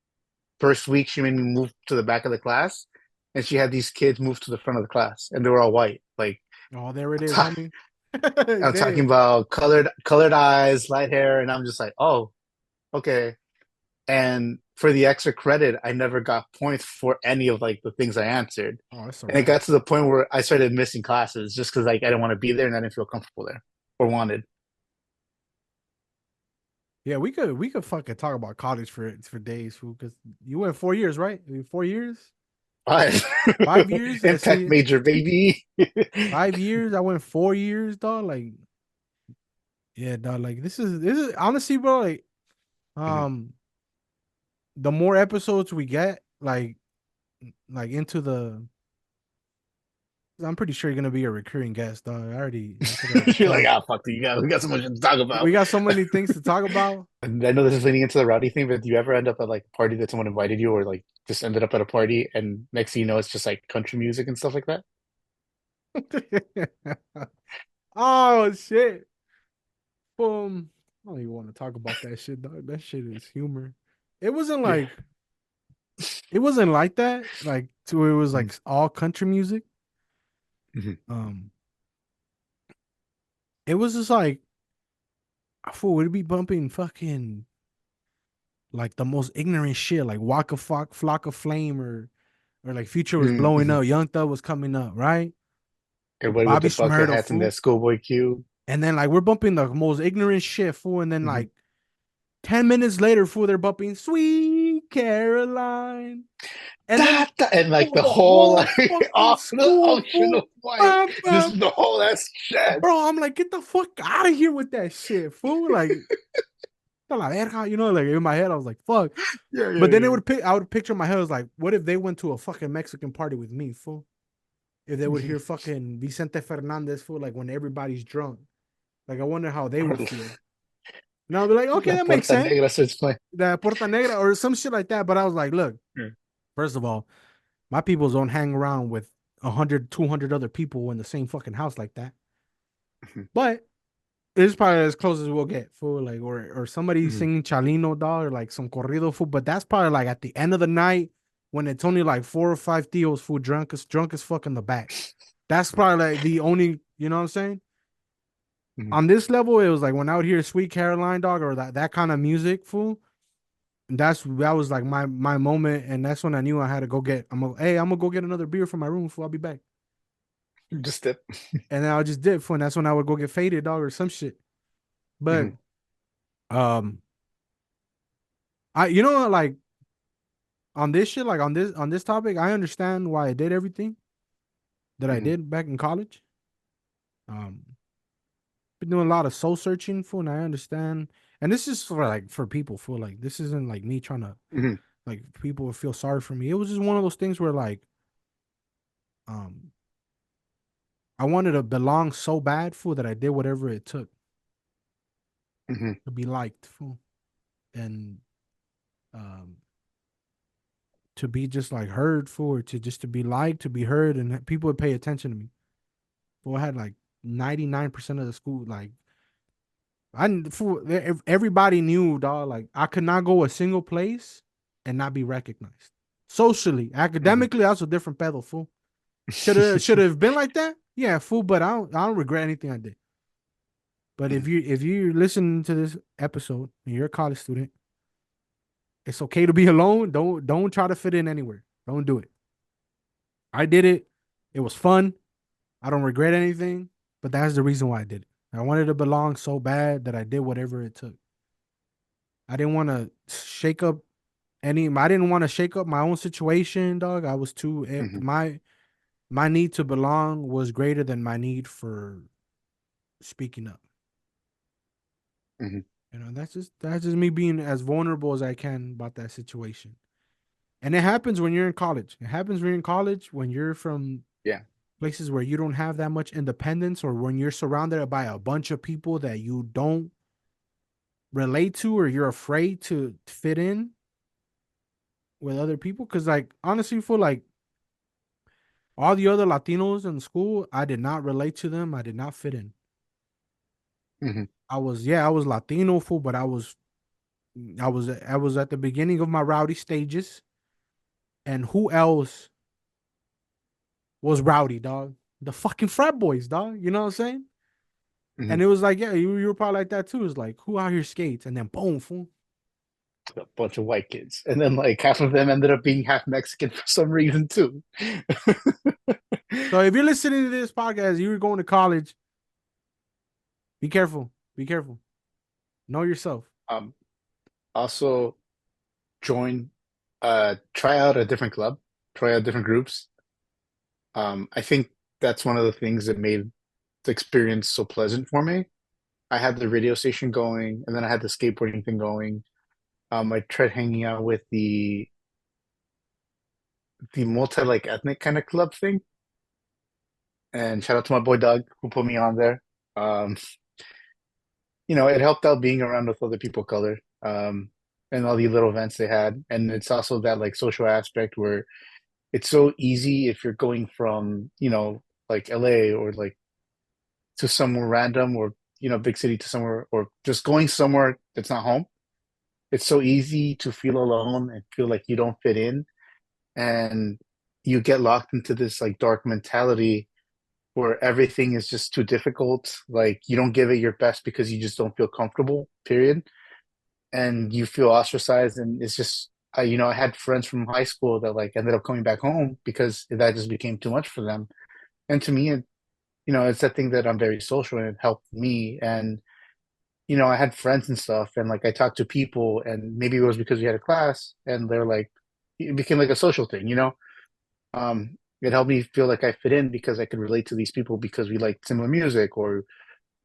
first week she made me move to the back of the class, and she had these kids move to the front of the class, and they were all white. Like Oh, there it I'm, is, ta- homie. I'm talking Damn. about colored eyes, light hair, and I'm just like, oh, okay. And for the extra credit, I never got points for any of like the things I answered. Oh, that's a And it wrap. got to the point where I started missing classes just because like I didn't want to be there and I didn't feel comfortable there or wanted. Yeah, we could fucking talk about college for days, fool. Because you went 4 years, right? 4 years, But 5 years. I impact see. major, baby. 5 years. I went 4 years, dog. Like, yeah, dog. Like this is honestly, bro. Like, um, the more episodes we get, like into the I'm pretty sure you're gonna be a recurring guest, dog. I think I already You're like, told you. ah, fuck, we got so much to talk about. We got so many things to talk about. And I know this is leading into the rowdy thing, but do you ever end up at like a party that someone invited you, or like just ended up at a party, and next thing you know, it's just like country music and stuff like that? Oh shit. Boom. I don't even want to talk about that shit, dog. That shit is humor. It wasn't Yeah. like it wasn't like that. Like to it was Mhm. like all country music. Mhm. Um, it was just like I fool would be bumping fucking like the most ignorant shit, like Waka Flock of Flame or like Future was blowing Mhm. up, Young Thug was coming up, right? Everybody with Bobby their bucket Shmurda, hats and fool. that schoolboy Q. And then like we're bumping the most ignorant shit, fool, and then Mhm. like 10 minutes later, fool, they're bumping Sweet Caroline. And then And like fool, the the whole whole like fucking off the school, ocean of fool. white, Bam, just bam. the whole ass chat. Bro, I'm like, get the fuck out of here with that shit, fool. Like, a la verga, you know, like in my head, I was like, fuck. Yeah, yeah, But then yeah. I would picture in my head, I was like, what if they went to a fucking Mexican party with me, fool? If they would hear fucking Vicente Fernandez, fool, like when everybody's drunk. Like, I wonder how they Or would feel. And I'll be like, okay, La that makes Puerta sense. Negra starts playing. The Porta Negra or some shit like that. But I was like, look, Yeah. first of all, my peoples don't hang around with 100, 200 other people in the same fucking house like that. Mhm. But it's probably as close as we'll get, fool. Like, or somebody Mhm. singing Chalino, dog, or like some corrido, fool. But that's probably like at the end of the night when it's only like 4 or 5 tios, fool, drunk as fuck in the back. That's probably like the only, you know what I'm saying? Mhm. On this level, it was like when I would hear Sweet Caroline, dog, or that kind of music, fool. That was like my moment, and that's when I knew I had to go get. I'm gonna go get another beer from my room, fool. I'll be back. Just dip. And then I just did, fool. And that's when I would go get faded, dog, or some shit. But Mhm. um, you know, like on this shit, like on this topic, I understand why I did everything that I Mhm. did back in college. Um, been doing a lot of soul searching, fool, and I understand. And this is for like for people, fool. Like this isn't like me trying to Mhm. like people would feel sorry for me. It was just one of those things where like um I wanted to belong so bad, fool, that I did whatever it took Mhm. to be liked, fool, and um to be just like heard, fool, or to just to be liked, to be heard, and people would pay attention to me. Fool, I had like 99% of the school like fool, everybody knew, dog. Like I could not go a single place and not be recognized. Socially, Mhm. academically, that's a different pedal, fool. Should have been like that, yeah, fool. But I don't regret anything I did. But Mhm. if you listen to this episode and you're a college student, it's okay to be alone. Don't try to fit in anywhere. Don't do it. I did it. It was fun. I don't regret anything, but that's the reason why I did it. I wanted to belong so bad that I did whatever it took. I didn't want to shake up I didn't want to shake up my own situation, dog. I was too Mhm. my need to belong was greater than my need for speaking up. Mhm. You know, that's just me being as vulnerable as I can about that situation. And it happens when you're in college. It happens when you're in college, when you're from Yeah. places where you don't have that much independence, or when you're surrounded by a bunch of people that you don't relate to, or you're afraid to fit in with other people. Cause like honestly, for like all the other Latinos in school, I did not relate to them. I did not fit in. Mhm. I was Latino, fool, but I was at the beginning of my rowdy stages. And who else was rowdy, dog? The fucking frat boys, dog. You know what I'm saying? And Mhm. it was like, yeah, you were probably like that too. It's like, who out here skates? And then boom, fool. A bunch of white kids, and then like half of them ended up being half Mexican for some reason too. So if you're listening to this podcast, you're going to college, be careful. Be careful. Know yourself. um, Also join, try out a different club, try out different groups. I think that's one of the things that made the experience so pleasant for me. I had the radio station going, and then I had the skateboarding thing going. I tried hanging out with the multi like ethnic kind of club thing. And shout out to my boy Doug who put me on there. Um, it helped out being around with other people of color, and all the little events they had. And it's also that like social aspect where it's so easy if you're going from, like LA or like to somewhere random or, big city to somewhere or just going somewhere that's not home. It's so easy to feel alone and feel like you don't fit in. And you get locked into this like dark mentality where everything is just too difficult. Like you don't give it your best because you just don't feel comfortable, period. And you feel ostracized. And it's just, I had friends from high school that like ended up coming back home because that just became too much for them. And to me, it's that thing that I'm very social and it helped me. And, I had friends and stuff and like I talked to people and maybe it was because we had a class and they're like, it became like a social thing. It helped me feel like I fit in because I could relate to these people because we like similar music or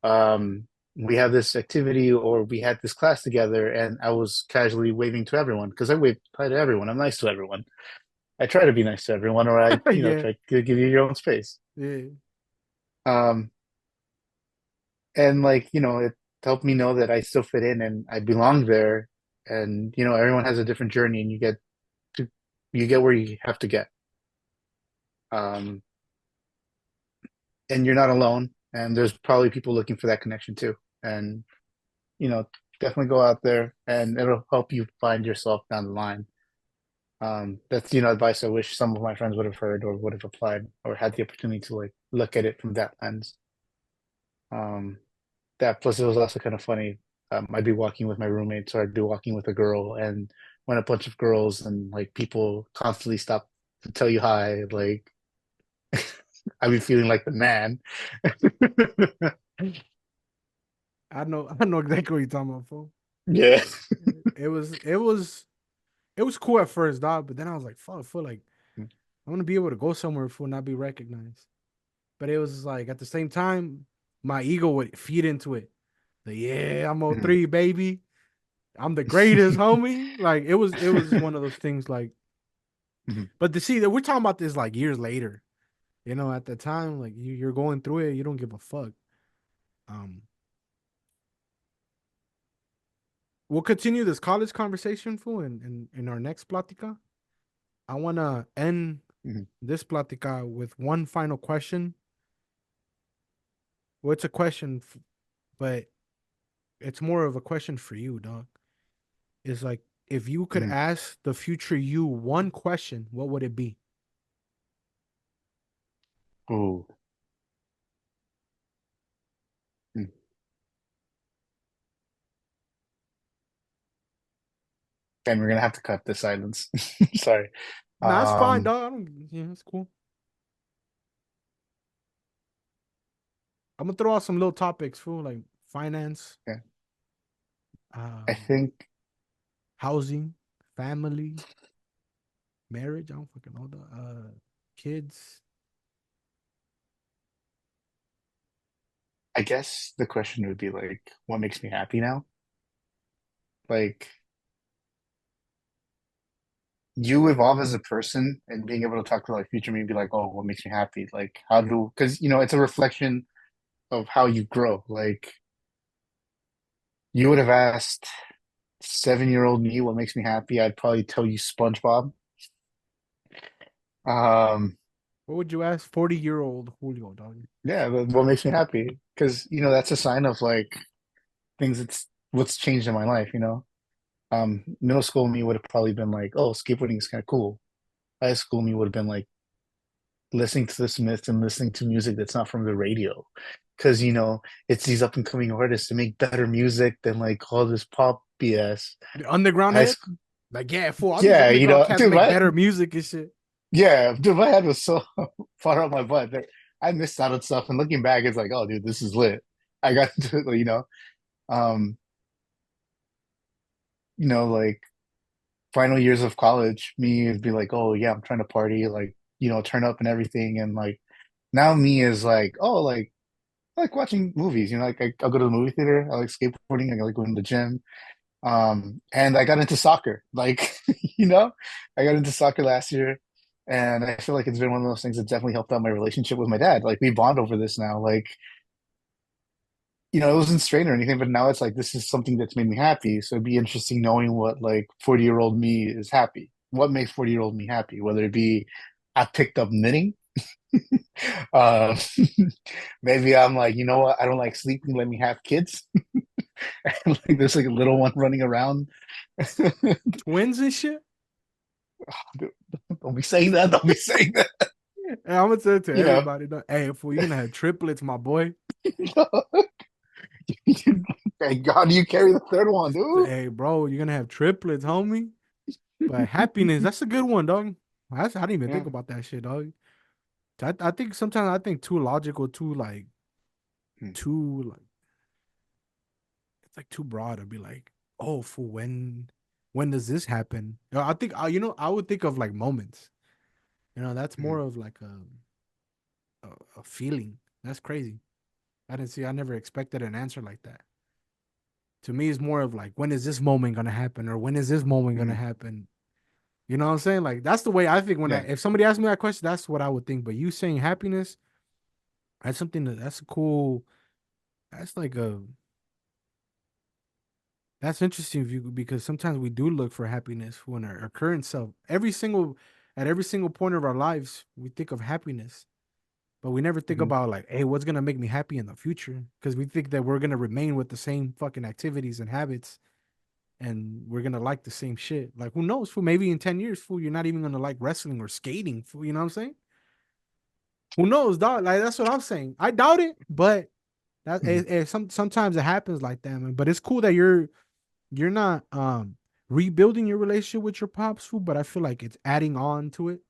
um, we have this activity or we had this class together and I was casually waving to everyone because I wave hi to everyone. I'm nice to everyone. I try to be nice to everyone or I, Yeah, try to give you your own space. yeah. Um, and like, it helped me know that I still fit in and I belong there. And, everyone has a different journey and to, you get where you have to get. Um, and you're not alone. And there's probably people looking for that connection too. And, you know, definitely go out there and it'll help you find yourself down the line. That's, advice I wish some of my friends would have heard or would have applied or had the opportunity to like look at it from that lens. Um, that plus it was also kind of funny. I'd be walking with my roommates or I'd be walking with a girl and when a bunch of girls and like people constantly stop to tell you hi, like I'd be feeling like the man. I know exactly what you're talking about, fool. Yeah. It was cool at first, dog, but then I was like, fuck, fool, like I want to be able to go somewhere for not be recognized. But it was like at the same time, my ego would feed into it. Like, yeah, I'm Mhm. O3, baby. I'm the greatest, homie. Like it was one of those things like, Mhm. but to see that we're talking about this like years later. At the time, like you're going through it, you don't give a fuck. Um, we'll continue this college conversation, fool, in our next platica. I wanna end Mhm. this platica with one final question. Well, it's a question, but it's more of a question for you, dog. Is like if you could Mhm. ask the future you one question, what would it be? Ooh. Mm. And we're gonna have to cut the silence. Sorry. Nah, it's fine, Um, dog. I don't. Yeah, it's cool. I'm gonna throw out some little topics, fool, like finance, yeah. I um, think housing, family, marriage. I don't fucking know the kids. I guess the question would be like, what makes me happy now? Like you evolve as a person and being able to talk to like future me and be like, oh, what makes me happy? Like how do because it's a reflection of how you grow. Like you would have asked 7-year-old me what makes me happy, I'd probably tell you SpongeBob. Um, What would you ask 40-year-old Julio, dog? yeah, what makes me happy? Because that's a sign of like things that's what's changed in my life. Middle school me would have probably been like, oh, skateboarding is kind of cool. High school me would have been like listening to the Smiths and listening to music that's not from the radio. Because, it's these up and coming artists that make better music than like all this pop BS. The underground High head? school, Like, yeah, fool, all these yeah, underground cats dude, make better music and shit. yeah, dude, my head was so far up my butt that I missed out on stuff. And looking back, it's like, oh, dude, this is lit. I got to, um, like final years of college, me would be like, oh yeah, I'm trying to party, like, turn up and everything. And like now me is like, oh, like I like watching movies, like I'll go to the movie theater, I like skateboarding, I like going to the gym. And I got into soccer, like, I got into soccer last year. And I feel like it's been one of those things that definitely helped out my relationship with my dad. Like we bond over this now. Like, it wasn't strained or anything, but now it's like this is something that's made me happy. So it'd be interesting knowing what like 40-year-old me is happy. What makes 40-year-old me happy? Whether it be I picked up knitting. uh, Maybe I'm like, you know what? I don't like sleeping. Let me have kids. And like there's like a little one running around. Twins and shit. Don't be saying that. Don't be saying that. And I'm gonna tell it to You know, everybody. Hey, fool, you're gonna have triplets, my boy. Thank God you carry the third one, Say, dude. hey, bro, you're gonna have triplets, homie. But happiness, that's a good one, dog. I didn't even think Yeah. about that shit, dog. I think sometimes I think too logical, Hmm. too like it's like too broad to be like, oh, for when does this happen? I think I would think of like moments. That's Hmm. more of like a feeling. That's crazy. I never expected an answer like that. To me, it's more of like, when is this moment gonna happen, or when is this moment gonna Hmm. happen? You know what I'm saying? Like that's the way I think Yeah. if somebody asked me that question, that's what I would think. But you saying happiness, that's a cool. That's like a That's interesting view because sometimes we do look for happiness when our current self. At every single point of our lives, we think of happiness, but we never think Hmm. about like, hey, what's gonna make me happy in the future? Because we think that we're gonna remain with the same fucking activities and habits, and we're gonna like the same shit. Like, who knows? Fool, maybe in 10 years, fool, you're not even gonna like wrestling or skating. Fool, you know what I'm saying? Who knows, dog? Like that's what I'm saying. I doubt it, but Hmm. sometimes it happens like that, man. But it's cool that you're not rebuilding your relationship with your pops, food, but I feel like it's adding on to it.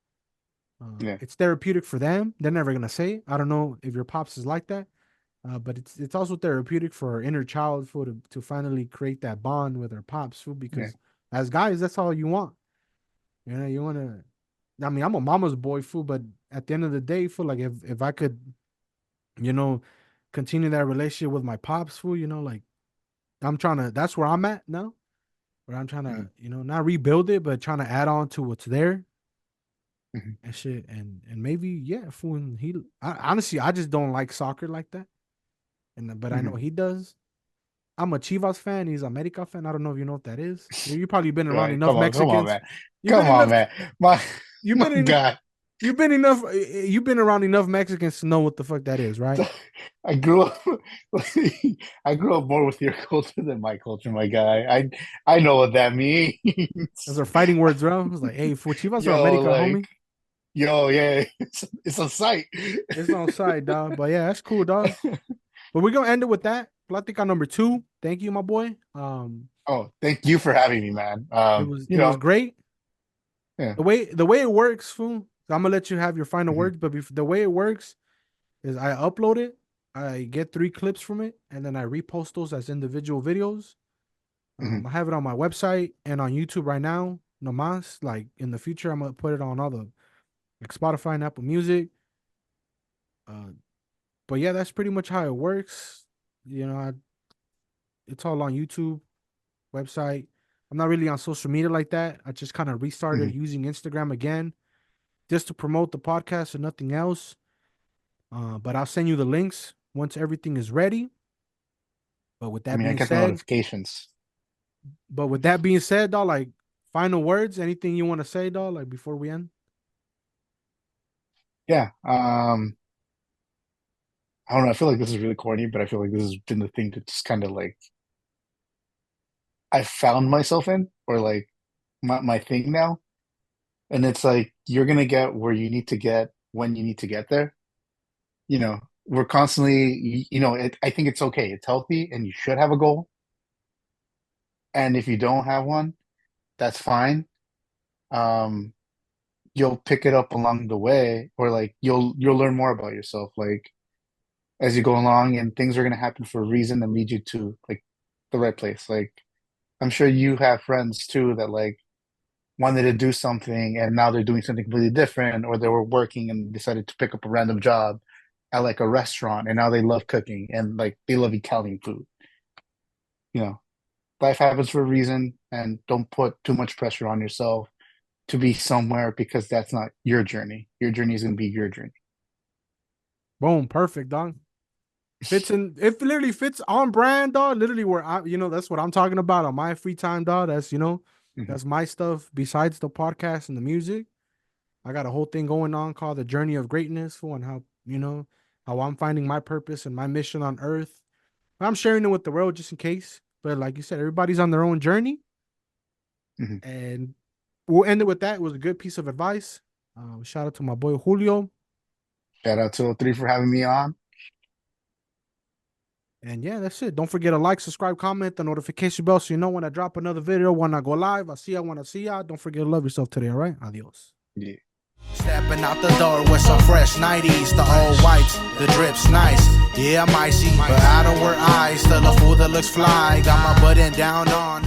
Yeah. It's therapeutic for them. They're never gonna say it. I don't know if your pops is like that, but it's also therapeutic for our inner child food to finally create that bond with our pops food Yeah. because as guys, that's all you want. You want to. I mean, I'm a mama's boy food, but at the end of the day, feel like if I could, you know, continue that relationship with my pops food, like I'm trying to. That's where I'm at now where I'm trying to, Hmm. not rebuild it, but trying to add on to what's there Hmm. and shit. And maybe, yeah, fool, honestly, I just don't like soccer like that. But I know Hmm. he does. I'm a Chivas fan. He's a America fan. I don't know if you know what that is. You probably been around Right. enough Come on, Mexicans. man. You've been Come on, enough. man. My You've my been in. God. You've been enough. You've been around enough Mexicans to know what the fuck that is, right? I grew up I grew up more with your culture than my culture, my guy. I know what that means. Those are fighting words, bro. I was like, hey, for Chivas or Yo, America, like, homie. yo, yeah, it's a sight. It's on side, dog. But yeah, that's cool, dog. But we're gonna end it with that. Platica number 2. Thank you, my boy. Oh, thank you for having me, man. It was great. Yeah. The way it works, fool. I'm gonna let you have your final Hmm. words, but the way it works is I upload it, I get 3 clips from it, and then I repost those as individual videos. Hmm. I have it on my website and on YouTube right now. No mas. Like in the future, I'm gonna put it on all the like Spotify and Apple Music. Uh, but yeah, that's pretty much how it works. You know, it's all on YouTube website. I'm not really on social media like that. I just kind of restarted Hmm. using Instagram again just to promote the podcast and nothing else. But I'll send you the links once everything is ready. But with I that mean, I being get the said, notifications. dog, like final words, anything you want to say, dog, like before we end? Yeah. I don't know. I feel like this is really corny, but I feel like this has been the thing that's kind of like I found myself in, or like my thing now. And it's like you're gonna get where you need to get when you need to get there. We're constantly, I think it's okay. It's healthy, and you should have a goal. And if you don't have one, that's fine. Um, you'll pick it up along the way, or like you'll learn more about yourself, like as you go along, and things are gonna happen for a reason and lead you to like the right place. Like I'm sure you have friends too that like wanted to do something and now they're doing something completely different, or they were working and decided to pick up a random job at like a restaurant and now they love cooking and like they love Italian food. You know, life happens for a reason, and don't put too much pressure on yourself. to be somewhere because that's not your journey. Your journey is going to be your journey. Boom, perfect, dog. Fits in. It literally fits on brand, dog. Literally, where I, that's what I'm talking about on my free time, dog. That's Mhm. that's my stuff. Besides the podcast and the music, I got a whole thing going on called the Journey of Greatness, for and how I'm finding my purpose and my mission on Earth. I'm sharing it with the world just in case. But like you said, everybody's on their own journey, Mhm. and we'll end it with that. It was a good piece of advice. Shout out to my boy Julio. Shout out to Othree for having me on. And yeah, that's it. Don't forget to like, subscribe, comment, the notification bell so you know when I drop another video, when I go live. I see ya when I see ya. Don't forget to love yourself today, all right? Adios. Yeah. Stepping out the door with some fresh 90s, the old whites, the drips nice. Yeah, I'm icy, but I don't wear eyes. Still a fool that looks fly. Got my button down on.